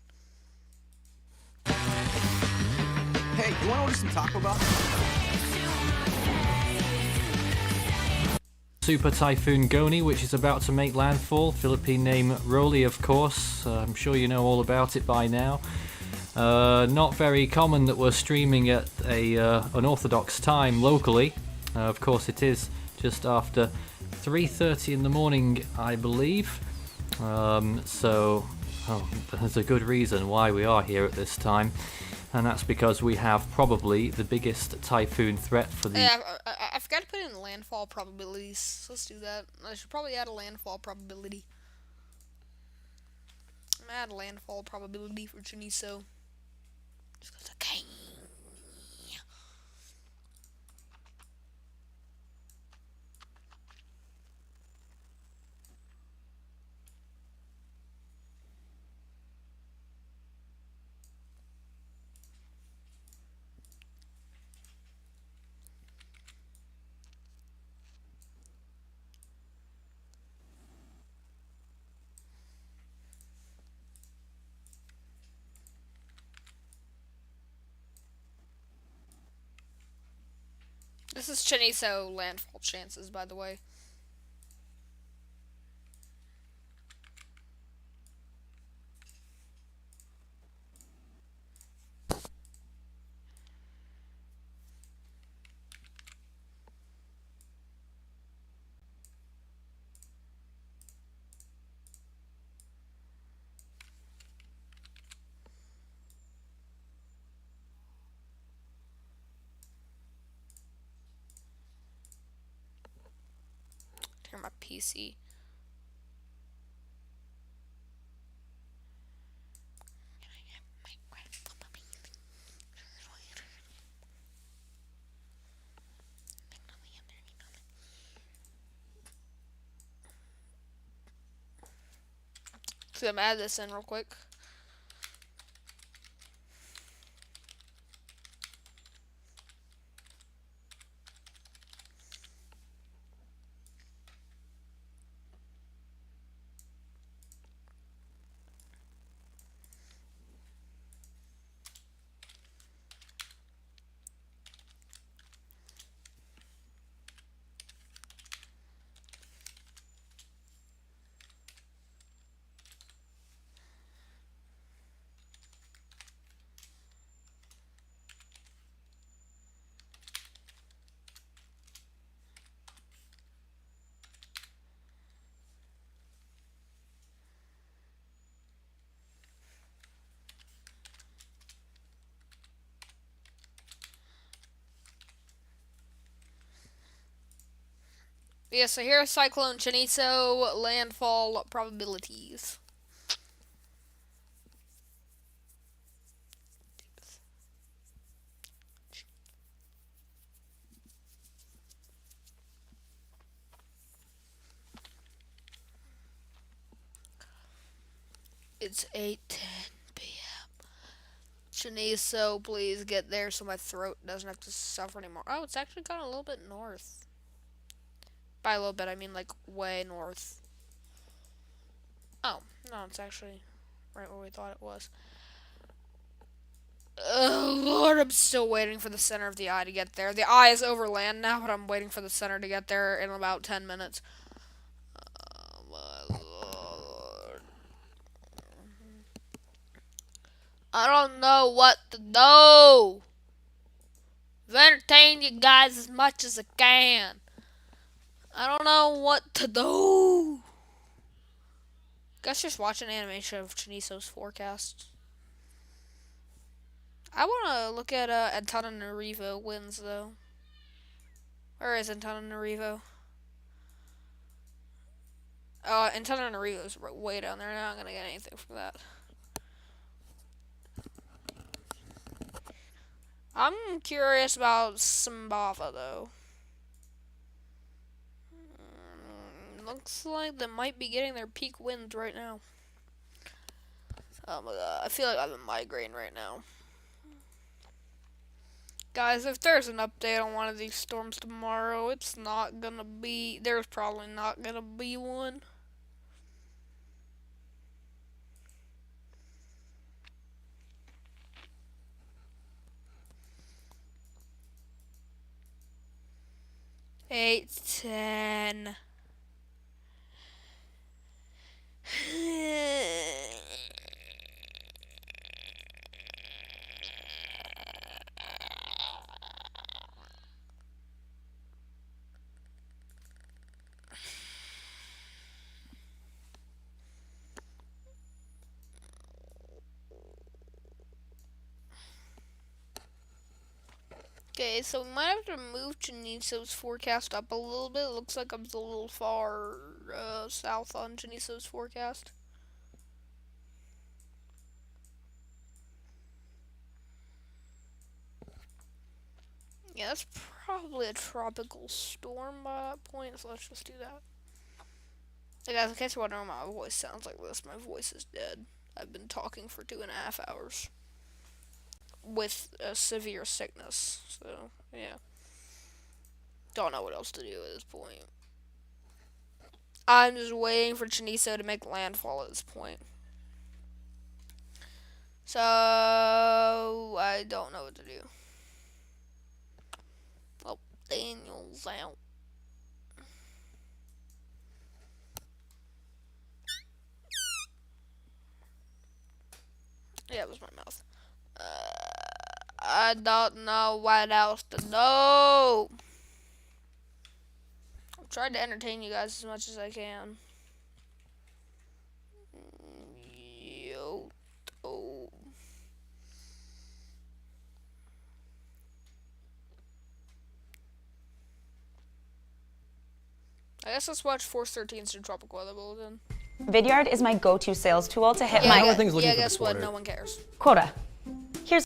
Hey, you want to order some Taco Bell? Super Typhoon Goni, which is about to make landfall. Philippine name Rolly, of course. I'm sure you know all about it by now. Not very common that we're streaming at a unorthodox time locally. Of course, it is just after 3:30 in the morning, I believe. So there's a good reason why we are here at this time. And that's because we have probably the biggest typhoon threat for the... Yeah, I forgot to put in landfall probabilities. So let's do that. I should probably add a landfall probability. I'm gonna add a landfall probability for Cheneso. Just because I can. This is Cheneso landfall chances, by the way. Turn my PC. So I'm add this in real quick. Yeah, so here's Cyclone Cheneso landfall probabilities. It's 8:10 p.m. Cheneso, please get there so my throat doesn't have to suffer anymore. Oh, it's actually gone a little bit north. By a little bit, I mean like way north. Oh, no, it's actually right where we thought it was. Oh, Lord, I'm still waiting for the center of the eye to get there. The eye is over land now, but I'm waiting for the center to get there in about 10 minutes. Oh, my Lord. I don't know what to do. I've entertained you guys as much as I can. I don't know what to do. Guess just watch an animation of Cheneso's forecast. I want to look at Antananarivo winds, though. Where is Antananarivo? Antananarivo is way down there. Not going to get anything from that. I'm curious about Simbava, though. Looks like they might be getting their peak winds right now. Oh my god, I feel like I have a migraine right now. Guys, if there's an update on one of these storms tomorrow, there's probably not gonna be one. Eight, 10. Okay, so we might have to move Cheneso's forecast up a little bit. It looks like I'm a little far south on Cheneso's forecast. Yeah, that's probably a tropical storm by that point, so let's just do that. Hey guys, in case you're wondering why my voice sounds like this, my voice is dead. I've been talking for 2.5 hours with a severe sickness, so yeah. Don't know what else to do at this point. I'm just waiting for Cheneso to make landfall at this point. So I don't know what to do. Well, Daniel's out. Yeah, it was my mouth. I don't know what else to do. I'm trying to entertain you guys as much as I can. Yo. Oh. I guess let's watch Force 13's new Tropical Weather Bulletin. Vidyard is my go-to sales tool to hit guess what? No one cares. quota. Here's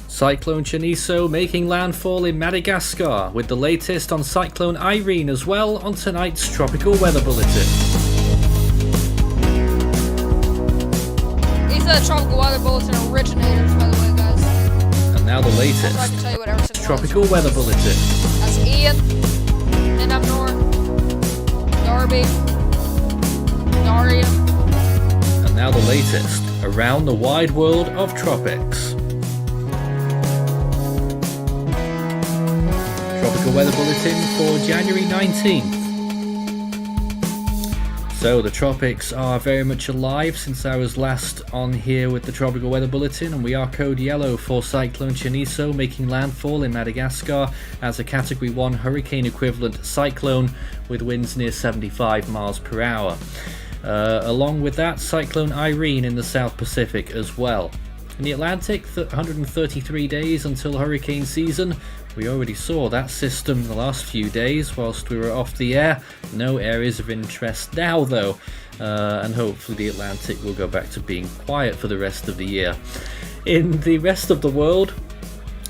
Cyclone Cheneso making landfall in Madagascar, with the latest on Cyclone Irene as well on tonight's Tropical Weather Bulletin. These are the Tropical Weather Bulletin originators, by the way, guys. And now the So I can latest tell you what every single Tropical Weather Bulletin. That's Ian, and up north, Darby, Daria. And now the latest around the wide world of tropics. Tropical Weather Bulletin for January 19th. So the tropics are very much alive since I was last on here with the Tropical Weather Bulletin, and we are code yellow for Cyclone Cheneso making landfall in Madagascar as a Category 1 hurricane equivalent cyclone with winds near 75 miles per hour. Along with that, Cyclone Irene in the South Pacific as well. In the Atlantic, 133 days until hurricane season. We already saw that system the last few days whilst we were off the air. No areas of interest now though, and hopefully the Atlantic will go back to being quiet for the rest of the year. In the rest of the world,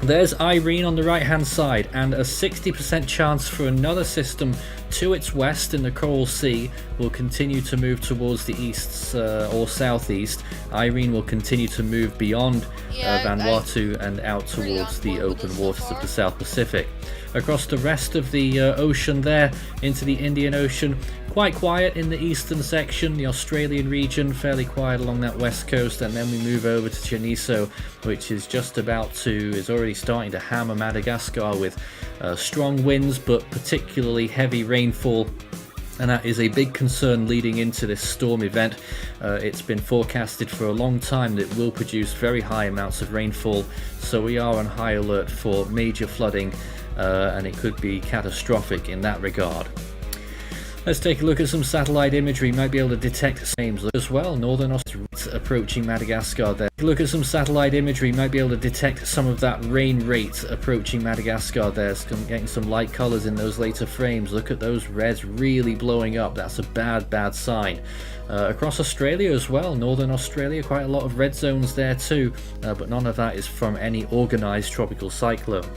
there's Irene on the right hand side, and a 60% chance for another system to its west in the Coral Sea will continue to move towards the east or southeast. Irene will continue to move beyond Vanuatu and out towards the open waters of the South Pacific. Across the rest of the ocean there into the Indian Ocean, quite quiet in the eastern section, the Australian region fairly quiet along that west coast, and then we move over to Cheneso, which is already starting to hammer Madagascar with strong winds but particularly heavy rainfall, and that is a big concern leading into this storm event. It's been forecasted for a long time that it will produce very high amounts of rainfall, so we are on high alert for major flooding, and it could be catastrophic in that regard. Let's take a look at some satellite imagery. You might be able to detect flames as well. Northern Australia approaching Madagascar there. Look at some satellite imagery. You might be able to detect some of that rain rate approaching Madagascar there. It's getting some light colours in those later frames. Look at those reds really blowing up. That's a bad sign. Across Australia as well, Northern Australia, quite a lot of red zones there too, but none of that is from any organised tropical cyclone.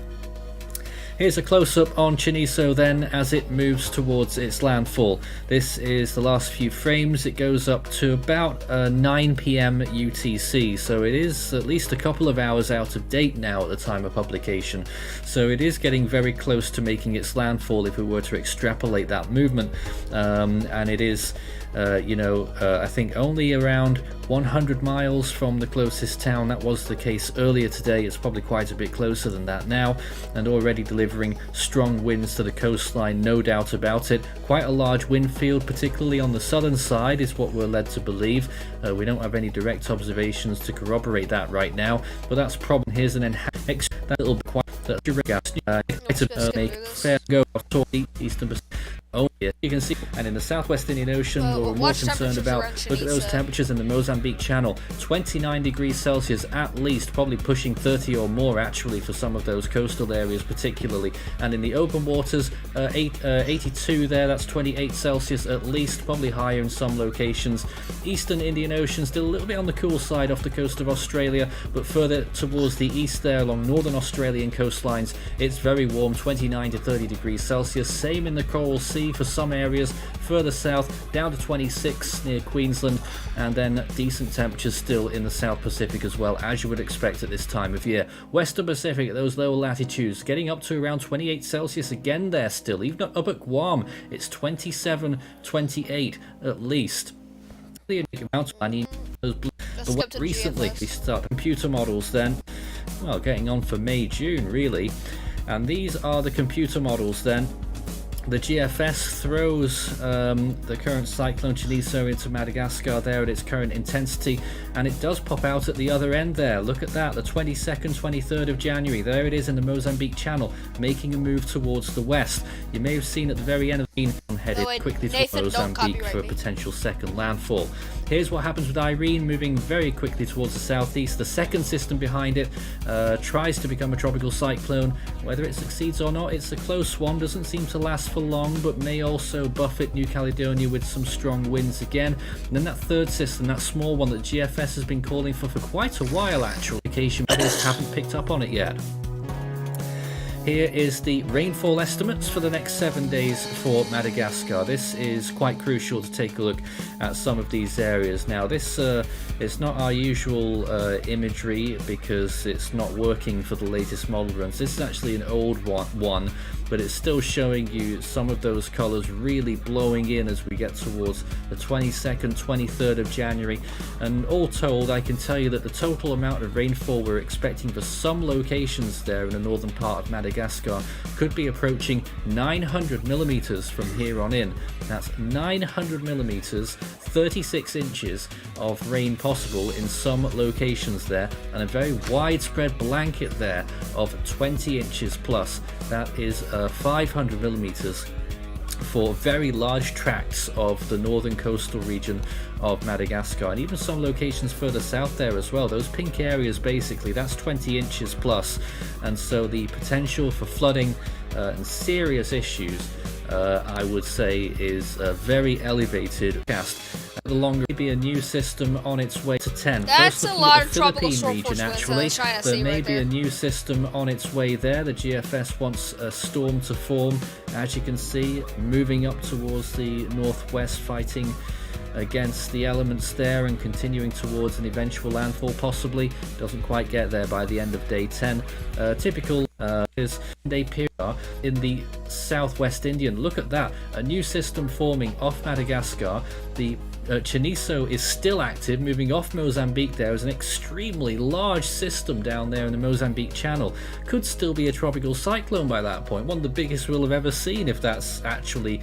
Here's a close-up on Cheneso then as it moves towards its landfall. This is the last few frames. It goes up to about 9 p.m. UTC, so it is at least a couple of hours out of date now at the time of publication. So it is getting very close to making its landfall if we were to extrapolate that movement, and it is I think only around 100 miles from the closest town. That was the case earlier today. It's probably quite a bit closer than that now, and already delivering strong winds to the coastline, no doubt about it. Quite a large wind field, particularly on the southern side, is what we're led to believe. We don't have any direct observations to corroborate that right now, but that's a problem. Here's an enhanced that little bit quiet to make fair go toward the eastern Pacific. Oh, yes, you can see, and in the southwest Indian Ocean, we're more concerned about, look at those temperatures in the Mozambique Channel, 29 degrees Celsius at least, probably pushing 30 or more actually for some of those coastal areas particularly, and in the open waters, 82 there, that's 28 Celsius at least, probably higher in some locations. Eastern Indian Ocean, still a little bit on the cool side off the coast of Australia, but further towards the east there, along northern Australian coastlines, it's very warm, 29 to 30 degrees Celsius, same in the Coral Sea for some areas, further south down to 26 near Queensland, and then decent temperatures still in the South Pacific as well, as you would expect at this time of year. Western Pacific at those lower latitudes getting up to around 28 Celsius again there still, even up at Guam it's 27, 28 at least. Recently we start computer models then, well, getting on for May, June really. And these are the computer models then. The GFS throws the current Cyclone Cheneso into Madagascar there at its current intensity, and it does pop out at the other end there. Look at that, the 22nd, 23rd of January. There it is in the Mozambique Channel, making a move towards the west. You may have seen at the very end of the headed quickly to Mozambique for a potential second landfall. Here's what happens with Irene, moving very quickly towards the southeast. The second system behind it tries to become a tropical cyclone. Whether it succeeds or not, it's a close one. Doesn't seem to last for long, but may also buffet New Caledonia with some strong winds again. And then that third system, that small one that GFS has been calling for quite a while actually. Occasion haven't picked up on it yet. Here is the rainfall estimates for the next 7 days for Madagascar. This is quite crucial to take a look at some of these areas. Now this it's not our usual imagery because it's not working for the latest model runs. This is actually an old one, but it's still showing you some of those colors really blowing in as we get towards the 22nd, 23rd of January. And all told, I can tell you that the total amount of rainfall we're expecting for some locations there in the northern part of Madagascar could be approaching 900 millimeters from here on in. That's 900 millimeters, 36 inches of rain possible in some locations there, and a very widespread blanket there of 20 inches plus. That is 500 millimeters for very large tracts of the northern coastal region of Madagascar, and even some locations further south there as well. Those pink areas, basically, that's 20 inches plus, and so the potential for flooding and serious issues, I would say, is very elevated. The longer be a new system on its way to 10. That's a lot of tropical Philippine region, actually. There may be a new system on its way there. The GFS wants a storm to form, as you can see, moving up towards the northwest, fighting against the elements there and continuing towards an eventual landfall possibly. Doesn't quite get there by the end of day 10. Typical is day period in the southwest Indian. Look at that, a new system forming off Madagascar. The Cheneso is still active, moving off Mozambique. There is an extremely large system down there in the Mozambique Channel. Could still be a tropical cyclone by that point, one of the biggest we'll have ever seen if that's actually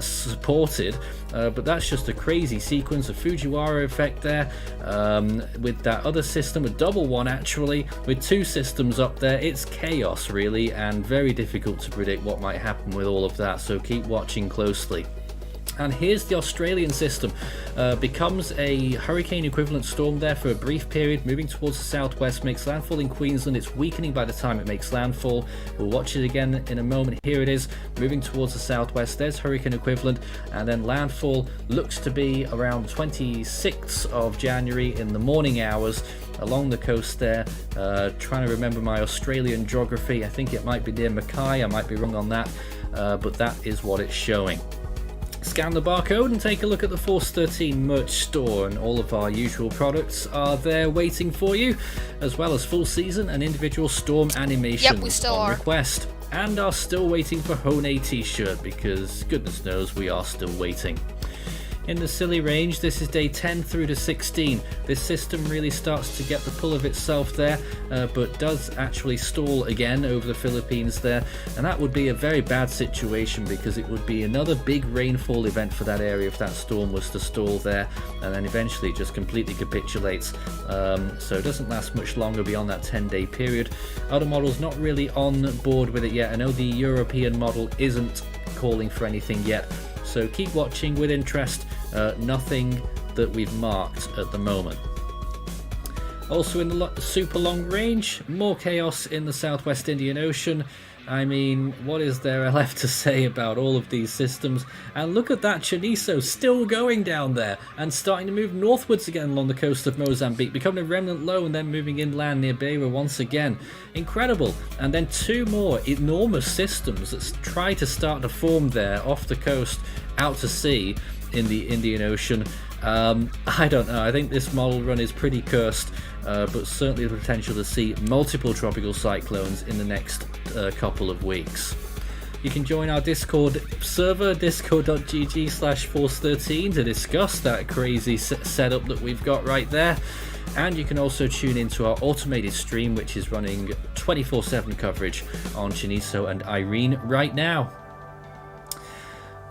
supported, but that's just a crazy sequence of Fujiwara effect there, with that other system, a double one actually, with two systems up there. It's chaos really, and very difficult to predict what might happen with all of that, so keep watching closely. And here's the Australian system. Becomes a hurricane equivalent storm there for a brief period, moving towards the southwest, makes landfall in Queensland. It's weakening by the time it makes landfall. We'll watch it again in a moment. Here it is, moving towards the southwest. There's hurricane equivalent, and then landfall looks to be around 26th of January in the morning hours along the coast there. Trying to remember my Australian geography. I think it might be near Mackay. I might be wrong on that, but that is what it's showing. Scan the barcode and take a look at the Force 13 merch store, and all of our usual products are there waiting for you, as well as full season and individual storm animations on request. And are still waiting for Hone t-shirt, because goodness knows we are still waiting. In the Scilly range, this is day 10 through to 16. This system really starts to get the pull of itself there, but does actually stall again over the Philippines there, and that would be a very bad situation because it would be another big rainfall event for that area if that storm was to stall there, and then eventually it just completely capitulates. So it doesn't last much longer beyond that 10-day period. Other models not really on board with it yet. I know the European model isn't calling for anything yet, so keep watching with interest. Nothing that we've marked at the moment. Also in the super long range, more chaos in the southwest Indian Ocean. I mean, what is there left to say about all of these systems? And look at that Cheneso still going down there and starting to move northwards again along the coast of Mozambique, becoming a remnant low and then moving inland near Beira once again. Incredible. And then two more enormous systems that try to start to form there off the coast out to sea in the Indian Ocean. I don't know, I think this model run is pretty cursed, but certainly the potential to see multiple tropical cyclones in the next couple of weeks. You can join our Discord server, discord.gg/force13, to discuss that crazy setup that we've got right there. And you can also tune into our automated stream, which is running 24/7 coverage on Cheneso and Irene right now.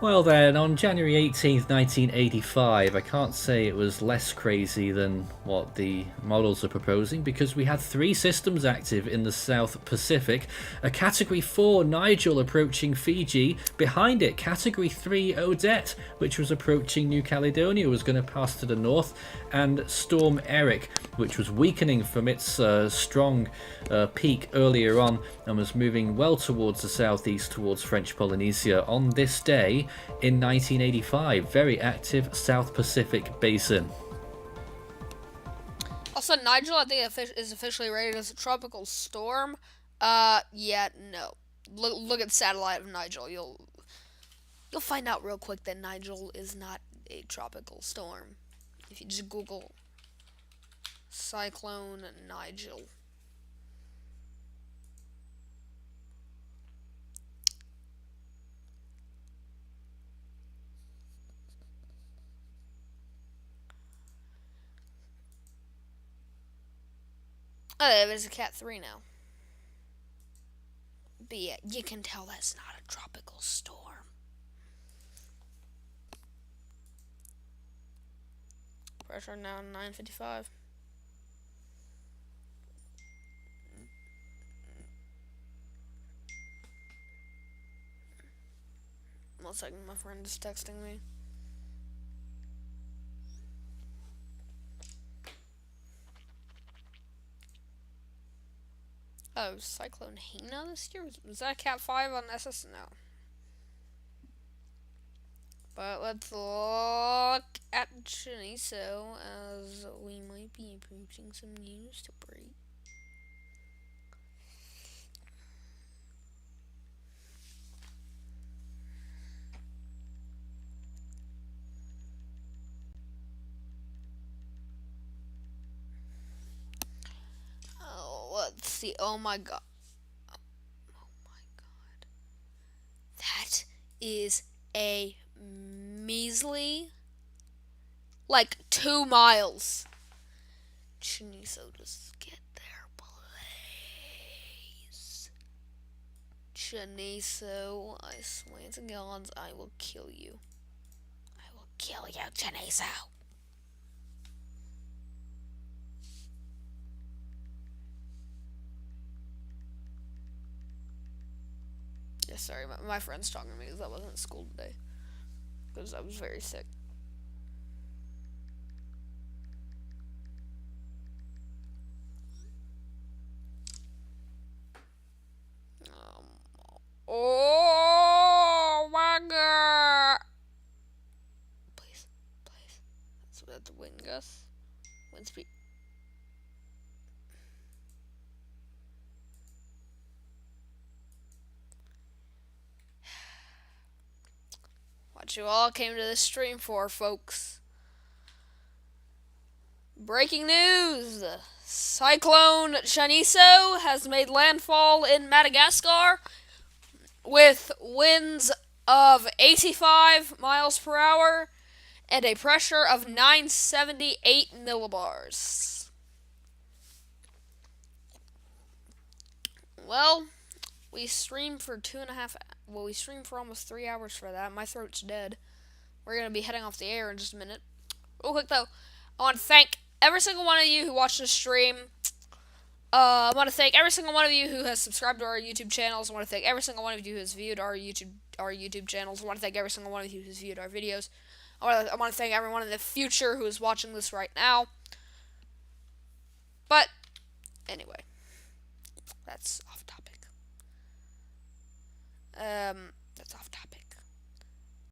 Well then, on January 18th, 1985, I can't say it was less crazy than what the models are proposing, because we had 3 systems active in the South Pacific. A Category 4 Nigel approaching Fiji. Behind it, Category 3 Odette, which was approaching New Caledonia, was going to pass to the north. And Storm Eric, which was weakening from its strong peak earlier on and was moving well towards the southeast towards French Polynesia on this day in 1985. Very active South Pacific basin. Also, Nigel, I think, is officially rated as a tropical storm. Yeah, no. Look at the satellite of Nigel. You'll find out real quick that Nigel is not a tropical storm. If you just Google Cyclone Nigel. Oh, there's a Cat 3 now. But yeah, you can tell that's not a tropical storm. Pressure now 955. One second, my friend is texting me. Oh, Cyclone Hina this year? Was that Cat 5 on SS? No. But let's look at Cheneso, as we might be approaching some news to break. Oh, let's see. Oh my god. Oh my god. That is a measly, like, 2 miles. Cheneso, just get there, please. Cheneso, I swear to God, I will kill you. I will kill you, Cheneso. Yeah, sorry, my friend's talking to me because I wasn't at school today. Because I was very sick. Oh my god! Please, please. That's the wind gust. Wind speed. What you all came to this stream for, folks. Breaking news! Cyclone Cheneso has made landfall in Madagascar with winds of 85 miles per hour and a pressure of 978 millibars. Well, we streamed for 2.5. Well, we streamed for almost 3 hours for that. My throat's dead. We're gonna be heading off the air in just a minute. Real quick though, I want to thank every single one of you who watched this stream. I want to thank every single one of you who has subscribed to our YouTube channels. I want to thank every single one of you who has viewed our YouTube channels. I want to thank every single one of you who has viewed our videos. I want to thank everyone in the future who is watching this right now. But anyway, that's off topic. That's off topic.